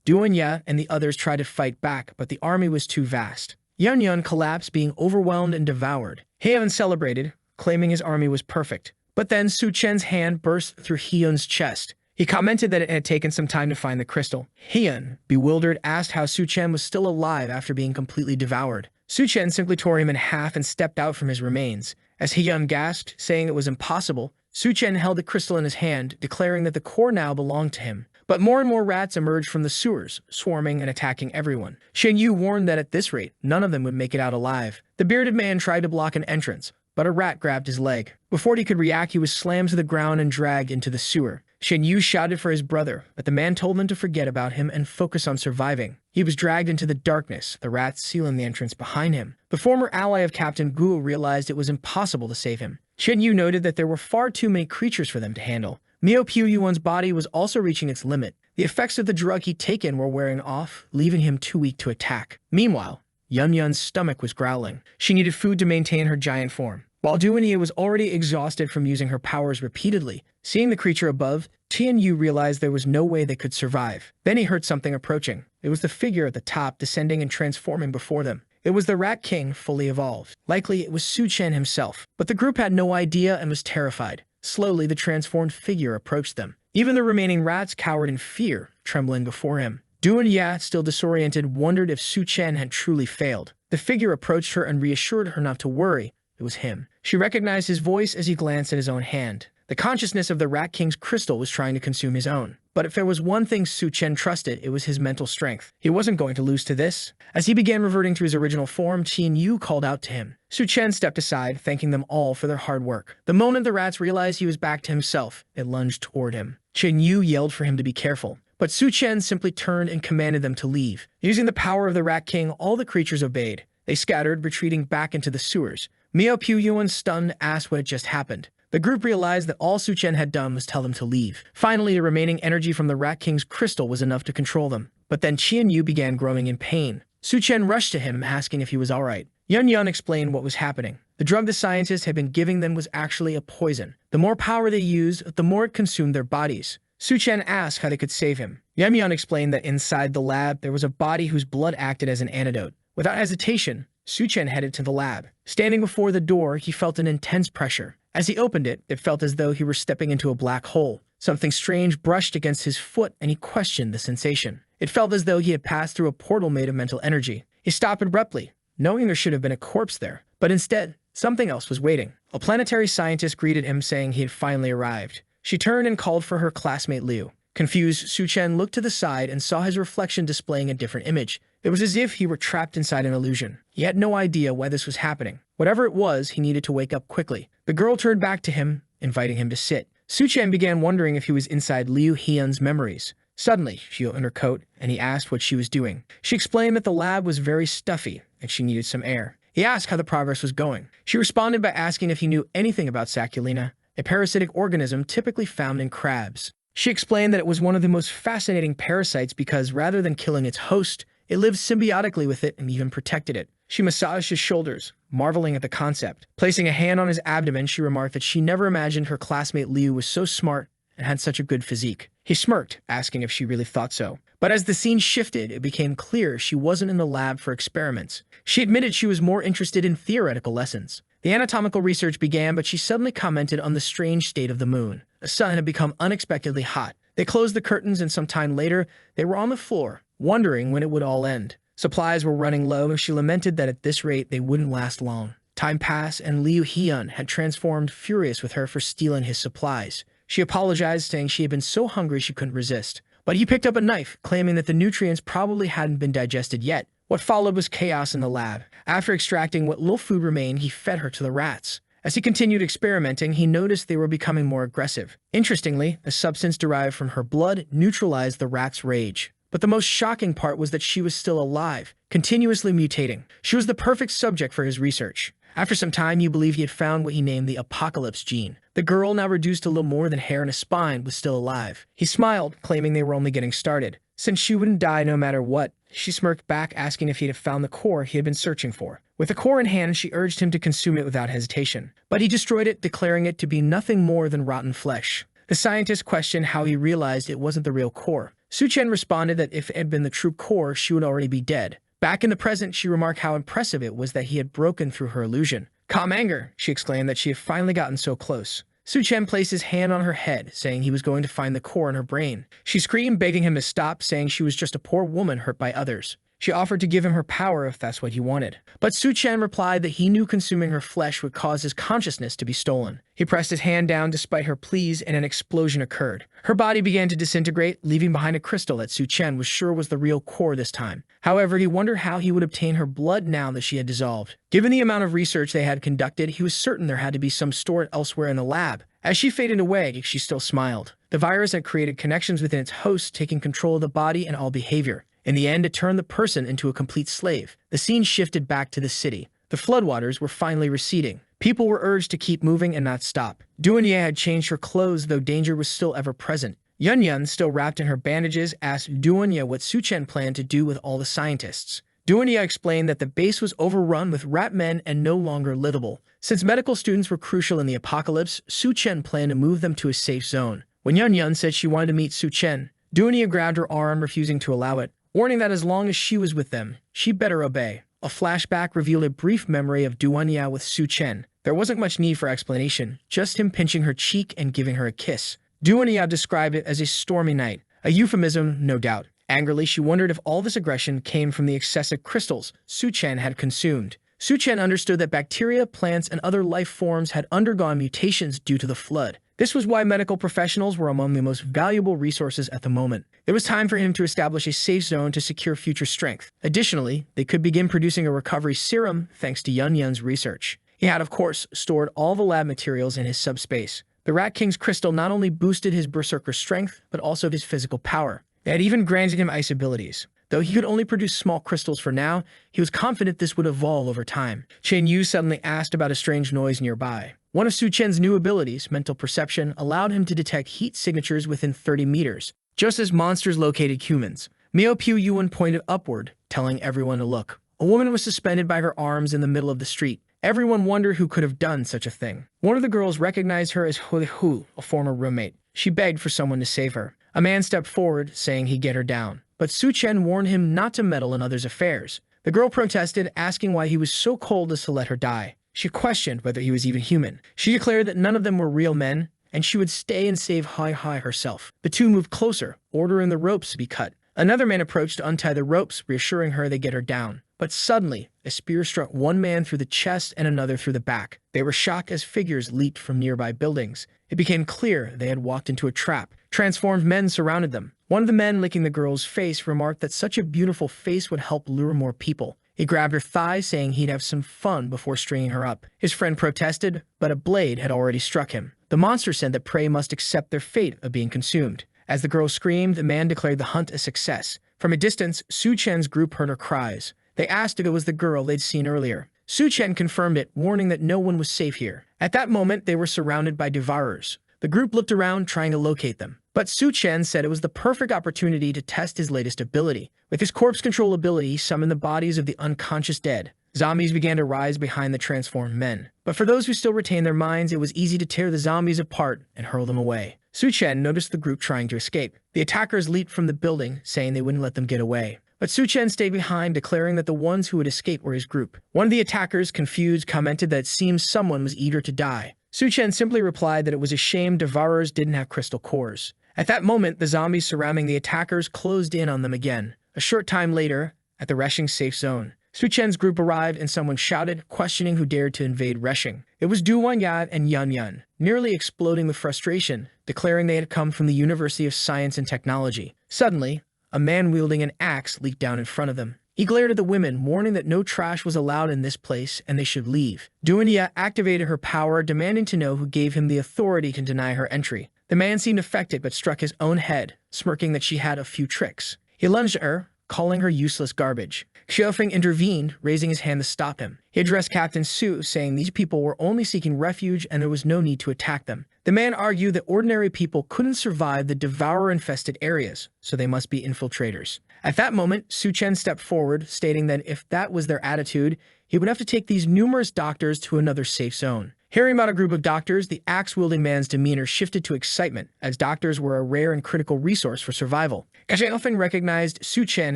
Doon-ya and the others tried to fight back, but the army was too vast. Yun collapsed, being overwhelmed and devoured. Hyun celebrated, claiming his army was perfect. But then Su Chen's hand burst through Hyun's chest. He commented that it had taken some time to find the crystal. Hyun, bewildered, asked how Su Chen was still alive after being completely devoured. Su Chen simply tore him in half and stepped out from his remains. As Hyun gasped, saying it was impossible, Su Chen held the crystal in his hand, declaring that the core now belonged to him. But more and more rats emerged from the sewers, swarming and attacking everyone. Chen-Yu warned that at this rate, none of them would make it out alive. The bearded man tried to block an entrance, but a rat grabbed his leg. Before he could react, he was slammed to the ground and dragged into the sewer. Chen-Yu shouted for his brother, but the man told them to forget about him and focus on surviving. He was dragged into the darkness, the rats sealing the entrance behind him. The former ally of Captain Gu realized it was impossible to save him. Chen-Yu noted that there were far too many creatures for them to handle. Mio Pyu-Yuan's body was also reaching its limit. The effects of the drug he'd taken were wearing off, leaving him too weak to attack. Meanwhile, Yun's stomach was growling. She needed food to maintain her giant form. While Doon-ya was already exhausted from using her powers repeatedly, seeing the creature above, Chen-Yu realized there was no way they could survive. Then he heard something approaching. It was the figure at the top descending and transforming before them. It was the Rat King fully evolved. Likely it was Su Chen himself. But the group had no idea and was terrified. Slowly, the transformed figure approached them. Even the remaining rats cowered in fear, trembling before him. Doon-ya, still disoriented, wondered if Su Chen had truly failed. The figure approached her and reassured her not to worry. It was him. She recognized his voice as he glanced at his own hand. The consciousness of the Rat King's crystal was trying to consume his own. But if there was one thing Su Chen trusted, it was his mental strength. He wasn't going to lose to this. As he began reverting to his original form, Chen-Yu called out to him. Su Chen stepped aside, thanking them all for their hard work. The moment the rats realized he was back to himself, it lunged toward him. Chen-Yu yelled for him to be careful. But Su Chen simply turned and commanded them to leave. Using the power of the Rat King, all the creatures obeyed. They scattered, retreating back into the sewers. Mio Pyu-Yuan, stunned, asked what had just happened. The group realized that all Su Chen had done was tell them to leave. Finally, the remaining energy from the Rat King's crystal was enough to control them. But then Chen-Yu began growing in pain. Su Chen rushed to him, asking if he was all right. Yun explained what was happening. The drug the scientists had been giving them was actually a poison. The more power they used, the more it consumed their bodies. Su Chen asked how they could save him. Yun explained that inside the lab, there was a body whose blood acted as an antidote. Without hesitation, Su Chen headed to the lab. Standing before the door, he felt an intense pressure. As he opened it, it felt as though he were stepping into a black hole. Something strange brushed against his foot, and he questioned the sensation. It felt as though he had passed through a portal made of mental energy. He stopped abruptly, knowing there should have been a corpse there. But instead, something else was waiting. A planetary scientist greeted him, saying he had finally arrived. She turned and called for her classmate Liu. Confused, Su Chen looked to the side and saw his reflection displaying a different image. It was as if he were trapped inside an illusion. He had no idea why this was happening. Whatever it was, he needed to wake up quickly. The girl turned back to him, inviting him to sit. Su Chen began wondering if he was inside Liu Hyun's memories. Suddenly, she opened her coat, and he asked what she was doing. She explained that the lab was very stuffy, and she needed some air. He asked how the progress was going. She responded by asking if he knew anything about Saculina, a parasitic organism typically found in crabs. She explained that it was one of the most fascinating parasites because rather than killing its host, it lived symbiotically with it and even protected it. She massaged his shoulders, marveling at the concept. Placing a hand on his abdomen, she remarked that she never imagined her classmate Liu was so smart and had such a good physique. He smirked, asking if she really thought so. But as the scene shifted, it became clear she wasn't in the lab for experiments. She admitted she was more interested in theoretical lessons. The anatomical research began, but she suddenly commented on the strange state of the moon. The sun had become unexpectedly hot. They closed the curtains, and some time later, they were on the floor, wondering when it would all end. Supplies were running low, and she lamented that at this rate, they wouldn't last long. Time passed, and Liu Hyun had transformed, furious with her for stealing his supplies. She apologized, saying she had been so hungry she couldn't resist. But he picked up a knife, claiming that the nutrients probably hadn't been digested yet. What followed was chaos in the lab. After extracting what little food remained, he fed her to the rats. As he continued experimenting, he noticed they were becoming more aggressive. Interestingly, a substance derived from her blood neutralized the rats' rage. But the most shocking part was that she was still alive, continuously mutating. She was the perfect subject for his research. After some time, he believed he had found what he named the Apocalypse gene. The girl, now reduced to little more than hair and a spine, was still alive. He smiled, claiming they were only getting started. Since she wouldn't die no matter what, she smirked back, asking if he had found the core he had been searching for. With the core in hand, she urged him to consume it without hesitation. But he destroyed it, declaring it to be nothing more than rotten flesh. The scientist questioned how he realized it wasn't the real core. Su Chen responded that if it had been the true core, she would already be dead. Back in the present, she remarked how impressive it was that he had broken through her illusion. Calm anger, she exclaimed that she had finally gotten so close. Su Chen placed his hand on her head, saying he was going to find the core in her brain. She screamed, begging him to stop, saying she was just a poor woman hurt by others. She offered to give him her power if that's what he wanted. But Su Chen replied that he knew consuming her flesh would cause his consciousness to be stolen. He pressed his hand down despite her pleas, and an explosion occurred. Her body began to disintegrate, leaving behind a crystal that Su Chen was sure was the real core this time. However, he wondered how he would obtain her blood now that she had dissolved. Given the amount of research they had conducted, he was certain there had to be some stored elsewhere in the lab. As she faded away, she still smiled. The virus had created connections within its host, taking control of the body and all behavior. In the end, it turned the person into a complete slave. The scene shifted back to the city. The floodwaters were finally receding. People were urged to keep moving and not stop. Duanya had changed her clothes, though danger was still ever present. Yun, still wrapped in her bandages, asked Duanya what Su Chen planned to do with all the scientists. Duanya explained that the base was overrun with rat men and no longer livable. Since medical students were crucial in the apocalypse, Su Chen planned to move them to a safe zone. When Yun said she wanted to meet Su Chen, Duanya grabbed her arm, refusing to allow it, warning that as long as she was with them, she better obey. A flashback revealed a brief memory of Duanya with Su Chen. There wasn't much need for explanation, just him pinching her cheek and giving her a kiss. Duanya described it as a stormy night, a euphemism, no doubt. Angrily, she wondered if all this aggression came from the excessive crystals Su Chen had consumed. Su Chen understood that bacteria, plants, and other life forms had undergone mutations due to the flood. This was why medical professionals were among the most valuable resources at the moment. It was time for him to establish a safe zone to secure future strength. Additionally, they could begin producing a recovery serum thanks to Yun's research. He had, of course, stored all the lab materials in his subspace. The Rat King's crystal not only boosted his berserker strength, but also his physical power. It had even granted him ice abilities. Though he could only produce small crystals for now, he was confident this would evolve over time. Chen Yu suddenly asked about a strange noise nearby. One of Su Chen's new abilities, mental perception, allowed him to detect heat signatures within 30 meters, just as monsters located humans. Miao Piu Yuan pointed upward, telling everyone to look. A woman was suspended by her arms in the middle of the street. Everyone wondered who could have done such a thing. One of the girls recognized her as Hu, a former roommate. She begged for someone to save her. A man stepped forward, saying he'd get her down. But Su Chen warned him not to meddle in others' affairs. The girl protested, asking why he was so cold as to let her die. She questioned whether he was even human. She declared that none of them were real men, and she would stay and save Hai Hai herself. The two moved closer, ordering the ropes to be cut. Another man approached to untie the ropes, reassuring her they'd get her down. But suddenly, a spear struck one man through the chest and another through the back. They were shocked as figures leaped from nearby buildings. It became clear they had walked into a trap. Transformed men surrounded them. One of the men licking the girl's face remarked that such a beautiful face would help lure more people. He grabbed her thigh, saying he'd have some fun before stringing her up. His friend protested, but a blade had already struck him. The monster said that prey must accept their fate of being consumed. As the girl screamed, the man declared the hunt a success. From a distance, Su Chen's group heard her cries. They asked if it was the girl they'd seen earlier. Su Chen confirmed it, warning that no one was safe here. At that moment, they were surrounded by devourers. The group looked around, trying to locate them. But Su Chen said it was the perfect opportunity to test his latest ability. With his corpse control ability, he summoned the bodies of the unconscious dead. Zombies began to rise behind the transformed men. But for those who still retained their minds, it was easy to tear the zombies apart and hurl them away. Su Chen noticed the group trying to escape. The attackers leaped from the building, saying they wouldn't let them get away. But Su Chen stayed behind, declaring that the ones who would escape were his group. One of the attackers, confused, commented that it seemed someone was eager to die. Su Chen simply replied that it was a shame devourers didn't have crystal cores. At that moment, the zombies surrounding the attackers closed in on them again. A short time later, at the Reshing safe zone, Su Chen's group arrived and someone shouted, questioning who dared to invade Reshing. It was Du Wanyat and Yun Yun, nearly exploding with frustration, declaring they had come from the University of Science and Technology. Suddenly, a man wielding an axe leaped down in front of them. He glared at the women, warning that no trash was allowed in this place and they should leave. Duanya activated her power, demanding to know who gave him the authority to deny her entry. The man seemed affected but struck his own head, smirking that she had a few tricks. He lunged at her, calling her useless garbage. Xiaofeng intervened, raising his hand to stop him. He addressed Captain Su, saying these people were only seeking refuge and there was no need to attack them. The man argued that ordinary people couldn't survive the devourer-infested areas, so they must be infiltrators. At that moment, Su Chen stepped forward, stating that if that was their attitude, he would have to take these numerous doctors to another safe zone. Hearing about a group of doctors, the axe-wielding man's demeanor shifted to excitement, as doctors were a rare and critical resource for survival. Xiaofeng recognized Su Chen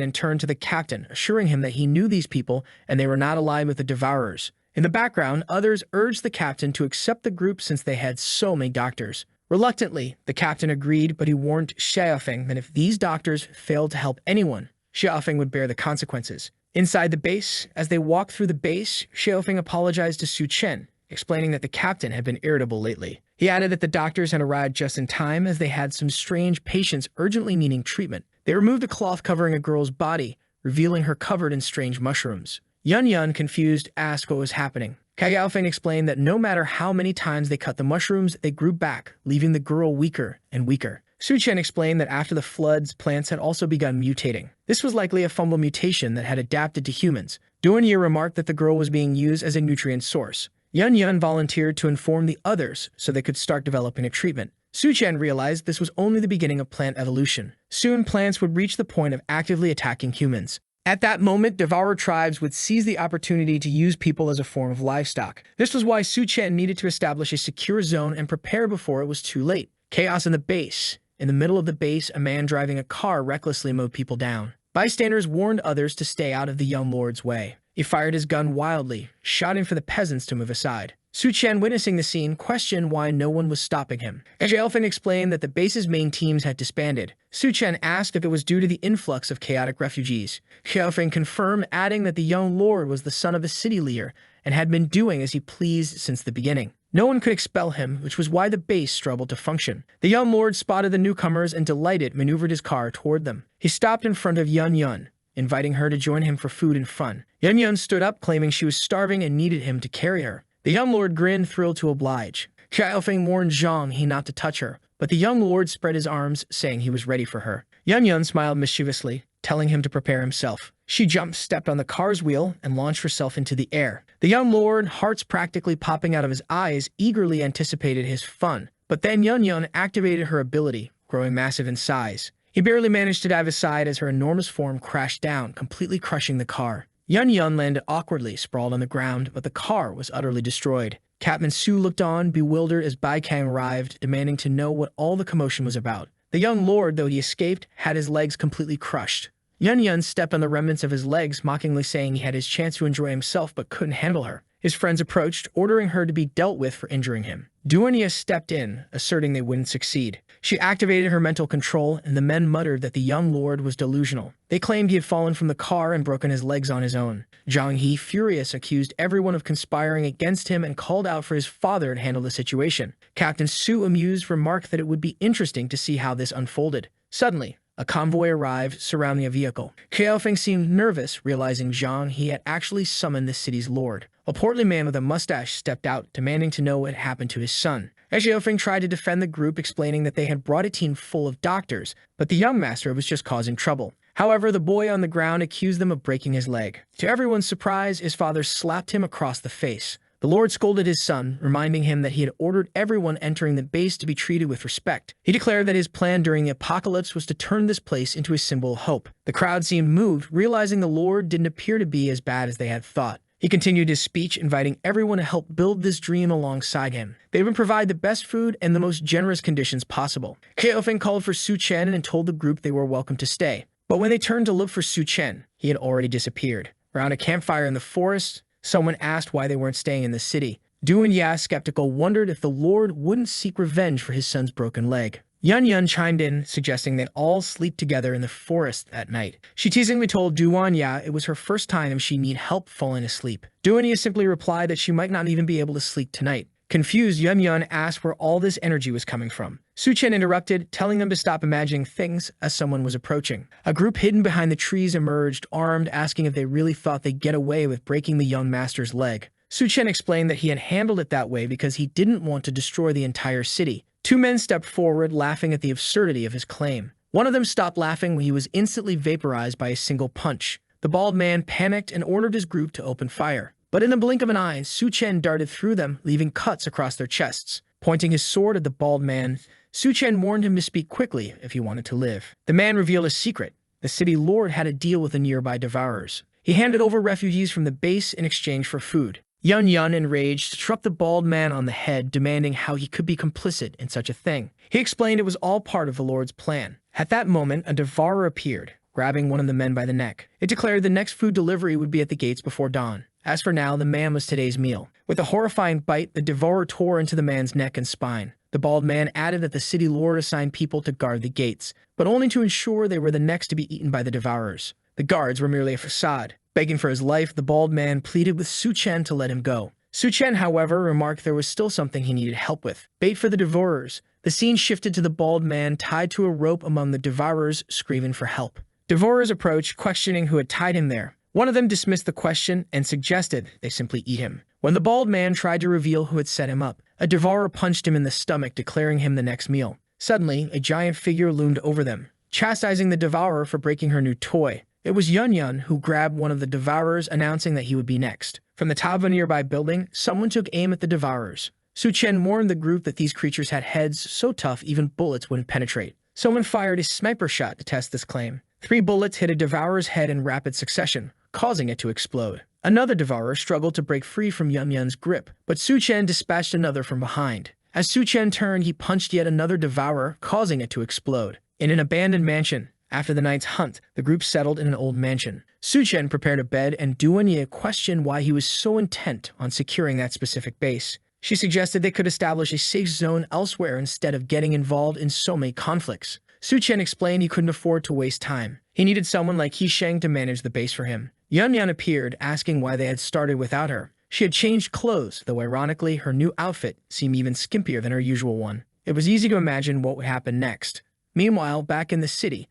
and turned to the captain, assuring him that he knew these people and they were not allied with the devourers. In the background, others urged the captain to accept the group since they had so many doctors. Reluctantly, the captain agreed, but he warned Xiaofeng that if these doctors failed to help anyone, Xiaofeng would bear the consequences. Inside the base, as they walked through the base, Xiaofeng apologized to Su Chen, explaining that the captain had been irritable lately. He added that the doctors had arrived just in time as they had some strange patients urgently needing treatment. They removed a cloth covering a girl's body, revealing her covered in strange mushrooms. Yun Yun, confused, asked what was happening. Xiaofeng explained that no matter how many times they cut the mushrooms, they grew back, leaving the girl weaker and weaker. Su Chen explained that after the floods, plants had also begun mutating. This was likely a fungal mutation that had adapted to humans. Duanya remarked that the girl was being used as a nutrient source. Yun Yun volunteered to inform the others so they could start developing a treatment. Su Chen realized this was only the beginning of plant evolution. Soon, plants would reach the point of actively attacking humans. At that moment, devourer tribes would seize the opportunity to use people as a form of livestock. This was why Su Chen needed to establish a secure zone and prepare before it was too late. Chaos in the base. In the middle of the base, a man driving a car recklessly mowed people down. Bystanders warned others to stay out of the young lord's way. He fired his gun wildly, shouting for the peasants to move aside. Su Chen, witnessing the scene, questioned why no one was stopping him. Xiaofeng explained that the base's main teams had disbanded. Su Chen asked if it was due to the influx of chaotic refugees. Xiaofeng confirmed, adding that the young lord was the son of a city leader and had been doing as he pleased since the beginning. No one could expel him, which was why the base struggled to function. The young lord spotted the newcomers and, delighted, maneuvered his car toward them. He stopped in front of Yun Yun, inviting her to join him for food and fun. Yun Yun stood up, claiming she was starving and needed him to carry her. The young lord grinned, thrilled to oblige. Xiaofeng warned Zhang he not to touch her, but the young lord spread his arms, saying he was ready for her. Yun Yun smiled mischievously, telling him to prepare himself. She jumped, stepped on the car's wheel, and launched herself into the air. The young lord, hearts practically popping out of his eyes, eagerly anticipated his fun. But then Yun Yun activated her ability, growing massive in size. He barely managed to dive aside as her enormous form crashed down, completely crushing the car. Yun Yun landed awkwardly, sprawled on the ground, but the car was utterly destroyed. Captain Su looked on, bewildered, as Bai Kang arrived, demanding to know what all the commotion was about. The young lord, though he escaped, had his legs completely crushed. Yun Yun stepped on the remnants of his legs, mockingly saying he had his chance to enjoy himself but couldn't handle her. His friends approached, ordering her to be dealt with for injuring him. Duanya stepped in, asserting they wouldn't succeed. She activated her mental control, and the men muttered that the young lord was delusional. They claimed he had fallen from the car and broken his legs on his own. Zhang He, furious, accused everyone of conspiring against him and called out for his father to handle the situation. Captain Su, amused, remarked that it would be interesting to see how this unfolded. Suddenly, a convoy arrived, surrounding a vehicle. Xiaofeng seemed nervous, realizing Zhang He had actually summoned the city's lord. A portly man with a mustache stepped out, demanding to know what had happened to his son. As Xiaofeng tried to defend the group, explaining that they had brought a team full of doctors, but the young master was just causing trouble. However, the boy on the ground accused them of breaking his leg. To everyone's surprise, his father slapped him across the face. The lord scolded his son, reminding him that he had ordered everyone entering the base to be treated with respect. He declared that his plan during the apocalypse was to turn this place into a symbol of hope. The crowd seemed moved, realizing the lord didn't appear to be as bad as they had thought. He continued his speech, inviting everyone to help build this dream alongside him. They would provide the best food and the most generous conditions possible. Xiaofeng called for Su Chen and told the group they were welcome to stay. But when they turned to look for Su Chen, he had already disappeared. Around a campfire in the forest, someone asked why they weren't staying in the city. Du and Ya, skeptical, wondered if the lord wouldn't seek revenge for his son's broken leg. Yun Yun chimed in, suggesting they all sleep together in the forest that night. She teasingly told Duan Ya it was her first time and she'd need help falling asleep. Duan Ya simply replied that she might not even be able to sleep tonight. Confused, Yun Yun asked where all this energy was coming from. Su Chen interrupted, telling them to stop imagining things as someone was approaching. A group hidden behind the trees emerged, armed, asking if they really thought they'd get away with breaking the young master's leg. Su Chen explained that he had handled it that way because he didn't want to destroy the entire city. Two men stepped forward, laughing at the absurdity of his claim. One of them stopped laughing when he was instantly vaporized by a single punch. The bald man panicked and ordered his group to open fire. But in a blink of an eye, Su Chen darted through them, leaving cuts across their chests. Pointing his sword at the bald man, Su Chen warned him to speak quickly if he wanted to live. The man revealed a secret. The city lord had a deal with the nearby devourers. He handed over refugees from the base in exchange for food. Yun Yun, enraged, struck the bald man on the head, demanding how he could be complicit in such a thing. He explained it was all part of the lord's plan. At that moment, a devourer appeared, grabbing one of the men by the neck. It declared the next food delivery would be at the gates before dawn. As for now, the man was today's meal. With a horrifying bite, the devourer tore into the man's neck and spine. The bald man added that the city lord assigned people to guard the gates, but only to ensure they were the next to be eaten by the devourers. The guards were merely a facade. Begging for his life, the bald man pleaded with Su Chen to let him go. Su Chen, however, remarked there was still something he needed help with. Bait for the devourers. The scene shifted to the bald man tied to a rope among the devourers, screaming for help. Devourers approached, questioning who had tied him there. One of them dismissed the question and suggested they simply eat him. When the bald man tried to reveal who had set him up, a devourer punched him in the stomach, declaring him the next meal. Suddenly, a giant figure loomed over them, chastising the devourer for breaking her new toy. It was Yun Yun who grabbed one of the devourers, announcing that he would be next. From the top of a nearby building, someone took aim at the devourers. Su Chen warned the group that these creatures had heads so tough even bullets wouldn't penetrate. Someone fired a sniper shot to test this claim. 3 bullets hit a devourer's head in rapid succession, causing it to explode. Another devourer struggled to break free from Yun Yun's grip, but Su Chen dispatched another from behind. As Su Chen turned, he punched yet another devourer, causing it to explode. In an abandoned mansion, after the night's hunt, the group settled in an old mansion. Su Chen prepared a bed, and Duan Ye questioned why he was so intent on securing that specific base. She suggested they could establish a safe zone elsewhere instead of getting involved in so many conflicts. Su Chen explained he couldn't afford to waste time. He needed someone like He Sheng to manage the base for him. Yun Yun appeared, asking why they had started without her. She had changed clothes, though ironically, her new outfit seemed even skimpier than her usual one. It was easy to imagine what would happen next. Meanwhile, back in the city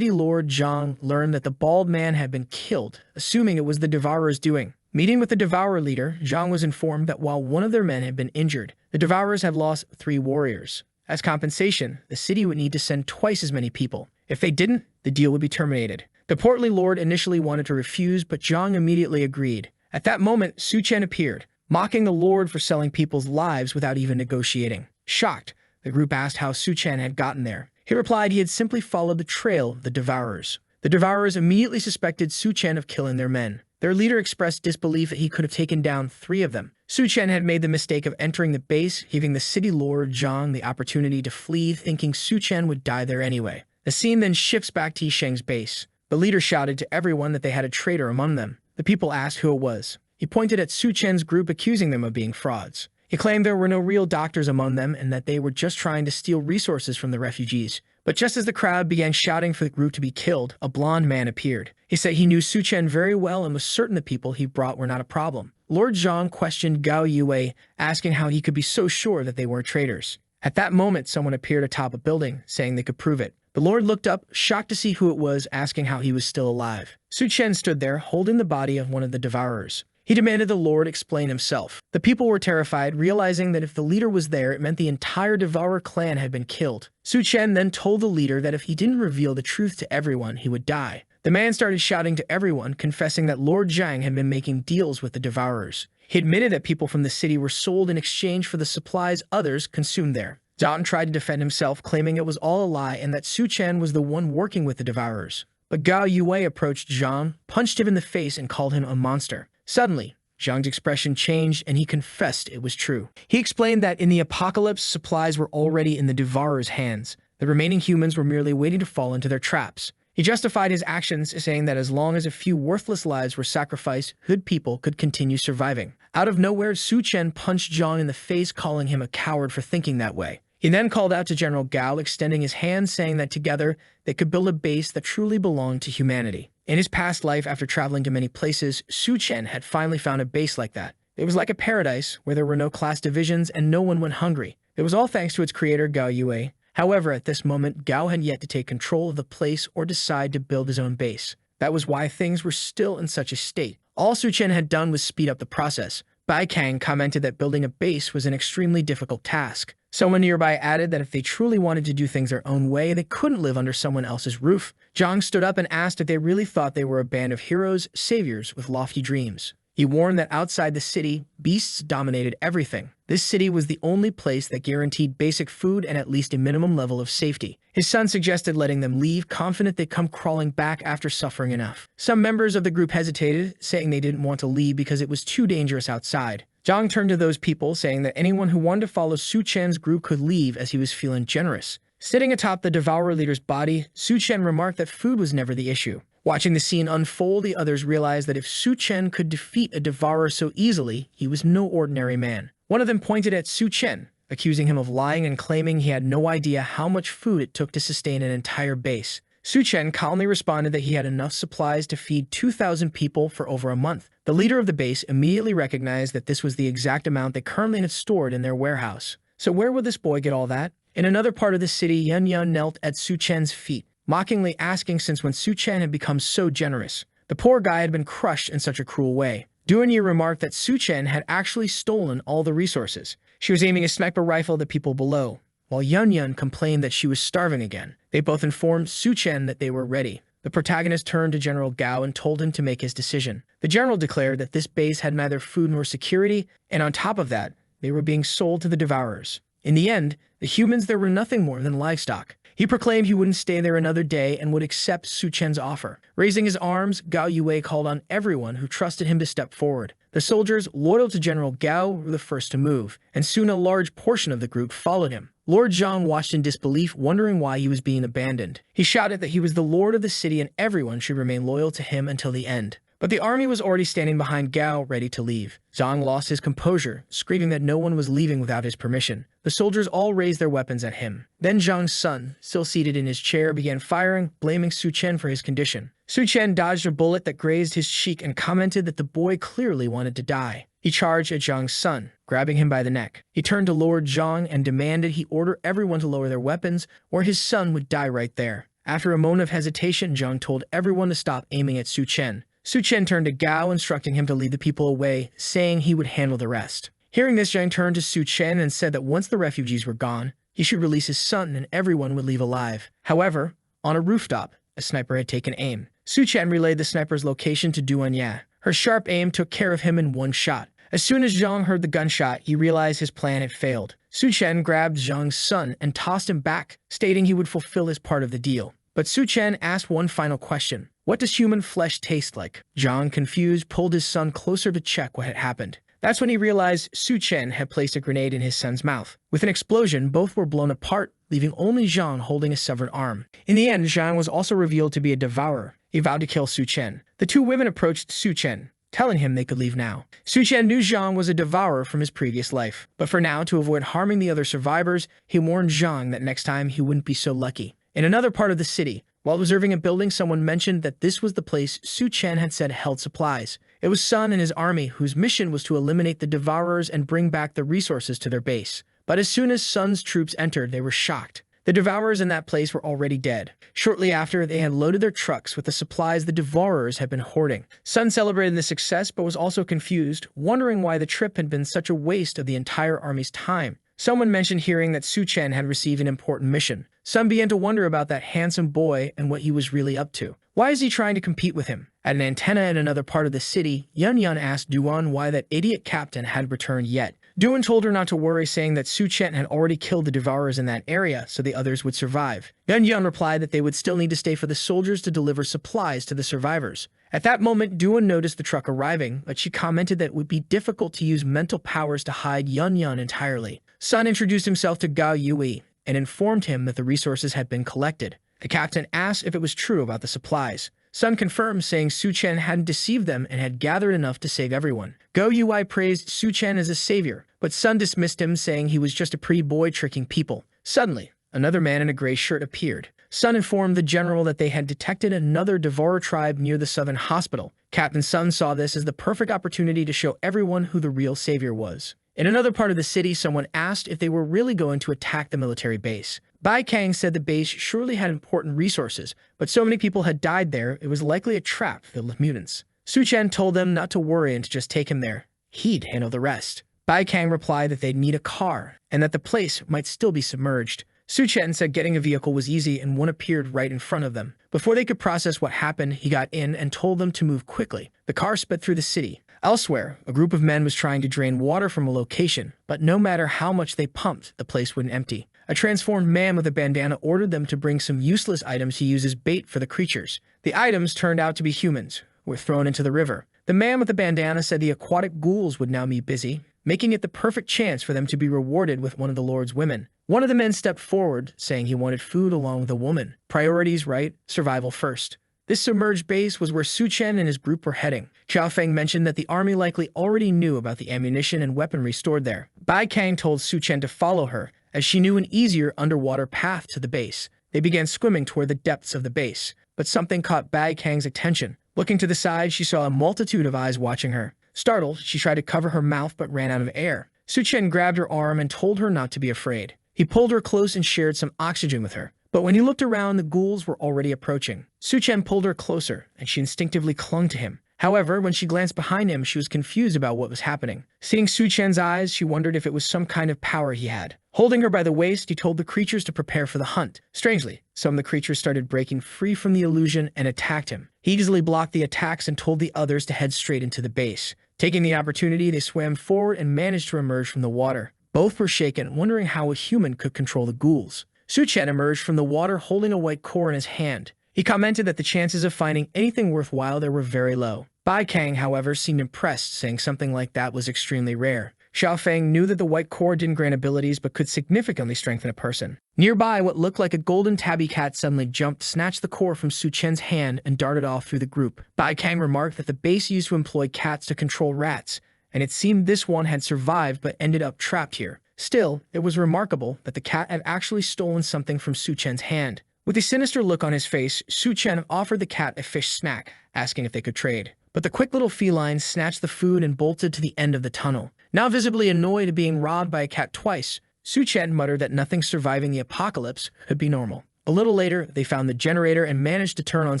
lord Zhang learned that the bald man had been killed, assuming it was the devourer's doing. Meeting with the devourer leader, Zhang was informed that while one of their men had been injured, the devourers had lost 3 warriors. As compensation, the city would need to send twice as many people. If they didn't, the deal would be terminated. The portly lord initially wanted to refuse, but Zhang immediately agreed. At that moment, Su Chen appeared, mocking the lord for selling people's lives without even negotiating. Shocked, the group asked how Su Chen had gotten there. He replied he had simply followed the trail of the devourers. The devourers immediately suspected Su Chen of killing their men. Their leader expressed disbelief that he could have taken down 3 of them. Su Chen had made the mistake of entering the base, giving the city lord Zhang the opportunity to flee, thinking Su Chen would die there anyway. The scene then shifts back to Yi Sheng's base. The leader shouted to everyone that they had a traitor among them. The people asked who it was. He pointed at Su Chen's group, accusing them of being frauds. He claimed there were no real doctors among them and that they were just trying to steal resources from the refugees. But just as the crowd began shouting for the group to be killed, a blond man appeared. He said he knew Su Chen very well and was certain the people he brought were not a problem. Lord Zhang questioned Gao Yue, asking how he could be so sure that they weren't traitors. At that moment, someone appeared atop a building, saying they could prove it. The Lord looked up, shocked to see who it was, asking how he was still alive. Su Chen stood there, holding the body of one of the devourers. He demanded the Lord explain himself. The people were terrified, realizing that if the leader was there, it meant the entire Devourer clan had been killed. Su Chen then told the leader that if he didn't reveal the truth to everyone, he would die. The man started shouting to everyone, confessing that Lord Zhang had been making deals with the Devourers. He admitted that people from the city were sold in exchange for the supplies others consumed there. Zhang tried to defend himself, claiming it was all a lie and that Su Chen was the one working with the Devourers. But Gao Yue approached Zhang, punched him in the face, and called him a monster. Suddenly, Zhang's expression changed and he confessed it was true. He explained that in the apocalypse, supplies were already in the Devourers' hands. The remaining humans were merely waiting to fall into their traps. He justified his actions, saying that as long as a few worthless lives were sacrificed, good people could continue surviving. Out of nowhere, Su Chen punched Zhang in the face, calling him a coward for thinking that way. He then called out to General Gao, extending his hand, saying that together they could build a base that truly belonged to humanity. In his past life, after traveling to many places, Su Chen had finally found a base like that. It was like a paradise where there were no class divisions and no one went hungry. It was all thanks to its creator, Gao Yue. However, at this moment, Gao had yet to take control of the place or decide to build his own base. That was why things were still in such a state. All Su Chen had done was speed up the process. Bai Kang commented that building a base was an extremely difficult task. Someone nearby added that if they truly wanted to do things their own way, they couldn't live under someone else's roof. Zhang stood up and asked if they really thought they were a band of heroes, saviors with lofty dreams. He warned that outside the city, beasts dominated everything. This city was the only place that guaranteed basic food and at least a minimum level of safety. His son suggested letting them leave, confident they'd come crawling back after suffering enough. Some members of the group hesitated, saying they didn't want to leave because it was too dangerous outside. Zhang turned to those people, saying that anyone who wanted to follow Su Chen's group could leave as he was feeling generous. Sitting atop the Devourer leader's body, Su Chen remarked that food was never the issue. Watching the scene unfold, the others realized that if Su Chen could defeat a Devourer so easily, he was no ordinary man. One of them pointed at Su Chen, accusing him of lying and claiming he had no idea how much food it took to sustain an entire base. Su Chen calmly responded that he had enough supplies to feed 2,000 people for over a month. The leader of the base immediately recognized that this was the exact amount they currently had stored in their warehouse. So where would this boy get all that? In another part of the city, Yun Yun knelt at Su Chen's feet, mockingly asking since when Su Chen had become so generous. The poor guy had been crushed in such a cruel way. Duanyi remarked that Su Chen had actually stolen all the resources. She was aiming a sniper rifle at the people below, while Yun Yun complained that she was starving again. They both informed Su Chen that they were ready. The protagonist turned to General Gao and told him to make his decision. The general declared that this base had neither food nor security, and on top of that, they were being sold to the Devourers. In the end, the humans there were nothing more than livestock. He proclaimed he wouldn't stay there another day and would accept Su Chen's offer. Raising his arms, Gao Yue called on everyone who trusted him to step forward. The soldiers, loyal to General Gao, were the first to move, and soon a large portion of the group followed him. Lord Zhang watched in disbelief, wondering why he was being abandoned. He shouted that he was the lord of the city and everyone should remain loyal to him until the end. But the army was already standing behind Gao, ready to leave. Zhang lost his composure, screaming that no one was leaving without his permission. The soldiers all raised their weapons at him. Then Zhang's son, still seated in his chair, began firing, blaming Su Chen for his condition. Su Chen dodged a bullet that grazed his cheek and commented that the boy clearly wanted to die. He charged at Zhang's son, grabbing him by the neck. He turned to Lord Zhang and demanded he order everyone to lower their weapons, or his son would die right there. After a moment of hesitation, Zhang told everyone to stop aiming at Su Chen. Su Chen turned to Gao, instructing him to lead the people away, saying he would handle the rest. Hearing this, Zhang turned to Su Chen and said that once the refugees were gone, he should release his son and everyone would leave alive. However, on a rooftop, a sniper had taken aim. Su Chen relayed the sniper's location to Duanyi. Her sharp aim took care of him in one shot. As soon as Zhang heard the gunshot, he realized his plan had failed. Su Chen grabbed Zhang's son and tossed him back, stating he would fulfill his part of the deal. But Su Chen asked one final question. What does human flesh taste like? Zhang, confused, pulled his son closer to check what had happened. That's when he realized Su Chen had placed a grenade in his son's mouth. With an explosion, both were blown apart, leaving only Zhang holding a severed arm. In the end, Zhang was also revealed to be a devourer. He vowed to kill Su Chen. The two women approached Su Chen, telling him they could leave now. Su Chen knew Zhang was a devourer from his previous life, but for now, to avoid harming the other survivors, he warned Zhang that next time he wouldn't be so lucky. In another part of the city, while observing a building, someone mentioned that this was the place Su Chen had said held supplies. It was Sun and his army, whose mission was to eliminate the devourers and bring back the resources to their base. But as soon as Sun's troops entered, they were shocked. The devourers in that place were already dead. Shortly after, they had loaded their trucks with the supplies the devourers had been hoarding. Sun celebrated the success, but was also confused, wondering why the trip had been such a waste of the entire army's time. Someone mentioned hearing that Su Chen had received an important mission. Sun began to wonder about that handsome boy and what he was really up to. Why is he trying to compete with him? At an antenna in another part of the city, Yun Yun asked Duan why that idiot captain hadn't returned yet. Duan told her not to worry, saying that Su Chen had already killed the devourers in that area, so the others would survive. Yun Yun replied that they would still need to stay for the soldiers to deliver supplies to the survivors. At that moment, Duan noticed the truck arriving, but she commented that it would be difficult to use mental powers to hide Yun Yun entirely. Sun introduced himself to Gao Yui and informed him that the resources had been collected. The captain asked if it was true about the supplies. Sun confirmed, saying Su Chen hadn't deceived them and had gathered enough to save everyone. Go Yui praised Su Chen as a savior, but Sun dismissed him, saying he was just a pretty boy tricking people. Suddenly, another man in a gray shirt appeared. Sun informed the general that they had detected another devourer tribe near the southern hospital. Captain Sun saw this as the perfect opportunity to show everyone who the real savior was. In another part of the city, someone asked if they were really going to attack the military base. Bai Kang said the base surely had important resources, but so many people had died there, it was likely a trap filled with mutants. Su Chen told them not to worry and to just take him there. He'd handle the rest. Bai Kang replied that they'd need a car, and that the place might still be submerged. Su Chen said getting a vehicle was easy, and one appeared right in front of them. Before they could process what happened, he got in and told them to move quickly. The car sped through the city. Elsewhere, a group of men was trying to drain water from a location, but no matter how much they pumped, the place wouldn't empty. A transformed man with a bandana ordered them to bring some useless items to use as bait for the creatures. The items turned out to be humans, who were thrown into the river. The man with the bandana said the aquatic ghouls would now be busy, making it the perfect chance for them to be rewarded with one of the Lord's women. One of the men stepped forward, saying he wanted food along with a woman. Priorities right, survival first. This submerged base was where Su Chen and his group were heading. Xiao Feng mentioned that the army likely already knew about the ammunition and weaponry stored there. Bai Kang told Su Chen to follow her, as she knew an easier underwater path to the base. They began swimming toward the depths of the base, but something caught Bai Kang's attention. Looking to the side, she saw a multitude of eyes watching her. Startled, she tried to cover her mouth but ran out of air. Su Chen grabbed her arm and told her not to be afraid. He pulled her close and shared some oxygen with her. But when he looked around, the ghouls were already approaching. Su Chen pulled her closer, and she instinctively clung to him. However, when she glanced behind him, she was confused about what was happening. Seeing Su Chen's eyes, she wondered if it was some kind of power he had. Holding her by the waist, he told the creatures to prepare for the hunt. Strangely, some of the creatures started breaking free from the illusion and attacked him. He easily blocked the attacks and told the others to head straight into the base. Taking the opportunity, they swam forward and managed to emerge from the water. Both were shaken, wondering how a human could control the ghouls. Su Chen emerged from the water holding a white core in his hand. He commented that the chances of finding anything worthwhile there were very low. Bai Kang, however, seemed impressed, saying something like that was extremely rare. Xiao Feng knew that the white core didn't grant abilities but could significantly strengthen a person. Nearby, what looked like a golden tabby cat suddenly jumped, snatched the core from Su Chen's hand, and darted off through the group. Bai Kang remarked that the base used to employ cats to control rats, and it seemed this one had survived but ended up trapped here. Still, it was remarkable that the cat had actually stolen something from Su Chen's hand. With a sinister look on his face, Su Chen offered the cat a fish snack, asking if they could trade. But the quick little feline snatched the food and bolted to the end of the tunnel. Now visibly annoyed at being robbed by a cat twice, Su Chen muttered that nothing surviving the apocalypse could be normal. A little later, they found the generator and managed to turn on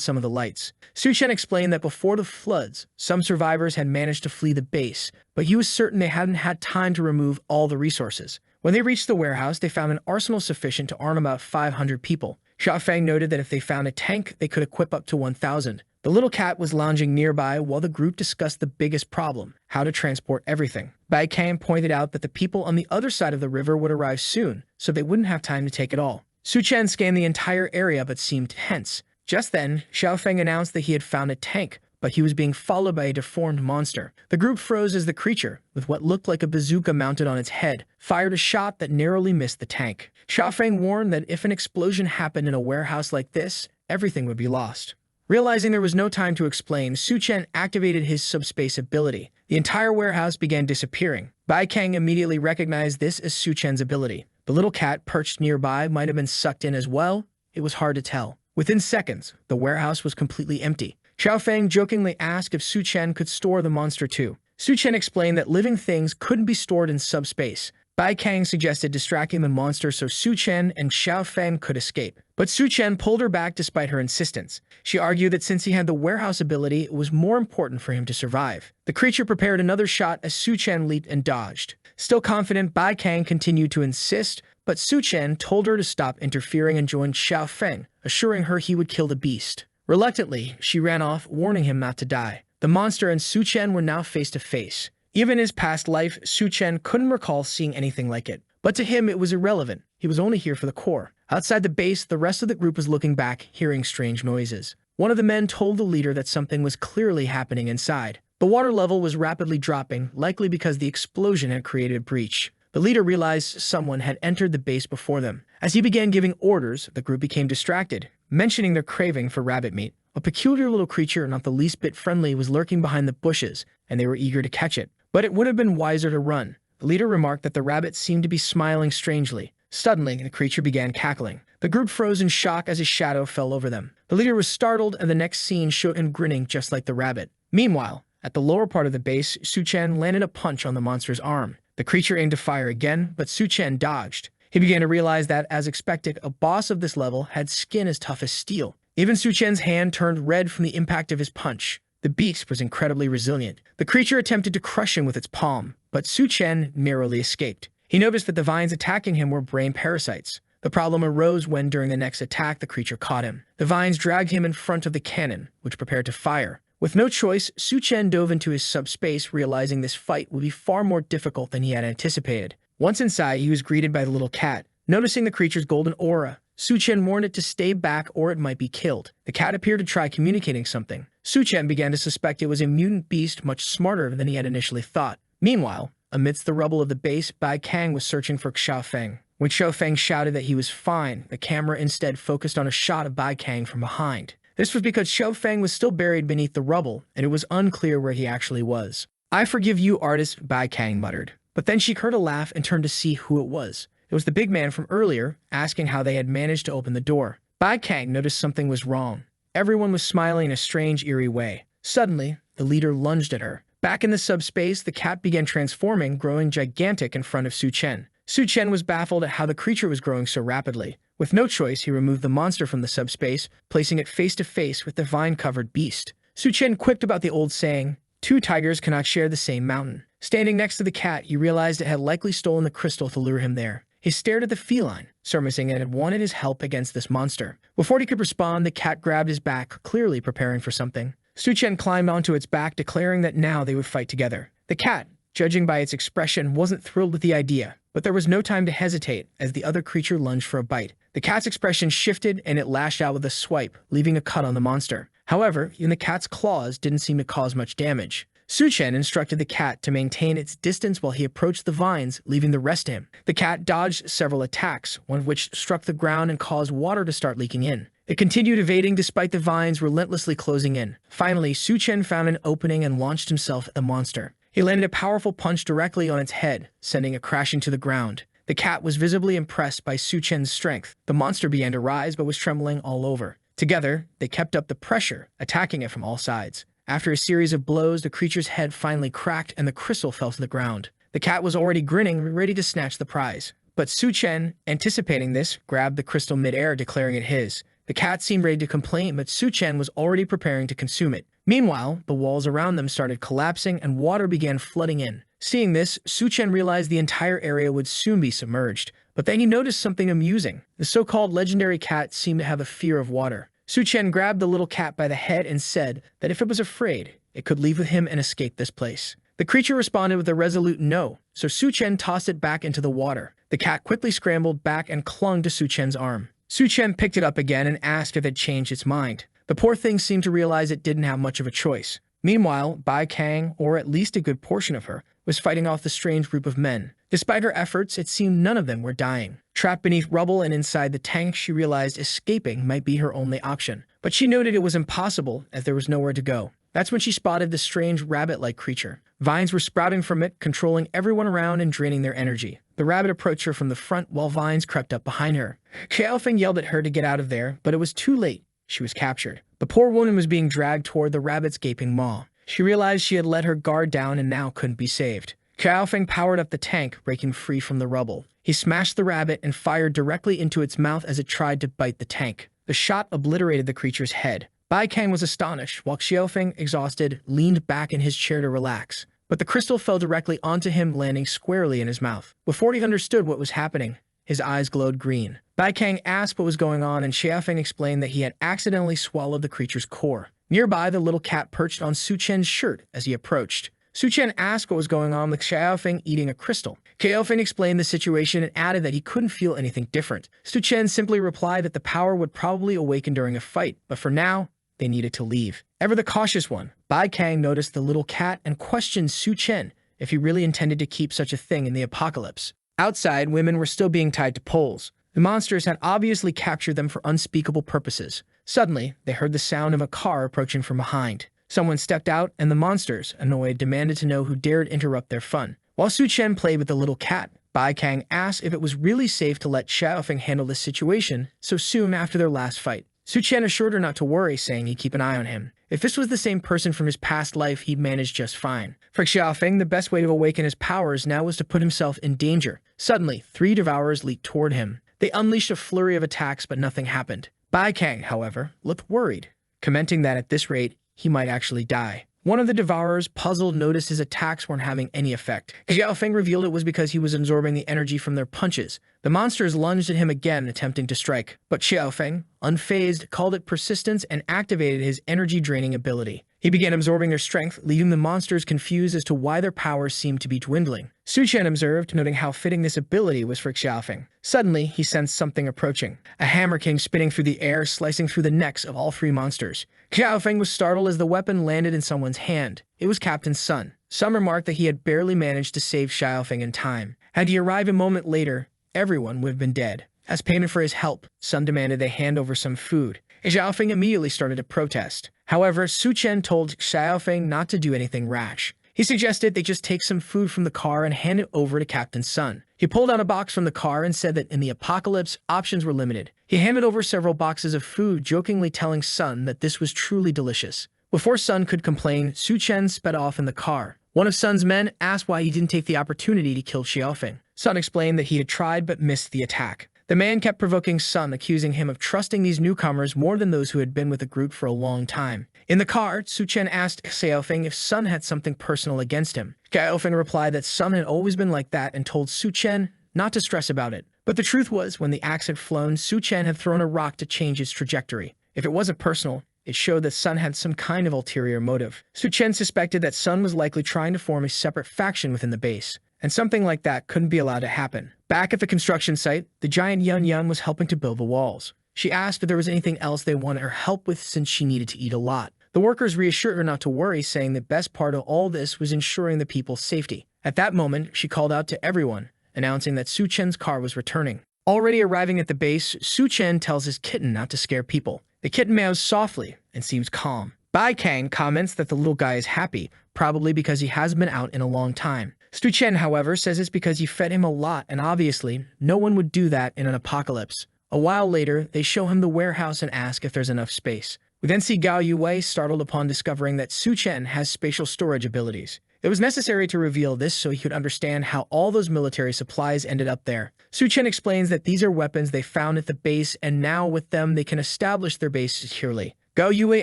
some of the lights. Su Chen explained that before the floods, some survivors had managed to flee the base, but he was certain they hadn't had time to remove all the resources. When they reached the warehouse, they found an arsenal sufficient to arm about 500 people. Xiao Feng noted that if they found a tank, they could equip up to 1,000. The little cat was lounging nearby while the group discussed the biggest problem, how to transport everything. Bai Kang pointed out that the people on the other side of the river would arrive soon, so they wouldn't have time to take it all. Su Chen scanned the entire area but seemed tense. Just then, Xiao Feng announced that he had found a tank, but he was being followed by a deformed monster. The group froze as the creature, with what looked like a bazooka mounted on its head, fired a shot that narrowly missed the tank. Xiao Feng warned that if an explosion happened in a warehouse like this, everything would be lost. Realizing there was no time to explain, Su Chen activated his subspace ability. The entire warehouse began disappearing. Bai Kang immediately recognized this as Su Chen's ability. The little cat perched nearby might have been sucked in as well. It was hard to tell. Within seconds, the warehouse was completely empty. Xiao Feng jokingly asked if Su Chen could store the monster too. Su Chen explained that living things couldn't be stored in subspace. Bai Kang suggested distracting the monster so Su Chen and Xiao Feng could escape. But Su Chen pulled her back despite her insistence. She argued that since he had the warehouse ability, it was more important for him to survive. The creature prepared another shot as Su Chen leaped and dodged. Still confident, Bai Kang continued to insist, but Su Chen told her to stop interfering and joined Xiao Feng, assuring her he would kill the beast. Reluctantly, she ran off, warning him not to die. The monster and Su Chen were now face to face. Even in his past life, Su Chen couldn't recall seeing anything like it. But to him, it was irrelevant. He was only here for the core. Outside the base, the rest of the group was looking back, hearing strange noises. One of the men told the leader that something was clearly happening inside. The water level was rapidly dropping, likely because the explosion had created a breach. The leader realized someone had entered the base before them. As he began giving orders, the group became distracted, mentioning their craving for rabbit meat. A peculiar little creature, not the least bit friendly, was lurking behind the bushes, and they were eager to catch it. But it would have been wiser to run. The leader remarked that the rabbit seemed to be smiling strangely. Suddenly, the creature began cackling. The group froze in shock as a shadow fell over them. The leader was startled, and the next scene showed him grinning just like the rabbit. Meanwhile, at the lower part of the base, Su Chen landed a punch on the monster's arm. The creature aimed to fire again, but Su Chen dodged. He began to realize that, as expected, a boss of this level had skin as tough as steel. Even Su Chen's hand turned red from the impact of his punch. The beast was incredibly resilient. The creature attempted to crush him with its palm, but Su Chen narrowly escaped. He noticed that the vines attacking him were brain parasites. The problem arose when, during the next attack, the creature caught him. The vines dragged him in front of the cannon, which prepared to fire. With no choice, Su Chen dove into his subspace, realizing this fight would be far more difficult than he had anticipated. Once inside, he was greeted by the little cat. Noticing the creature's golden aura, Su Chen warned it to stay back or it might be killed. The cat appeared to try communicating something. Su Chen began to suspect it was a mutant beast much smarter than he had initially thought. Meanwhile, amidst the rubble of the base, Bai Kang was searching for Xiao Feng. When Xiao Feng shouted that he was fine, the camera instead focused on a shot of Bai Kang from behind. This was because Xiao Feng was still buried beneath the rubble, and it was unclear where he actually was. "I forgive you, artist," Bai Kang muttered. But then she heard a laugh and turned to see who it was. It was the big man from earlier, asking how they had managed to open the door. Bai Kang noticed something was wrong. Everyone was smiling in a strange, eerie way. Suddenly, the leader lunged at her. Back in the subspace, the cat began transforming, growing gigantic in front of Su Chen. Su Chen was baffled at how the creature was growing so rapidly. With no choice, he removed the monster from the subspace, placing it face to face with the vine-covered beast. Su Chen quipped about the old saying, "Two tigers cannot share the same mountain." Standing next to the cat, he realized it had likely stolen the crystal to lure him there. He stared at the feline, surmising it had wanted his help against this monster. Before he could respond, the cat grabbed his back, clearly preparing for something. Su Chen climbed onto its back, declaring that now they would fight together. The cat, judging by its expression, wasn't thrilled with the idea, but there was no time to hesitate as the other creature lunged for a bite. The cat's expression shifted and it lashed out with a swipe, leaving a cut on the monster. However, even the cat's claws didn't seem to cause much damage. Su Chen instructed the cat to maintain its distance while he approached the vines, leaving the rest to him. The cat dodged several attacks, one of which struck the ground and caused water to start leaking in. It continued evading despite the vines relentlessly closing in. Finally, Su Chen found an opening and launched himself at the monster. He landed a powerful punch directly on its head, sending it crashing to the ground. The cat was visibly impressed by Su Chen's strength. The monster began to rise but was trembling all over. Together, they kept up the pressure, attacking it from all sides. After a series of blows, the creature's head finally cracked and the crystal fell to the ground. The cat was already grinning, ready to snatch the prize. But Su Chen, anticipating this, grabbed the crystal mid-air, declaring it his. The cat seemed ready to complain, but Su Chen was already preparing to consume it. Meanwhile, the walls around them started collapsing and water began flooding in. Seeing this, Su Chen realized the entire area would soon be submerged. But then he noticed something amusing. The so-called legendary cat seemed to have a fear of water. Su Chen grabbed the little cat by the head and said that if it was afraid, it could leave with him and escape this place. The creature responded with a resolute no, so Su Chen tossed it back into the water. The cat quickly scrambled back and clung to Su Chen's arm. Su Chen picked it up again and asked if it changed its mind. The poor thing seemed to realize it didn't have much of a choice. Meanwhile, Bai Kang, or at least a good portion of her, was fighting off the strange group of men. Despite her efforts, it seemed none of them were dying. Trapped beneath rubble and inside the tank, she realized escaping might be her only option. but she noted it was impossible as there was nowhere to go. That's when she spotted the strange rabbit-like creature. Vines were sprouting from it, controlling everyone around and draining their energy. The rabbit approached her from the front while vines crept up behind her. Xiaofeng yelled at her to get out of there, but it was too late. She was captured. The poor woman was being dragged toward the rabbit's gaping maw. She realized she had let her guard down and now couldn't be saved. Xiaofeng powered up the tank, breaking free from the rubble. He smashed the rabbit and fired directly into its mouth as it tried to bite the tank. The shot obliterated the creature's head. Bai Kang was astonished, while Xiaofeng, exhausted, leaned back in his chair to relax. But the crystal fell directly onto him, landing squarely in his mouth. Before he understood what was happening, his eyes glowed green. Bai Kang asked what was going on, and Xiaofeng explained that he had accidentally swallowed the creature's core. Nearby, the little cat perched on Su Chen's shirt as he approached. Su Chen asked what was going on with Xiaofeng eating a crystal. Xiaofeng explained the situation and added that he couldn't feel anything different. Su Chen simply replied that the power would probably awaken during a fight, but for now, they needed to leave. Ever the cautious one, Bai Kang noticed the little cat and questioned Su Chen if he really intended to keep such a thing in the apocalypse. Outside, women were still being tied to poles. The monsters had obviously captured them for unspeakable purposes. Suddenly, they heard the sound of a car approaching from behind. Someone stepped out, and the monsters, annoyed, demanded to know who dared interrupt their fun. While Su Chen played with the little cat, Bai Kang asked if it was really safe to let Xiaofeng handle this situation so soon after their last fight. Su Chen assured her not to worry, saying he'd keep an eye on him. If this was the same person from his past life, he'd manage just fine. For Xiaofeng, the best way to awaken his powers now was to put himself in danger. Suddenly, 3 devourers leaped toward him. They unleashed a flurry of attacks, but nothing happened. Bai Kang, however, looked worried, commenting that at this rate, he might actually die. One of the devourers, puzzled, noticed his attacks weren't having any effect. Xiaofeng revealed it was because he was absorbing the energy from their punches. The monsters lunged at him again, attempting to strike. But Xiaofeng, unfazed, called it persistence and activated his energy-draining ability. He began absorbing their strength, leaving the monsters confused as to why their powers seemed to be dwindling. Su Chen observed, noting how fitting this ability was for Xiaofeng. Suddenly, he sensed something approaching. A hammer came spinning through the air, slicing through the necks of all 3 monsters. Xiaofeng was startled as the weapon landed in someone's hand. It was Captain Sun. Some remarked that he had barely managed to save Xiaofeng in time. Had he arrived a moment later, everyone would have been dead. As payment for his help, Sun demanded they hand over some food. Xiaofeng immediately started to protest. However, Su Chen told Xiaofeng not to do anything rash. He suggested they just take some food from the car and hand it over to Captain Sun. He pulled out a box from the car and said that in the apocalypse, options were limited. He handed over several boxes of food, jokingly telling Sun that this was truly delicious. Before Sun could complain, Su Chen sped off in the car. One of Sun's men asked why he didn't take the opportunity to kill Xiaofeng. Sun explained that he had tried but missed the attack. The man kept provoking Sun, accusing him of trusting these newcomers more than those who had been with the group for a long time. In the car, Su Chen asked Xiaofeng if Sun had something personal against him. Xiaofeng replied that Sun had always been like that and told Su Chen not to stress about it. But the truth was, when the axe had flown, Su Chen had thrown a rock to change its trajectory. If it wasn't personal, it showed that Sun had some kind of ulterior motive. Su Chen suspected that Sun was likely trying to form a separate faction within the base, and something like that couldn't be allowed to happen. Back at the construction site, the giant Yun Yun was helping to build the walls. She asked if there was anything else they wanted her help with since she needed to eat a lot. The workers reassured her not to worry, saying the best part of all this was ensuring the people's safety. At that moment, she called out to everyone, announcing that Su Chen's car was returning. Already arriving at the base, Su Chen tells his kitten not to scare people. The kitten meows softly and seems calm. Bai Kang comments that the little guy is happy, probably because he hasn't been out in a long time. Su Chen, however, says it's because he fed him a lot, and obviously, no one would do that in an apocalypse. A while later, they show him the warehouse and ask if there's enough space. We then see Gao Yue startled upon discovering that Su Chen has spatial storage abilities. It was necessary to reveal this so he could understand how all those military supplies ended up there. Su Chen explains that these are weapons they found at the base, and now with them they can establish their base securely. Gao Yue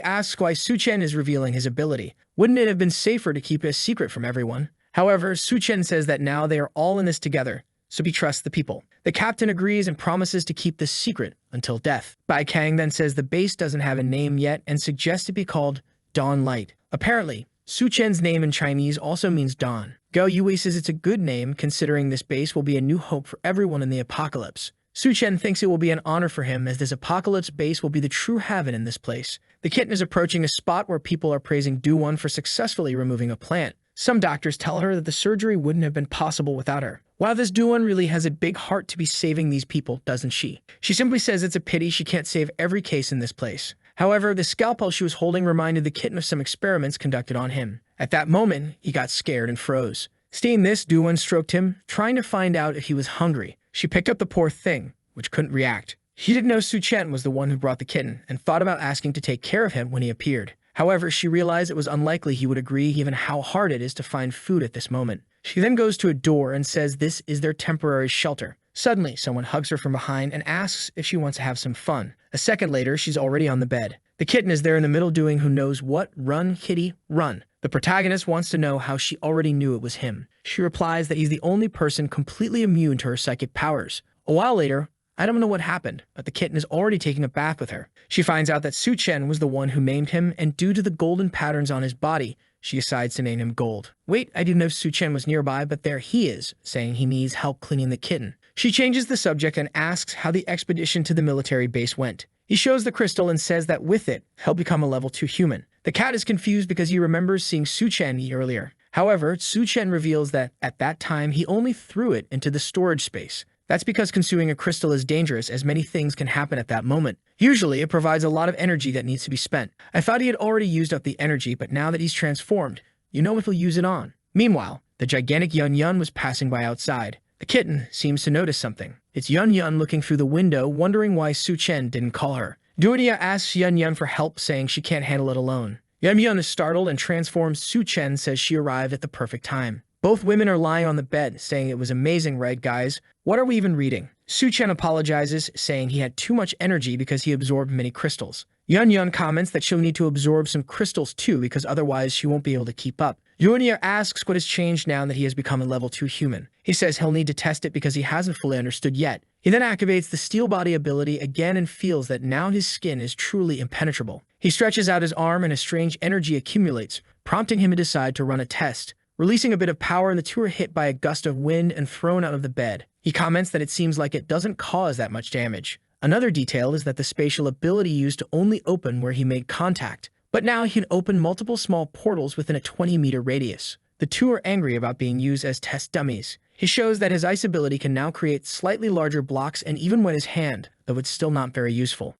asks why Su Chen is revealing his ability. Wouldn't it have been safer to keep it a secret from everyone? However, Su Chen says that now they are all in this together, so he trusts the people. The captain agrees and promises to keep this secret until death. Bai Kang then says the base doesn't have a name yet and suggests it be called Dawn Light. Apparently, Su Chen's name in Chinese also means dawn. Gao Yue says it's a good name considering this base will be a new hope for everyone in the apocalypse. Su Chen thinks it will be an honor for him as this apocalypse base will be the true heaven in this place. The kitten is approaching a spot where people are praising Do-Won for successfully removing a plant. Some doctors tell her that the surgery wouldn't have been possible without her. Wow, this Do-Won really has a big heart to be saving these people, doesn't she? She simply says it's a pity she can't save every case in this place. However, the scalpel she was holding reminded the kitten of some experiments conducted on him. At that moment, he got scared and froze. Seeing this, Duwon stroked him, trying to find out if he was hungry. She picked up the poor thing, which couldn't react. She didn't know Su-chen was the one who brought the kitten, and thought about asking to take care of him when he appeared. However, she realized it was unlikely he would agree given how hard it is to find food at this moment. She then goes to a door and says this is their temporary shelter. Suddenly, someone hugs her from behind and asks if she wants to have some fun. A second later, she's already on the bed. The kitten is there in the middle doing who knows what. Run, kitty, run. The protagonist wants to know how she already knew it was him. She replies that he's the only person completely immune to her psychic powers. A while later, I don't know what happened, but the kitten is already taking a bath with her. She finds out that Su-chen was the one who named him, and due to the golden patterns on his body, she decides to name him Gold. Wait, I didn't know Su-chen was nearby, but there he is, saying he needs help cleaning the kitten. She changes the subject and asks how the expedition to the military base went. He shows the crystal and says that with it, he'll become a level 2 human. The cat is confused because he remembers seeing Su-chen earlier. However, Su-chen reveals that at that time he only threw it into the storage space. That's because consuming a crystal is dangerous, as many things can happen at that moment. Usually, it provides a lot of energy that needs to be spent. I thought he had already used up the energy, but now that he's transformed, you know what he'll use it on. Meanwhile, the gigantic Yun-Yun was passing by outside. The kitten seems to notice something. It's Yun-Yun looking through the window, wondering why Su-chen didn't call her. Duonia asks Yun-Yun for help, saying she can't handle it alone. Yun-Yun is startled and transforms. Su-chen says she arrived at the perfect time. Both women are lying on the bed, saying it was amazing, right, guys? What are we even reading? Su-chen apologizes, saying he had too much energy because he absorbed many crystals. Yun-Yun comments that she'll need to absorb some crystals too, because otherwise she won't be able to keep up. Duonia asks what has changed now that he has become a level 2 human. He says he'll need to test it because he hasn't fully understood yet. He then activates the steel body ability again and feels that now his skin is truly impenetrable. He stretches out his arm and a strange energy accumulates, prompting him to decide to run a test. Releasing a bit of power, the two are hit by a gust of wind and thrown out of the bed. He comments that it seems like it doesn't cause that much damage. Another detail is that the spatial ability used to only open where he made contact, but now he can open multiple small portals within a 20-meter radius. The two are angry about being used as test dummies. He shows that his ice ability can now create slightly larger blocks and even wet his hand, though it's still not very useful.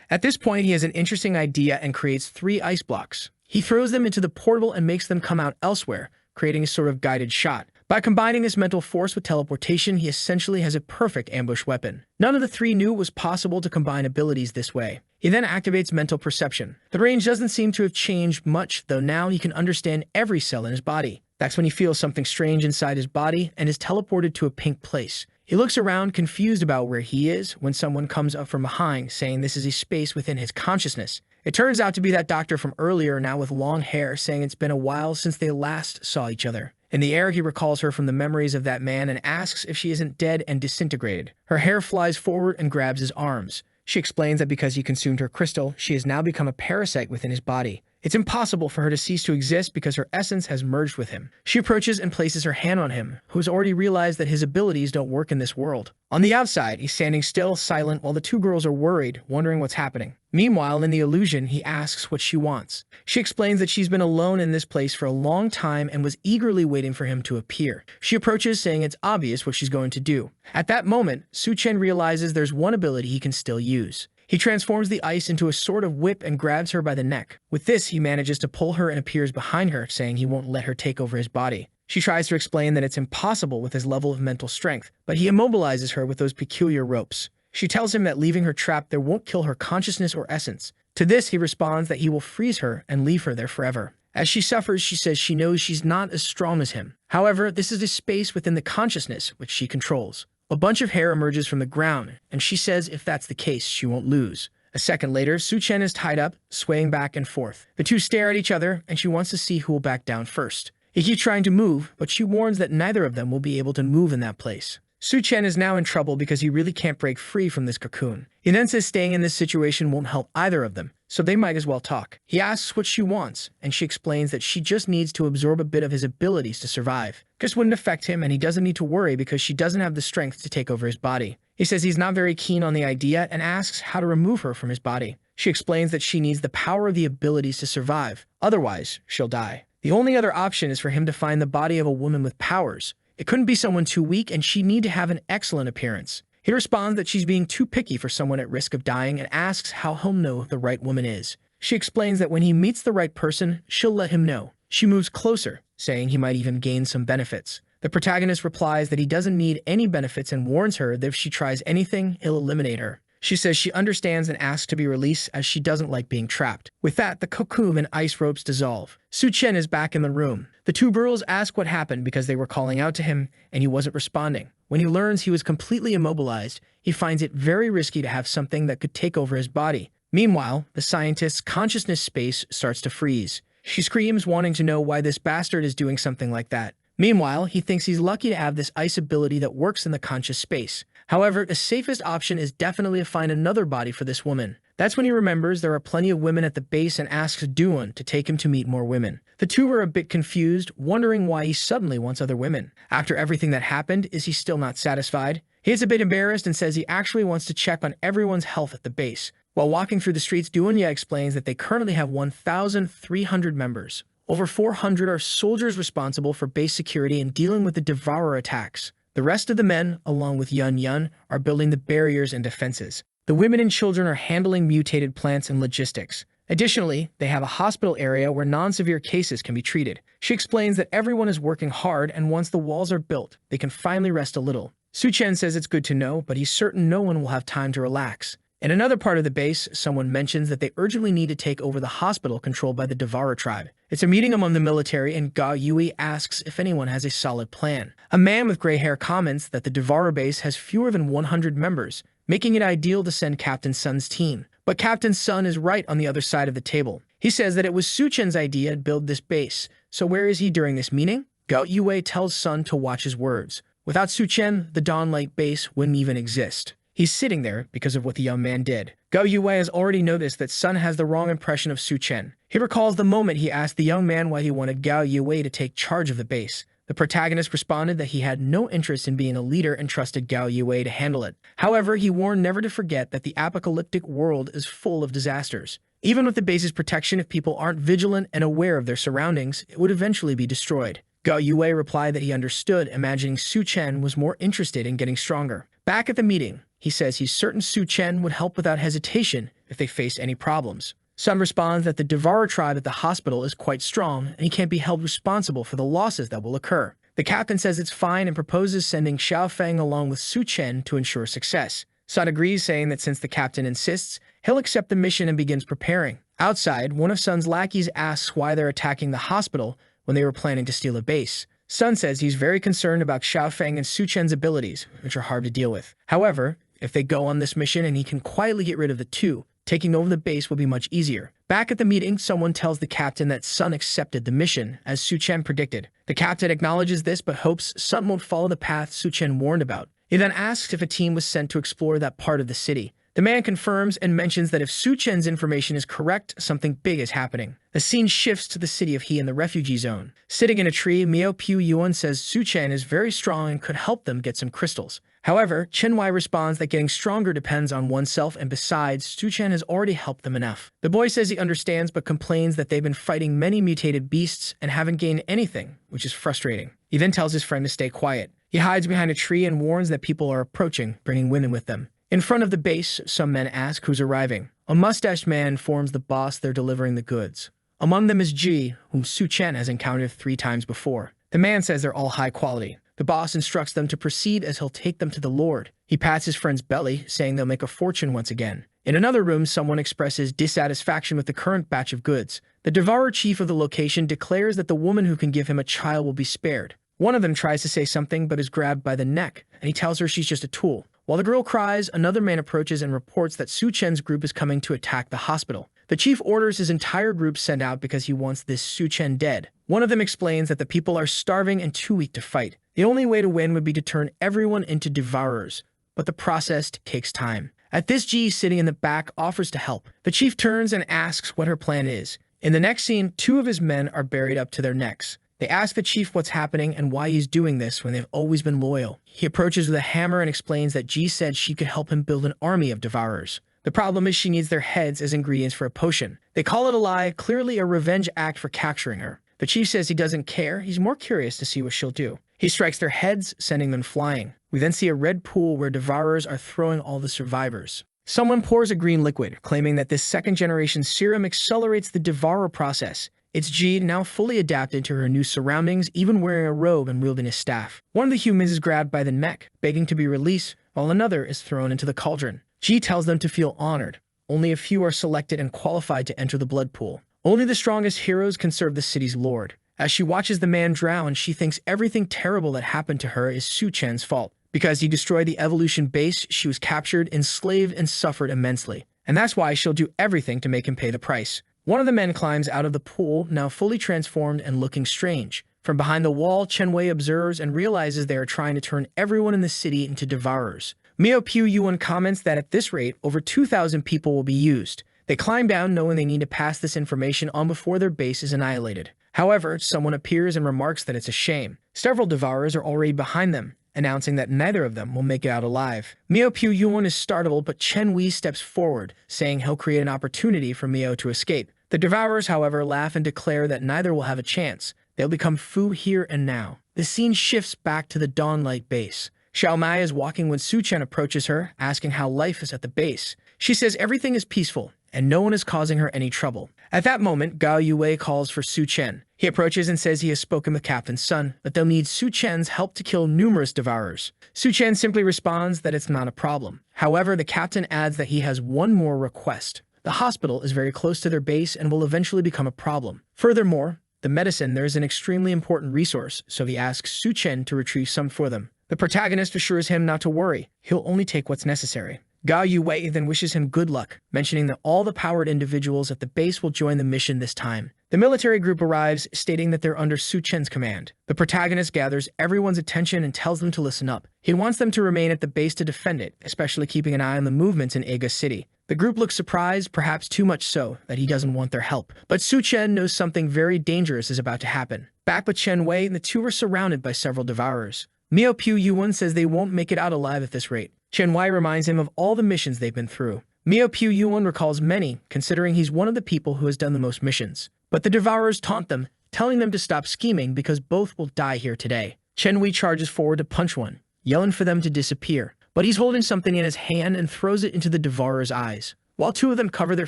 At this point, he has an interesting idea and creates 3 ice blocks. He throws them into the portal and makes them come out elsewhere, creating a sort of guided shot. By combining this mental force with teleportation, he essentially has a perfect ambush weapon. None of the 3 knew it was possible to combine abilities this way. He then activates mental perception. The range doesn't seem to have changed much, though now he can understand every cell in his body. That's when he feels something strange inside his body and is teleported to a pink place. He looks around, confused about where he is, when someone comes up from behind, saying this is a space within his consciousness. It turns out to be that doctor from earlier, now with long hair, saying it's been a while since they last saw each other. In the air, he recalls her from the memories of that man and asks if she isn't dead and disintegrated. Her hair flies forward and grabs his arms. She explains that because he consumed her crystal, she has now become a parasite within his body. It's impossible for her to cease to exist because her essence has merged with him. She approaches and places her hand on him, who has already realized that his abilities don't work in this world. On the outside, he's standing still, silent, while the 2 girls are worried, wondering what's happening. Meanwhile, in the illusion, he asks what she wants. She explains that she's been alone in this place for a long time and was eagerly waiting for him to appear. She approaches, saying it's obvious what she's going to do. At that moment, Su-chen realizes there's one ability he can still use. He transforms the ice into a sort of whip and grabs her by the neck. With this, he manages to pull her and appears behind her, saying he won't let her take over his body. She tries to explain that it's impossible with his level of mental strength, but he immobilizes her with those peculiar ropes. She tells him that leaving her trapped there won't kill her consciousness or essence. To this, he responds that he will freeze her and leave her there forever. As she suffers, she says she knows she's not as strong as him. However, this is a space within the consciousness which she controls. A bunch of hair emerges from the ground, and she says if that's the case, she won't lose. A second later, Su-chen is tied up, swaying back and forth. The two stare at each other, and she wants to see who will back down first. He keeps trying to move, but she warns that neither of them will be able to move in that place. Su-chen is now in trouble because he really can't break free from this cocoon. He then says staying in this situation won't help either of them, so they might as well talk. He asks what she wants, and she explains that she just needs to absorb a bit of his abilities to survive. This wouldn't affect him, and he doesn't need to worry because she doesn't have the strength to take over his body. He says he's not very keen on the idea and asks how to remove her from his body. She explains that she needs the power of the abilities to survive, otherwise she'll die. The only other option is for him to find the body of a woman with powers. It couldn't be someone too weak, and she'd need to have an excellent appearance. He responds that she's being too picky for someone at risk of dying and asks how he'll know the right woman is. She explains that when he meets the right person, she'll let him know. She moves closer, saying he might even gain some benefits. The protagonist replies that he doesn't need any benefits and warns her that if she tries anything, he'll eliminate her. She says she understands and asks to be released as she doesn't like being trapped. With that, the cocoon and ice ropes dissolve. Su-chen is back in the room. The two girls ask what happened because they were calling out to him and he wasn't responding. When he learns he was completely immobilized, he finds it very risky to have something that could take over his body. Meanwhile, the scientist's consciousness space starts to freeze. She screams, wanting to know why this bastard is doing something like that. Meanwhile, he thinks he's lucky to have this ice ability that works in the conscious space. However, the safest option is definitely to find another body for this woman. That's when he remembers there are plenty of women at the base and asks Duan to take him to meet more women. The two are a bit confused, wondering why he suddenly wants other women. After everything that happened, is he still not satisfied? He is a bit embarrassed and says he actually wants to check on everyone's health at the base. While walking through the streets, Duanya explains that they currently have 1,300 members. Over 400 are soldiers responsible for base security and dealing with the Devourer attacks. The rest of the men, along with Yun Yun, are building the barriers and defenses. The women and children are handling mutated plants and logistics. Additionally, they have a hospital area where non-severe cases can be treated. She explains that everyone is working hard and once the walls are built, they can finally rest a little. Su-chen says it's good to know, but he's certain no one will have time to relax. In another part of the base, someone mentions that they urgently need to take over the hospital controlled by the Devourer tribe. It's a meeting among the military, and Ga Yui asks if anyone has a solid plan. A man with gray hair comments that the Devourer base has fewer than 100 members, making it ideal to send Captain Sun's team. But Captain Sun is right on the other side of the table. He says that it was Su-chen's idea to build this base, so where is he during this meeting? Ga Yui tells Sun to watch his words. Without Su-chen, the Dawnlight base wouldn't even exist. He's sitting there because of what the young man did. Go Yue has already noticed that Sun has the wrong impression of Su-chen. He recalls the moment he asked the young man why he wanted Gao Yue to take charge of the base. The protagonist responded that he had no interest in being a leader and trusted Gao Yue to handle it. However, he warned never to forget that the apocalyptic world is full of disasters. Even with the base's protection, if people aren't vigilant and aware of their surroundings, it would eventually be destroyed. Gao Yue replied that he understood, imagining Su-chen was more interested in getting stronger. Back at the meeting, he says he's certain Su-chen would help without hesitation if they faced any problems. Sun responds that the Devourer tribe at the hospital is quite strong and he can't be held responsible for the losses that will occur. The captain says it's fine and proposes sending Xiaofeng along with Su-chen to ensure success. Sun agrees, saying that since the captain insists, he'll accept the mission and begins preparing. Outside, one of Sun's lackeys asks why they're attacking the hospital when they were planning to steal a base. Sun says he's very concerned about Xiaofeng and Su-chen's abilities, which are hard to deal with. However, if they go on this mission and he can quietly get rid of the two, taking over the base will be much easier. Back at the meeting, someone tells the captain that Sun accepted the mission, as Su-chen predicted. The captain acknowledges this but hopes Sun won't follow the path Su-chen warned about. He then asks if a team was sent to explore that part of the city. The man confirms and mentions that if Su-chen's information is correct, something big is happening. The scene shifts to the city of He in the refugee zone. Sitting in a tree, Miao Piu Yuan says Su-chen is very strong and could help them get some crystals. However, Chen Wai responds that getting stronger depends on oneself, and besides, Su-chen has already helped them enough. The boy says he understands but complains that they've been fighting many mutated beasts and haven't gained anything, which is frustrating. He then tells his friend to stay quiet. He hides behind a tree and warns that people are approaching, bringing women with them. In front of the base, some men ask who's arriving. A mustached man informs the boss they're delivering the goods. Among them is Ji, whom Su-chen has encountered 3 times before. The man says they're all high quality. The boss instructs them to proceed as he'll take them to the Lord. He pats his friend's belly, saying they'll make a fortune once again. In another room, someone expresses dissatisfaction with the current batch of goods. The Devourer chief of the location declares that the woman who can give him a child will be spared. One of them tries to say something but is grabbed by the neck, and he tells her she's just a tool. While the girl cries, another man approaches and reports that Su-chen's group is coming to attack the hospital. The chief orders his entire group sent out because he wants this Su-chen dead. One of them explains that the people are starving and too weak to fight. The only way to win would be to turn everyone into devourers, but the process takes time. At this, Ji, sitting in the back, offers to help. The chief turns and asks what her plan is. In the next scene, 2 of his men are buried up to their necks. They ask the chief what's happening and why he's doing this when they've always been loyal. He approaches with a hammer and explains that Ji said she could help him build an army of devourers. The problem is she needs their heads as ingredients for a potion. They call it a lie, clearly a revenge act for capturing her. The chief says he doesn't care, he's more curious to see what she'll do. He strikes their heads, sending them flying. We then see a red pool where devourers are throwing all the survivors. Someone pours a green liquid, claiming that this second-generation serum accelerates the devourer process. It's Ji, now fully adapted to her new surroundings, even wearing a robe and wielding a staff. One of the humans is grabbed by the neck, begging to be released, while another is thrown into the cauldron. Ji tells them to feel honored. Only a few are selected and qualified to enter the blood pool. Only the strongest heroes can serve the city's lord. As she watches the man drown, she thinks everything terrible that happened to her is Su Chen's fault. Because he destroyed the evolution base, she was captured, enslaved, and suffered immensely. And that's why she'll do everything to make him pay the price. One of the men climbs out of the pool, now fully transformed and looking strange. From behind the wall, Chen Wei observes and realizes they are trying to turn everyone in the city into devourers. Miao Piu Yuan comments that at this rate, over 2,000 people will be used. They climb down knowing they need to pass this information on before their base is annihilated. However, someone appears and remarks that it's a shame. Several devourers are already behind them, announcing that neither of them will make it out alive. Miao Piu Yuan is startled, but Chen Wei steps forward, saying he'll create an opportunity for Miao to escape. The devourers, however, laugh and declare that neither will have a chance. They'll become Fu here and now. The scene shifts back to the Dawnlight base. Xiao Mai is walking when Su Chen approaches her, asking how life is at the base. She says everything is peaceful, and no one is causing her any trouble. At that moment, Gao Yue calls for Su Chen. He approaches and says he has spoken with Captain Sun, but they'll need Su Chen's help to kill numerous devourers. Su Chen simply responds that it's not a problem. However, the captain adds that he has one more request. The hospital is very close to their base and will eventually become a problem. Furthermore, the medicine there is an extremely important resource, so he asks Su Chen to retrieve some for them. The protagonist assures him not to worry, he'll only take what's necessary. Gao Yue then wishes him good luck, mentioning that all the powered individuals at the base will join the mission this time. The military group arrives, stating that they're under Su Chen's command. The protagonist gathers everyone's attention and tells them to listen up. He wants them to remain at the base to defend it, especially keeping an eye on the movements in Ega City. The group looks surprised, perhaps too much so, that he doesn't want their help. But Su Chen knows something very dangerous is about to happen. Back with Chen Wei, the two are surrounded by several devourers. Miao Piu Yuan says they won't make it out alive at this rate. Chen Wei reminds him of all the missions they've been through. Miao Piu Yuan recalls many, considering he's one of the people who has done the most missions. But the devourers taunt them, telling them to stop scheming because both will die here today. Chen Wei charges forward to punch one, yelling for them to disappear. But he's holding something in his hand and throws it into the devourer's eyes. While two of them cover their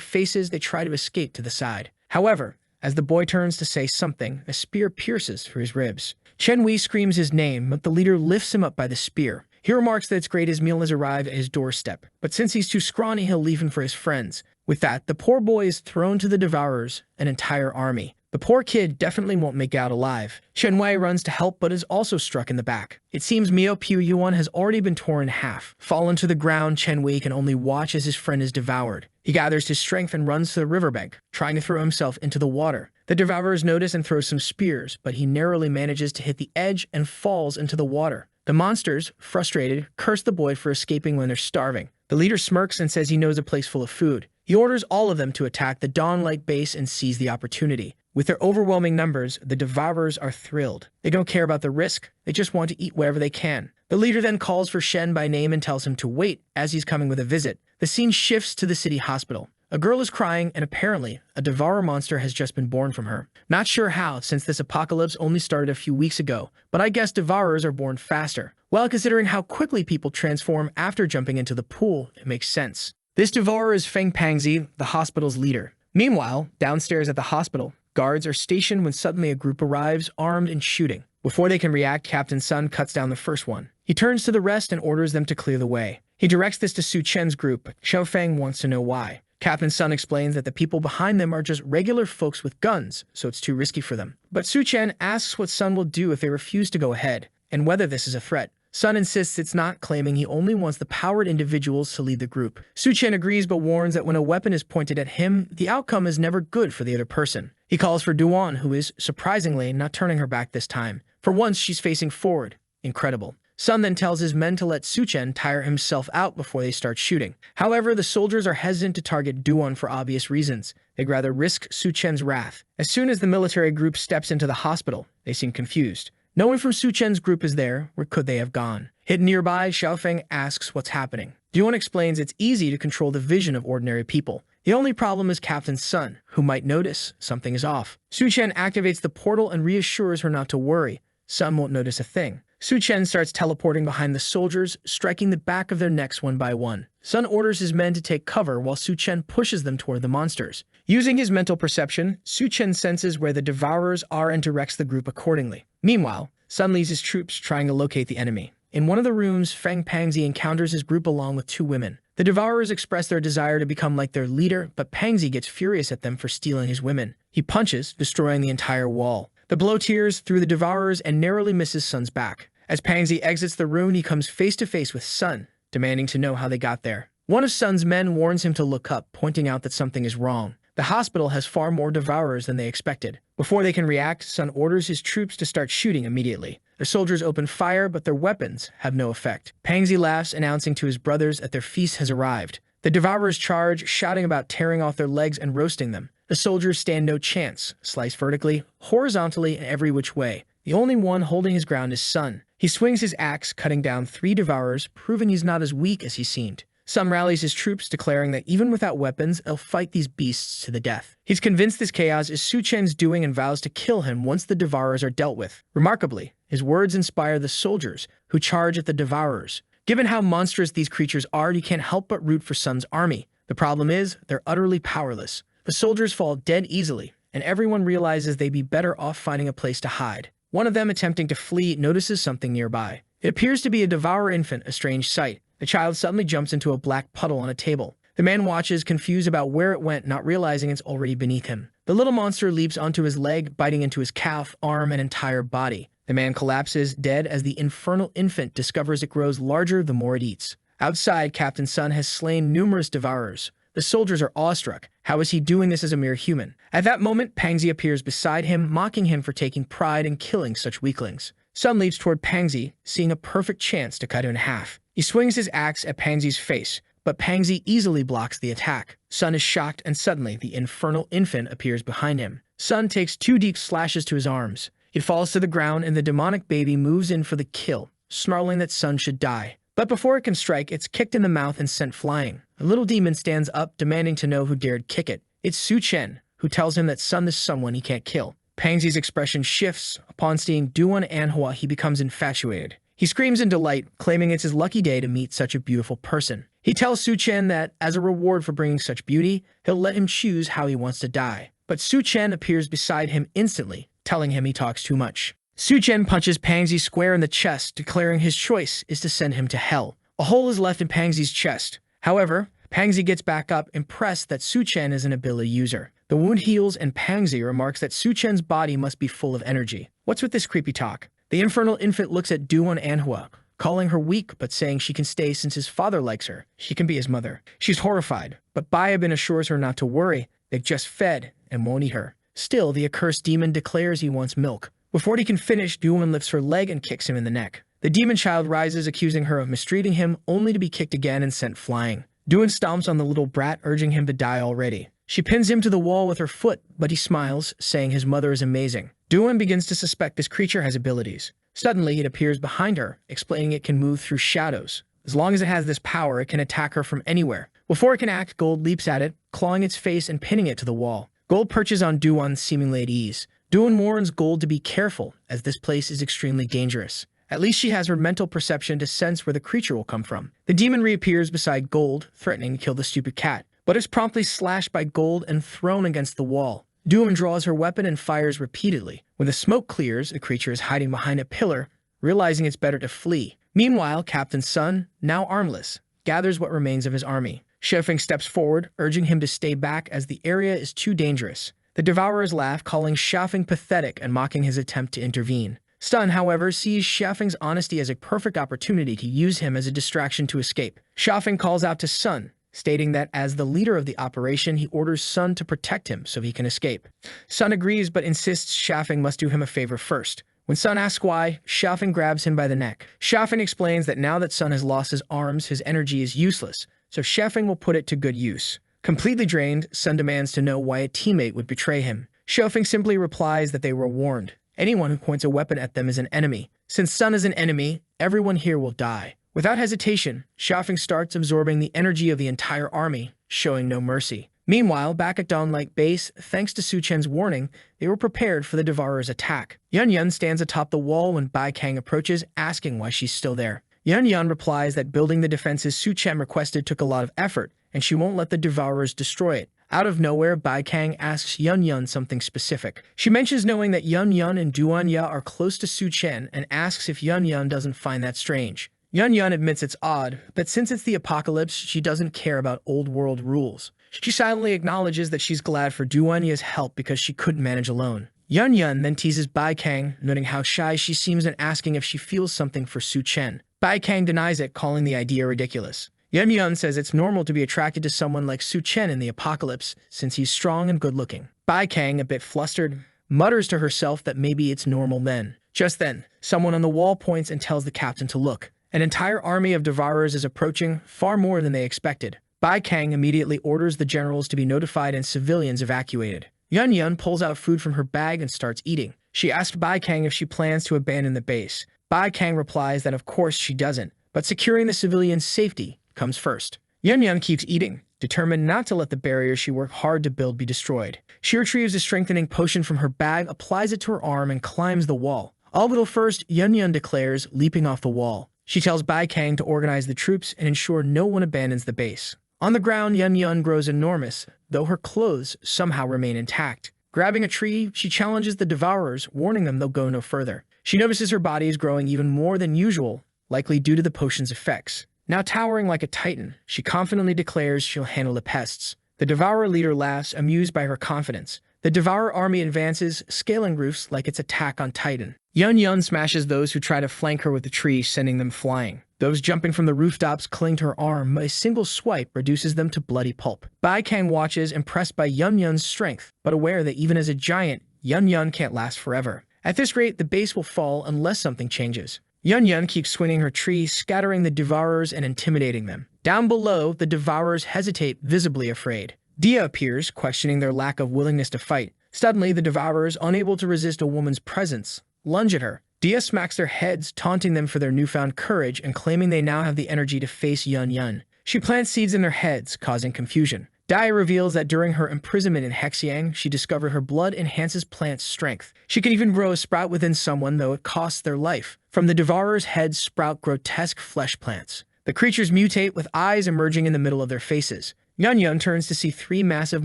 faces, they try to escape to the side. However, as the boy turns to say something, a spear pierces through his ribs. Chen Wei screams his name, but the leader lifts him up by the spear. He remarks that it's great his meal has arrived at his doorstep, but since he's too scrawny, he'll leave him for his friends. With that, the poor boy is thrown to the devourers, an entire army. The poor kid definitely won't make it out alive. Chen Wei runs to help but is also struck in the back. It seems Miao Piu Yuan has already been torn in half. Fallen to the ground, Chen Wei can only watch as his friend is devoured. He gathers his strength and runs to the riverbank, trying to throw himself into the water. The devourers notice and throw some spears, but he narrowly manages to hit the edge and falls into the water. The monsters, frustrated, curse the boy for escaping when they're starving. The leader smirks and says he knows a place full of food. He orders all of them to attack the Dawnlight base and seize the opportunity. With their overwhelming numbers, the devourers are thrilled. They don't care about the risk, they just want to eat wherever they can. The leader then calls for Shen by name and tells him to wait as he's coming with a visit. The scene shifts to the city hospital. A girl is crying, and apparently, a devourer monster has just been born from her. Not sure how, since this apocalypse only started a few weeks ago, but I guess devourers are born faster. Well, considering how quickly people transform after jumping into the pool, it makes sense. This devourer is Feng Pangzi, the hospital's leader. Meanwhile, downstairs at the hospital, guards are stationed when suddenly a group arrives, armed and shooting. Before they can react, Captain Sun cuts down the first one. He turns to the rest and orders them to clear the way. He directs this to Su Chen's group, but Xiao Feng wants to know why. Captain Sun explains that the people behind them are just regular folks with guns, so it's too risky for them. But Su Chen asks what Sun will do if they refuse to go ahead, and whether this is a threat. Sun insists it's not, claiming he only wants the powered individuals to lead the group. Su Chen agrees but warns that when a weapon is pointed at him, the outcome is never good for the other person. He calls for Duan, who is, surprisingly, not turning her back this time. For once, she's facing forward. Incredible. Sun then tells his men to let Su Chen tire himself out before they start shooting. However, the soldiers are hesitant to target Duan for obvious reasons. They'd rather risk Su Chen's wrath. As soon as the military group steps into the hospital, they seem confused. No one from Su Chen's group is there. Where could they have gone? Hidden nearby, Xiao Feng asks what's happening. Duan explains it's easy to control the vision of ordinary people. The only problem is Captain Sun, who might notice something is off. Su Chen activates the portal and reassures her not to worry. Sun won't notice a thing. Su Chen starts teleporting behind the soldiers, striking the back of their necks one by one. Sun orders his men to take cover while Su Chen pushes them toward the monsters. Using his mental perception, Su Chen senses where the devourers are and directs the group accordingly. Meanwhile, Sun leads his troops trying to locate the enemy. In one of the rooms, Feng Pangzi encounters his group along with two women. The devourers express their desire to become like their leader, but Pangzi gets furious at them for stealing his women. He punches, destroying the entire wall. The blow tears through the devourers and narrowly misses Sun's back. As Pangzi exits the room, he comes face to face with Sun, demanding to know how they got there. One of Sun's men warns him to look up, pointing out that something is wrong. The hospital has far more devourers than they expected. Before they can react, Sun orders his troops to start shooting immediately. The soldiers open fire, but their weapons have no effect. Pangzi laughs, announcing to his brothers that their feast has arrived. The devourers charge, shouting about tearing off their legs and roasting them. The soldiers stand no chance, sliced vertically, horizontally, and every which way. The only one holding his ground is Sun. He swings his axe, cutting down 3 devourers, proving he's not as weak as he seemed. Sun rallies his troops, declaring that even without weapons, they'll fight these beasts to the death. He's convinced this chaos is Su Chen's doing and vows to kill him once the devourers are dealt with. Remarkably, his words inspire the soldiers, who charge at the devourers. Given how monstrous these creatures are, you can't help but root for Sun's army. The problem is, they're utterly powerless. The soldiers fall dead easily, and everyone realizes they'd be better off finding a place to hide. One of them, attempting to flee, notices something nearby. It appears to be a devourer infant, a strange sight. The child suddenly jumps into a black puddle on a table. The man watches, confused about where it went, not realizing it's already beneath him. The little monster leaps onto his leg, biting into his calf, arm, and entire body. The man collapses, dead, as the infernal infant discovers it grows larger the more it eats. Outside, Captain Sun has slain numerous devourers. The soldiers are awestruck. How is he doing this as a mere human? At that moment, Pangzi appears beside him, mocking him for taking pride in killing such weaklings. Sun leaps toward Pangzi, seeing a perfect chance to cut him in half. He swings his axe at Pangzi's face, but Pangzi easily blocks the attack. Sun is shocked, and suddenly the infernal infant appears behind him. Sun takes 2 deep slashes to his arms. It falls to the ground, and the demonic baby moves in for the kill, snarling that Sun should die. But before it can strike, it's kicked in the mouth and sent flying. A little demon stands up, demanding to know who dared kick it. It's Su Chen, who tells him that Sun is someone he can't kill. Pangzi's expression shifts. Upon seeing Duan Anhua, he becomes infatuated. He screams in delight, claiming it's his lucky day to meet such a beautiful person. He tells Su Chen that, as a reward for bringing such beauty, he'll let him choose how he wants to die. But Su Chen appears beside him instantly, telling him he talks too much. Su Chen punches Pangzi square in the chest, declaring his choice is to send him to hell. A hole is left in Pangzi's chest. However, Pangzi gets back up, impressed that Su Chen is an ability user. The wound heals, and Pangzi remarks that Su Chen's body must be full of energy. What's with this creepy talk? The infernal infant looks at Duan Anhua, calling her weak but saying she can stay since his father likes her. She can be his mother. She's horrified, but Bayabin assures her not to worry. They've just fed and won't eat her. Still, the accursed demon declares he wants milk. Before he can finish, Duan lifts her leg and kicks him in the neck. The demon child rises, accusing her of mistreating him, only to be kicked again and sent flying. Duan stomps on the little brat, urging him to die already. She pins him to the wall with her foot, but he smiles, saying his mother is amazing. Duan begins to suspect this creature has abilities. Suddenly, it appears behind her, explaining it can move through shadows. As long as it has this power, it can attack her from anywhere. Before it can act, Gold leaps at it, clawing its face and pinning it to the wall. Gold perches on Duan, seemingly at ease. Duan warns Gold to be careful, as this place is extremely dangerous. At least she has her mental perception to sense where the creature will come from. The demon reappears beside Gold, threatening to kill the stupid cat, but is promptly slashed by Gold and thrown against the wall. Duan draws her weapon and fires repeatedly. When the smoke clears, the creature is hiding behind a pillar, realizing it's better to flee. Meanwhile, Captain Sun, now armless, gathers what remains of his army. Shefeng steps forward, urging him to stay back as the area is too dangerous. The devourers laugh, calling Shafeng pathetic and mocking his attempt to intervene. Sun, however, sees Shafeng's honesty as a perfect opportunity to use him as a distraction to escape. Shafeng calls out to Sun, stating that as the leader of the operation, he orders Sun to protect him so he can escape. Sun agrees but insists Shafeng must do him a favor first. When Sun asks why, Shafeng grabs him by the neck. Shafeng explains that now that Sun has lost his arms, his energy is useless, so Shafeng will put it to good use. Completely drained, Sun demands to know why a teammate would betray him. Shafeng simply replies that they were warned. Anyone who points a weapon at them is an enemy. Since Sun is an enemy, everyone here will die. Without hesitation, Shafeng starts absorbing the energy of the entire army, showing no mercy. Meanwhile, back at Dawn Lake Base, thanks to Su Chen's warning, they were prepared for the Devourer's attack. Yun Yun stands atop the wall when Bai Kang approaches, asking why she's still there. Yun Yun replies that building the defenses Su Chen requested took a lot of effort, and she won't let the Devourers destroy it. Out of nowhere, Bai Kang asks Yun Yun something specific. She mentions knowing that Yun Yun and Duanya are close to Su Chen and asks if Yun Yun doesn't find that strange. Yun Yun admits it's odd, but since it's the apocalypse, she doesn't care about old world rules. She silently acknowledges that she's glad for Duanya's help because she couldn't manage alone. Yun Yun then teases Bai Kang, noting how shy she seems and asking if she feels something for Su Chen. Bai Kang denies it, calling the idea ridiculous. Yun Yun says it's normal to be attracted to someone like Su Chen in the apocalypse, since he's strong and good-looking. Bai Kang, a bit flustered, mutters to herself that maybe it's normal then. Just then, someone on the wall points and tells the captain to look. An entire army of Devourers is approaching, far more than they expected. Bai Kang immediately orders the generals to be notified and civilians evacuated. Yun Yun pulls out food from her bag and starts eating. She asked Bai Kang if she plans to abandon the base. Bai Kang replies that of course she doesn't, but securing the civilians' safety comes first. Yun Yun keeps eating, determined not to let the barrier she worked hard to build be destroyed. She retrieves a strengthening potion from her bag, applies it to her arm, and climbs the wall. All but first, Yun Yun declares, leaping off the wall. She tells Bai Kang to organize the troops and ensure no one abandons the base. On the ground, Yun Yun grows enormous, though her clothes somehow remain intact. Grabbing a tree, she challenges the Devourers, warning them they'll go no further. She notices her body is growing even more than usual, likely due to the potion's effects. Now towering like a titan, she confidently declares she'll handle the pests. The Devourer leader laughs, amused by her confidence. The Devourer army advances, scaling roofs like its attack on Titan. Yun Yun smashes those who try to flank her with the tree, sending them flying. Those jumping from the rooftops cling to her arm, but a single swipe reduces them to bloody pulp. Bai Kang watches, impressed by Yun Yun's strength, but aware that even as a giant, Yun Yun can't last forever. At this rate, the base will fall unless something changes. Yun Yun keeps swinging her tree, scattering the Devourers and intimidating them. Down below, the Devourers hesitate, visibly afraid. Dia appears, questioning their lack of willingness to fight. Suddenly, the Devourers, unable to resist a woman's presence, lunge at her. Dia smacks their heads, taunting them for their newfound courage and claiming they now have the energy to face Yun Yun. She plants seeds in their heads, causing confusion. Dia reveals that during her imprisonment in Hexiang, she discovered her blood enhances plants' strength. She can even grow a sprout within someone, though it costs their life. From the Devourer's heads sprout grotesque flesh plants. The creatures mutate, with eyes emerging in the middle of their faces. Yun Yun turns to see three massive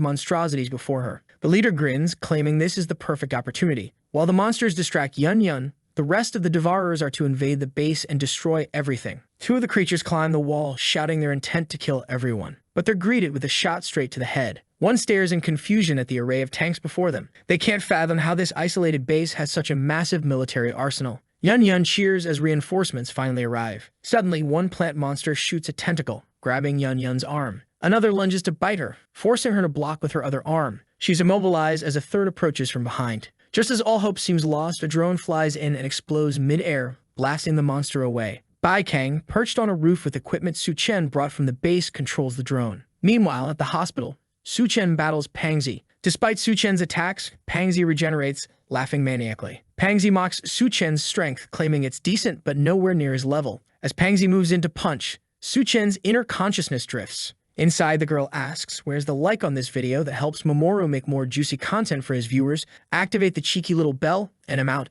monstrosities before her. The leader grins, claiming this is the perfect opportunity. While the monsters distract Yun Yun, the rest of the Devourers are to invade the base and destroy everything. Two of the creatures climb the wall, shouting their intent to kill everyone. But they're greeted with a shot straight to the head. One stares in confusion at the array of tanks before them. They can't fathom how this isolated base has such a massive military arsenal. Yun Yun cheers as reinforcements finally arrive. Suddenly, one plant monster shoots a tentacle, grabbing Yun Yun's arm. Another lunges to bite her, forcing her to block with her other arm. She's immobilized as a third approaches from behind. Just as all hope seems lost, a drone flies in and explodes mid-air, blasting the monster away. Bai Kang, perched on a roof with equipment Su Chen brought from the base, controls the drone. Meanwhile, at the hospital, Su Chen battles Pangzi. Despite Su Chen's attacks, Pangzi regenerates, laughing maniacally. Pangzi mocks Su Chen's strength, claiming it's decent but nowhere near his level. As Pangzi moves in to punch, Su Chen's inner consciousness drifts. Inside, the girl asks, where's the like on this video that helps Mamoru make more juicy content for his viewers? Activate the cheeky little bell, and I'm out.